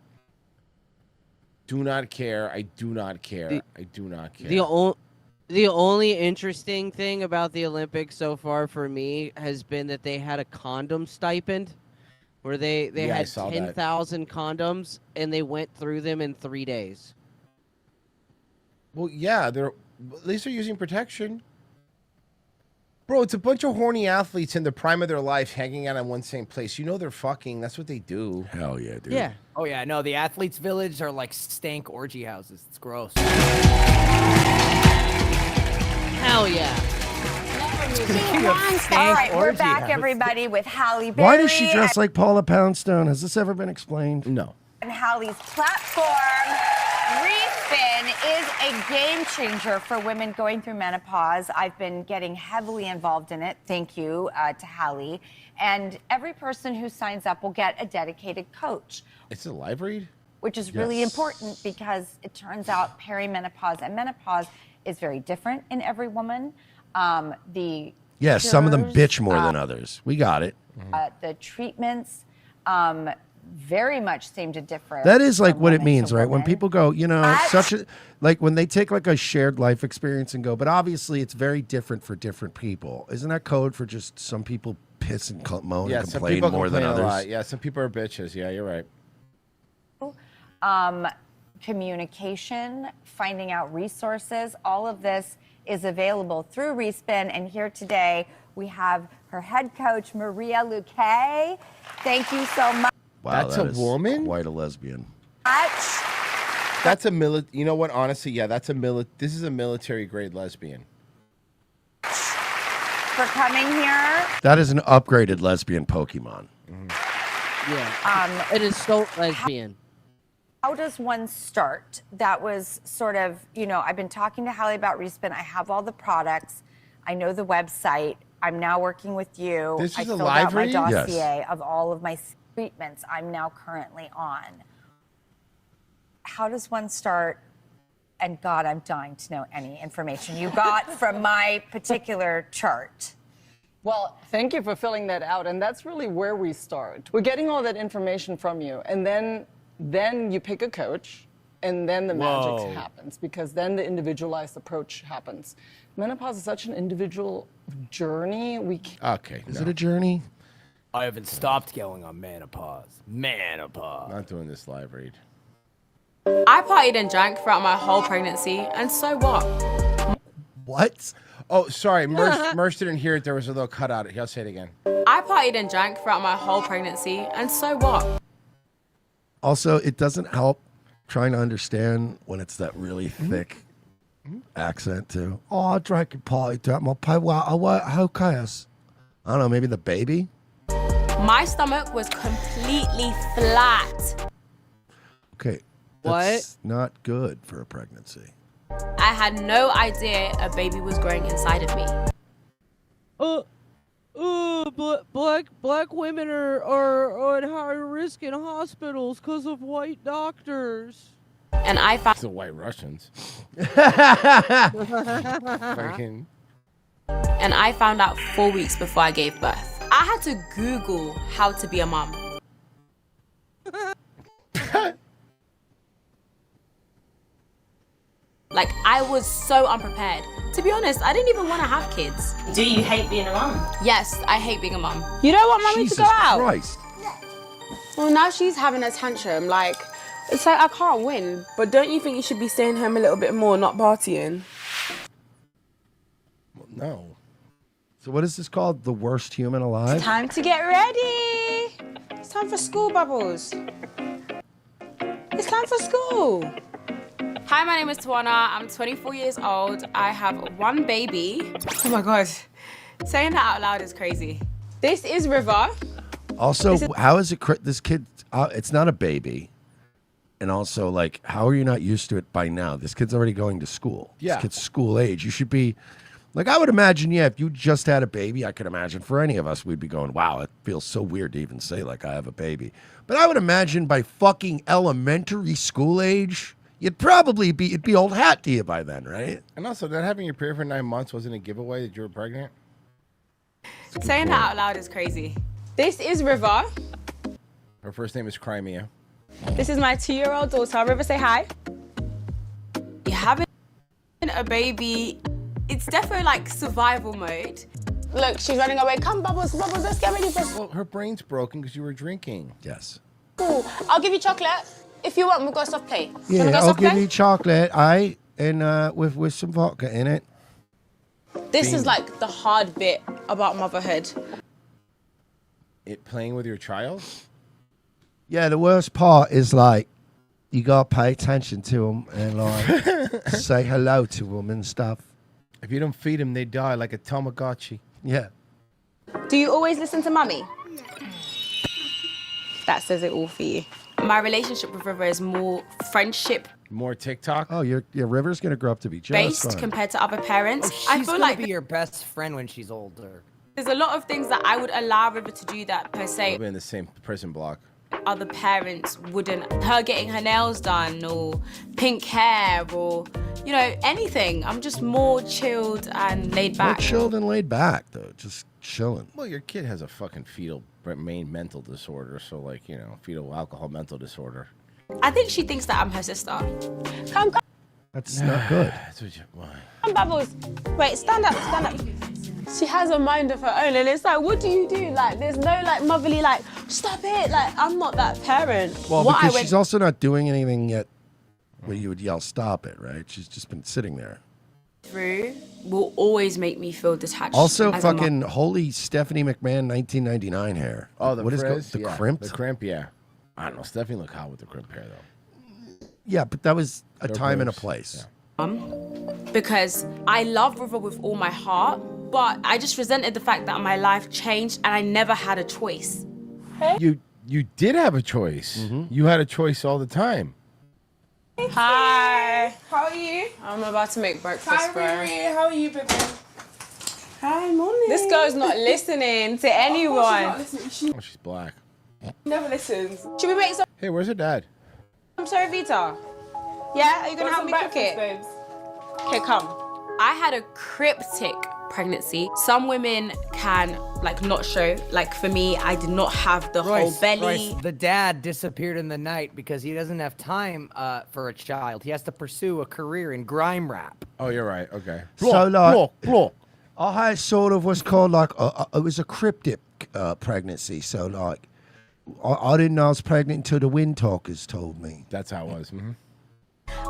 S6: Do not care. I do not care. I do not care.
S15: The only interesting thing about the Olympics so far for me has been that they had a condom stipend, where they
S6: Yeah, I
S15: had
S6: saw that.
S15: 10,000 condoms and they went through them in 3 days.
S6: Well, yeah, at least they're using protection. Bro, it's a bunch of horny athletes in the prime of their life hanging out in one same place. You know they're fucking. That's what they do.
S5: Hell yeah, dude.
S25: Yeah. Oh yeah, no, the athletes' village are like stank orgy houses. It's gross.
S15: Hell yeah.
S16: All right, we're back, everybody, with Halle Berry.
S5: Why does she dress like Paula Poundstone? Has this ever been explained?
S6: No.
S16: And Halle's platform, Respin, is a game changer for women going through menopause. I've been getting heavily involved in it. Thank you to Halle. And every person who signs up will get a dedicated coach.
S6: It's a live read?
S16: Which is really important because it turns out perimenopause and menopause is very different in every woman. Some
S5: of them bitch more than others. We got it.
S16: The treatments very much seem to differ.
S5: That is like
S16: from
S5: what it
S16: women
S5: means,
S16: to
S5: right? When
S16: women.
S5: people go, like when they take like a shared life experience and go, but obviously it's very different for different people. Isn't that code for just some people piss and moan
S6: Yeah,
S5: and
S6: some
S5: complain
S6: people
S5: more
S6: complain
S5: than
S6: a
S5: others?
S6: lot. Yeah, some people are bitches. Yeah, you're right.
S16: Communication, finding out resources, all of this is available through Respin. And here today, we have her head coach, Maria Luque. Thank you so much.
S5: Wow,
S6: That's
S5: that
S6: a
S5: is
S6: woman?
S5: Quite a lesbian.
S6: That's a You know what? Honestly, yeah, that's This is a military grade lesbian.
S16: For coming here.
S5: That is an upgraded lesbian Pokemon.
S15: Yeah. It is so lesbian.
S16: How does one start? That was sort of, I've been talking to Halle about Respin. I have all the products. I know the website. I'm now working with you.
S6: This is
S16: I
S6: a
S16: filled out my
S6: live read?
S16: dossier
S6: Yes.
S16: of all of my treatments I'm now currently on. How does one start? And God, I'm dying to know any information you got from my particular chart.
S3: Well, thank you for filling that out. And that's really where we start. We're getting all that information from you. And then you pick a coach. And then the magic happens. Because then the individualized approach happens. Menopause is such an individual journey.
S6: Okay.
S5: Is it a journey?
S25: I haven't stopped going on menopause. Menopause.
S6: Not doing this live read.
S11: I partied and drank throughout my whole pregnancy, and so what?
S5: What?
S6: Oh, sorry. Merce didn't hear it. There was a little cutout. I'll say it again.
S11: I partied and drank throughout my whole pregnancy, and so what?
S5: Also, it doesn't help trying to understand when it's that really thick accent too. Oh, I drank and partied throughout my how chaos. I don't know, maybe the baby?
S11: My stomach was completely flat.
S5: Okay. That's not good for a pregnancy.
S11: I had no idea a baby was growing inside of me.
S15: Black women are at higher risk in hospitals because of white doctors.
S11: And I found
S6: the white Russians.
S11: And I found out 4 weeks before I gave birth. I had to Google how to be a mom. Like, I was so unprepared. To be honest, I didn't even want to have kids. Do you hate being a mom? Yes, I hate being a mom.
S12: You don't want mommy to go out?
S5: Christ.
S12: Well, now she's having a tantrum. Like, it's like I can't win. But don't you think you should be staying home a little bit more, not partying?
S5: No. So what is this called? The worst human alive?
S12: Time to get ready. It's time for school, Bubbles. It's time for school.
S11: Hi, my name is Tawana. I'm 24 years old. I have one baby. Oh my God. Saying that out loud is crazy.
S12: This is River.
S5: Also, how is it this kid? It's not a baby. And also, like, how are you not used to it by now? This kid's already going to school.
S6: Yeah.
S5: This kid's school age. You should be, like, I would imagine, yeah, if you just had a baby, I could imagine for any of us, we'd be going, wow, it feels so weird to even say, like, I have a baby. But I would imagine by fucking elementary school age, you'd probably it'd be old hat to you by then, right?
S6: And also, not having your period for 9 months wasn't a giveaway that you were pregnant?
S11: Saying that out loud is crazy. This is River.
S6: Her first name is Crimea.
S11: This is my 2-year-old daughter. River, say hi. You're having a baby. It's definitely like survival mode.
S12: Look, she's running away. Come, Bubbles, Bubbles, let's get ready for
S6: Well, her brain's broken because you were drinking.
S5: Yes.
S12: school. I'll give you chocolate. If you want, we'll go soft play. Do you
S5: Yeah,
S12: wanna go
S5: I'll
S12: soft
S5: give
S12: play?
S5: you chocolate, and with some vodka in it.
S11: This is like the hard bit about motherhood.
S6: It playing with your child?
S5: Yeah, the worst part is like you gotta pay attention to them and like say hello to them and stuff.
S6: If you don't feed them, they die like a Tamagotchi.
S5: Yeah.
S11: Do you always listen to mummy? That says it all for you. My relationship with River is more friendship
S6: More TikTok?
S5: Oh, your River's gonna grow up to be just
S11: based
S5: fine.
S11: compared to other parents.
S25: She's
S11: I feel
S25: gonna
S11: like
S25: be your best friend when she's older.
S11: there's a lot of things that I would allow River to do that per se
S6: We'll be in the same prison block.
S11: other parents wouldn't. Her getting her nails done or pink hair or, you know, anything. I'm just more chilled and laid
S5: More
S11: back.
S5: chilled and laid back though, just chilling.
S6: Well, your kid has a fucking fetal main mental disorder, so like, you know, fetal alcohol mental disorder.
S11: I think she thinks that I'm her sister.
S12: Come,
S5: That's not good.
S6: That's what you, why?
S12: come, Bubbles. Wait, stand up, stand up. She has a mind of her own, and it's like, what do you do? Like, there's no like motherly, like, stop it. Like, I'm not that parent.
S5: Well,
S12: What I
S5: because
S12: went-
S5: she's also not doing anything yet where you would yell stop it, right? She's just been sitting there.
S11: Through will always make me feel detached.
S5: Also,
S11: as a mom.
S5: fucking holy Stephanie McMahon 1999 hair.
S6: Oh, the
S5: what is
S6: frizz?
S5: the
S6: Yeah,
S5: crimp?
S6: The crimp, yeah. I don't know. Stephanie look hot with the crimp hair, though.
S5: Yeah, but that was a
S6: They're
S5: time and a
S6: gross.
S5: place.
S11: Because I love River with all my heart, but I just resented the fact that my life changed and I never had a choice.
S6: You did have a choice. You had a choice all the time.
S12: Hi.
S18: How are you?
S12: I'm about to make breakfast,
S18: Hi,
S12: bro.
S18: Riri. How are you, baby? Hi, morning.
S12: This girl's not listening to anyone.
S6: Oh, she's black.
S18: Never listens.
S12: Should we make some
S6: Hey, where's her dad?
S12: Vita? Yeah? Are you gonna help me cook it?
S18: babes?
S12: Okay, come.
S11: I had a cryptic pregnancy. Some women can like not show. Like for me, I did not have the whole belly.
S25: Royce, the dad disappeared in the night because he doesn't have time for a child. He has to pursue a career in grime rap.
S6: Oh, you're right. Okay.
S5: So like,
S6: block.
S5: I had sort of what's called like it was a cryptic pregnancy. So like, I didn't know I was pregnant until the wind talkers told me.
S6: That's how it was. Mm-hmm.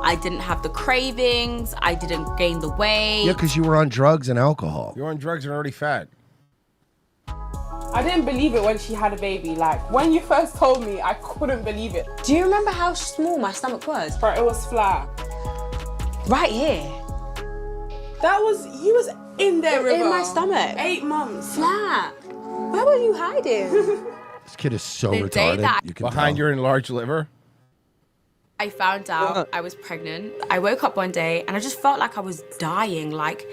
S11: I didn't have the cravings. I didn't gain the weight.
S5: Yeah, because you were on drugs and alcohol.
S6: You're on drugs and already fat.
S18: I didn't believe it when she had a baby. Like, when you first told me, I couldn't believe it.
S12: Do you remember how small my stomach was?
S18: But it was flat.
S12: Right here.
S18: You was in there,
S12: In
S18: River.
S12: my stomach.
S18: 8 months.
S12: Flat. Where were you hiding?
S5: This kid is so
S11: The day
S5: retarded.
S11: that-
S5: You can
S6: Behind
S5: tell.
S6: your enlarged liver?
S11: I found out I was pregnant. I woke up one day and I just felt like I was dying. Like,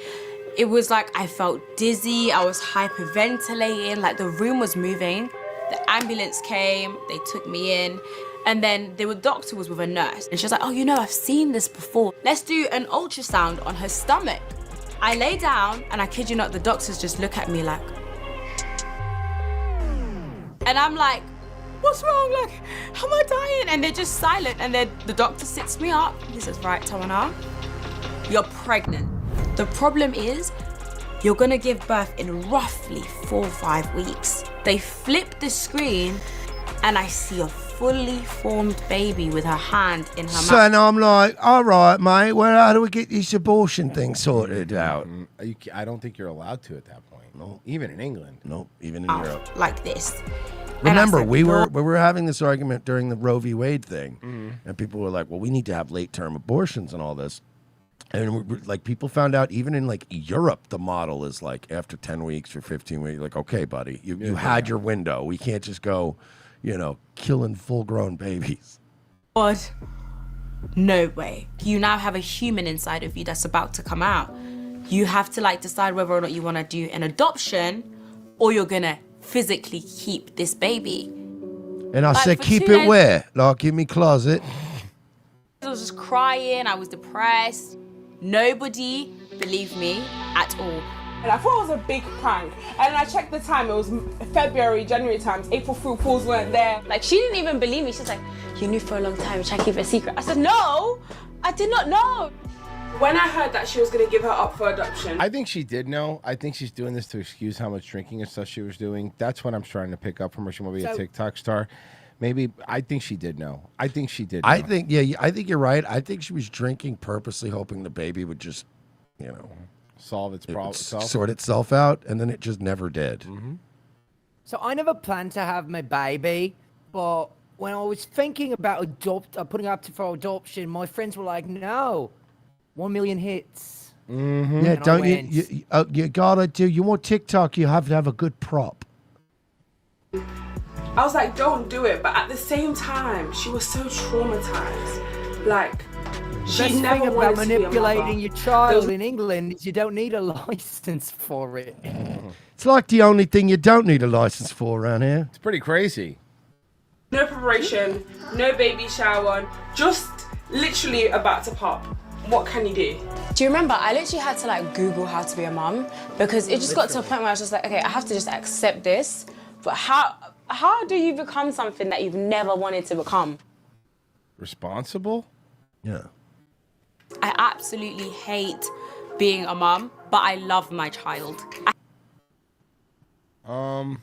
S11: it was like I felt dizzy. I was hyperventilating. Like, the room was moving. The ambulance came. They took me in. And then the doctor was with a nurse. And she was like, oh, you know, I've seen this before. Let's do an ultrasound on her stomach. I lay down and I kid you not, the doctors just look at me like, and I'm like, what's wrong? Like, am I dying? And they're just silent. And then the doctor sits me up. He says, right, Tawana, you're pregnant. The problem is, you're gonna give birth in roughly 4 or 5 weeks. They flip the screen and I see a fully formed baby with her hand in her mouth.
S5: So now I'm like, all right, mate. Well, how do we get this abortion thing sorted out?
S6: I don't think you're allowed to at that point. No, even in England.
S5: Nope, even in Europe.
S11: Like this.
S5: Remember,
S11: said,
S5: we
S11: "No."
S5: were having this argument during the Roe v. Wade thing,
S6: Mm-hmm.
S5: and people were like, "Well, we need to have late-term abortions and all this." And like people found out, even in like Europe, the model is like after 10 weeks or 15 weeks. Like, okay, buddy, you had your window. We can't just go, killing full-grown babies.
S11: God, no way. You now have a human inside of you that's about to come out. You have to like decide whether or not you want to do an adoption or you're gonna physically keep this baby.
S5: And I
S11: Like,
S5: said,
S11: for
S5: keep
S11: 2
S5: it
S11: days-
S5: where? Like, in me closet.
S11: I was just crying, I was depressed. Nobody believed me at all.
S18: And I thought it was a big prank. And then I checked the time, it was February, January times. April Fools weren't there.
S11: Like, she didn't even believe me. She's like, you knew for a long time, try to keep it a secret. I said, no, I did not know.
S18: When I heard that she was gonna give her up for adoption,
S6: I think she did know. I think she's doing this to excuse how much drinking and stuff she was doing. That's what I'm trying to pick up from her. She want to be a
S5: So-
S6: TikTok star. Maybe I think she did know. I think she did. Know.
S5: I think I think you're right. I think she was drinking purposely, hoping the baby would just,
S6: solve its problem,
S5: sort itself out, and then it just never did.
S6: Mm-hmm.
S25: So I never planned to have my baby, but when I was thinking about putting up for adoption, my friends were like, "No, 1 million hits."
S6: Mm-hmm.
S5: Yeah,
S25: And I
S5: don't
S25: went.
S5: you gotta do? You want TikTok? You have to have a good prop.
S18: I was like, don't do it. But at the same time, she was so traumatized. Like, she
S25: Best
S18: never
S25: thing about
S18: wanted to be a
S25: manipulating
S18: mother.
S25: your child in England is you don't need a license for it.
S5: It's like the only thing you don't need a license for around here.
S6: It's pretty crazy.
S18: No preparation, no baby shower, just literally about to pop. What can you do?
S11: Do you remember, I literally had to like Google how to be a mum because it just got to a point where I was just like, okay, I have to just accept this. But how do you become something that you've never wanted to become?
S6: Responsible?
S5: Yeah.
S11: I absolutely hate being a mum, but I love my child. I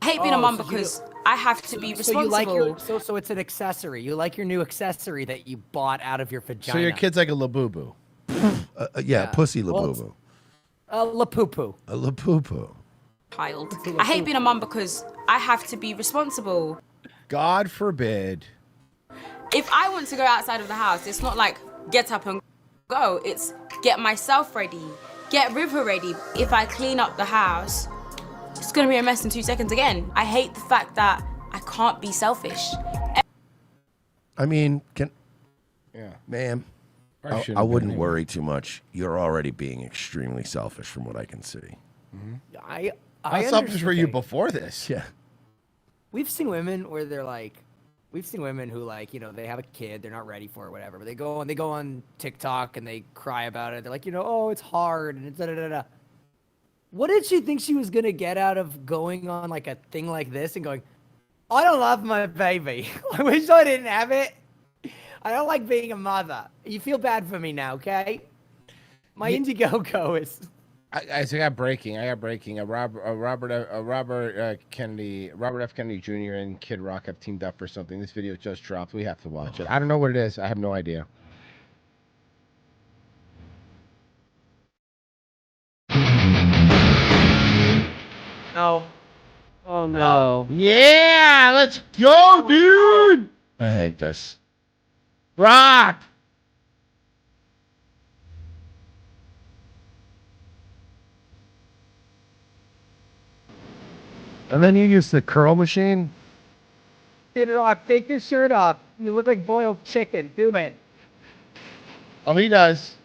S11: hate being a mum because I have to be
S25: So you like
S11: responsible.
S25: so it's an accessory. You like your new accessory that you bought out of your vagina.
S6: So your kid's like a labubu.
S5: Yeah, pussy labubu.
S25: A lapoo-poo.
S5: A lapupu.
S11: Child. I hate being a mum because I have to be responsible.
S6: God forbid.
S11: If I want to go outside of the house, it's not like get up and go. It's get myself ready, get River ready. If I clean up the house, it's gonna be a mess in 2 seconds again. I hate the fact that I can't be selfish.
S5: I mean,
S6: Yeah.
S5: ma'am,
S6: Probably
S5: I
S6: shouldn't have
S5: wouldn't
S6: been
S5: worry too much. You're already being extremely selfish from what I can see.
S25: I
S6: How selfish were you before this?
S5: Yeah.
S25: We've seen women where they're like, we've seen women who like, they have a kid, they're not ready for it, whatever. But they go on TikTok and they cry about it. They're like, oh, it's hard and it's da da da da. What did she think she was gonna get out of going on like a thing like this and going, I don't love my baby. I wish I didn't have it. I don't like being a mother. You feel bad for me now, okay? My Indiegogo is.
S6: I got breaking. Robert F. Kennedy Jr. and Kid Rock have teamed up for something. This video just dropped. We have to watch it. I don't know what it is. I have no idea.
S15: No. Oh no.
S6: Yeah, let's go, dude. I hate this. Rock.
S5: And then you use the curl machine?
S15: Get it off. Take your shirt off. You look like boiled chicken. Do it.
S6: Oh, he does.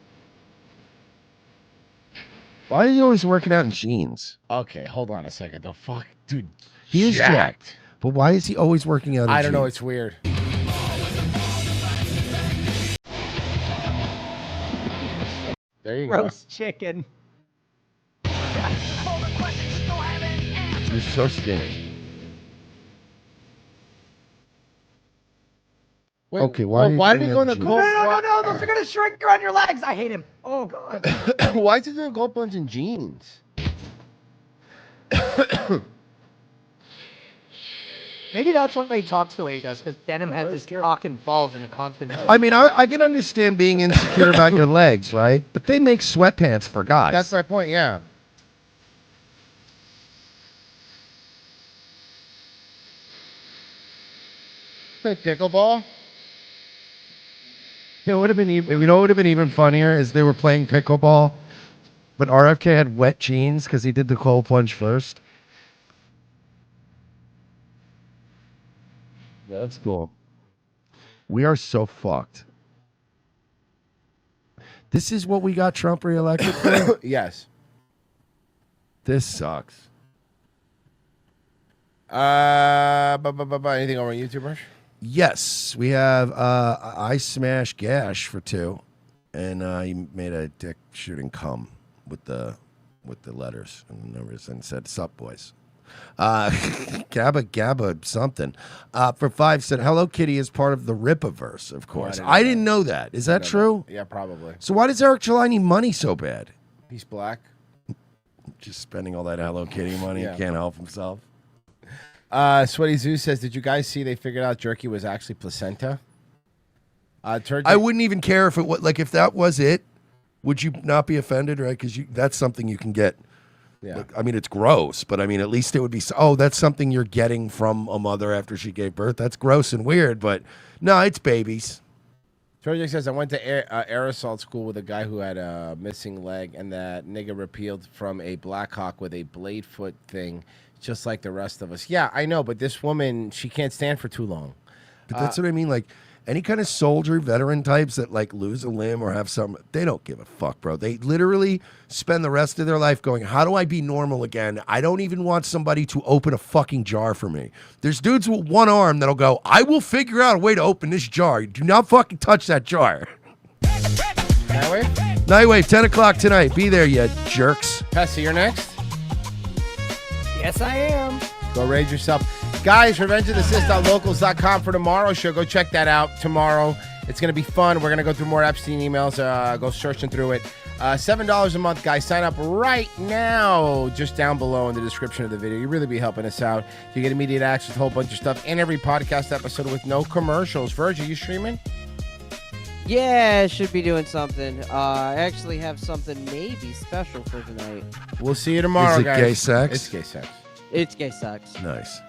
S5: Why are you always working out in jeans?
S6: Okay, hold on a second. The fuck, dude.
S5: He is jacked. But why is he always working out in
S6: I don't know.
S5: jeans?
S6: It's weird. There you go.
S15: Roast chicken.
S5: You're so skinny.
S6: Wait,
S5: Okay, why
S6: did he go in the cold?
S15: No, those are gonna shrink around your legs. I hate him. Oh god.
S6: Why is he doing gold buns in jeans?
S15: Maybe that's what they talk to he does, because Denim has his cock and balls in a constant.
S5: I mean, I can understand being insecure about your legs, right? But they make sweatpants for guys.
S6: That's my point. Yeah. Play pickleball.
S5: It would have been even. You know what would have been even funnier is they were playing pickleball, but RFK had wet jeans because he did the cold plunge first. That's cool. We are so fucked. This is what we got Trump reelected for?
S6: Yes.
S5: This sucks.
S6: Anything over on YouTube, Rush?
S5: Yes, we have I Smash Gash for 2, and he made a dick shooting cum with the letters and the numbers and said, "Sup, boys." Gabba something. For 5 said, "Hello Kitty" is part of the Rippaverse, of course. I didn't know that. Is that true?
S6: Yeah, probably.
S5: So why does Eric July need money so bad?
S6: He's black.
S5: Just spending all that Hello Kitty money.
S6: Yeah.
S5: He can't help himself.
S6: Sweaty Zoo says, "Did you guys see they figured out jerky was actually placenta?"
S5: I wouldn't even care if it was if that was it. Would you not be offended, right? Because that's something you can get.
S6: Yeah.
S5: Like, I mean, it's gross, but I mean, at least it would be. Oh, that's something you're getting from a mother after she gave birth. That's gross and weird, but no, it's babies.
S6: Project says, "I went to air assault school with a guy who had a missing leg, and that nigga repealed from a Black Hawk with a blade foot thing, just like the rest of us." Yeah, I know, but this woman, she can't stand for too long.
S5: But that's what I mean. Like any kind of soldier, veteran types that like lose a limb or have some, they don't give a fuck, bro. They literally spend the rest of their life going, "How do I be normal again? I don't even want somebody to open a fucking jar for me." There's dudes with one arm that'll go, "I will figure out a way to open this jar. Do not fucking touch that jar." Nightwave, 10 o'clock tonight. Be there, you jerks.
S6: Pessy, you're next.
S25: Yes, I am.
S6: Go raise yourself. Guys, revengeofthesist.locals.com for tomorrow's show. Go check that out tomorrow. It's going to be fun. We're going to go through more Epstein emails. Go searching through it. $7 a month, guys. Sign up right now, just down below in the description of the video. You really be helping us out. You get immediate access to a whole bunch of stuff and every podcast episode with no commercials. Verge, are you streaming?
S15: Yeah, I should be doing something. I actually have something maybe special for tonight.
S6: We'll see you tomorrow,
S5: Is it
S6: guys.
S5: gay sex?
S6: It's gay sex.
S15: It's gay sex.
S5: Nice.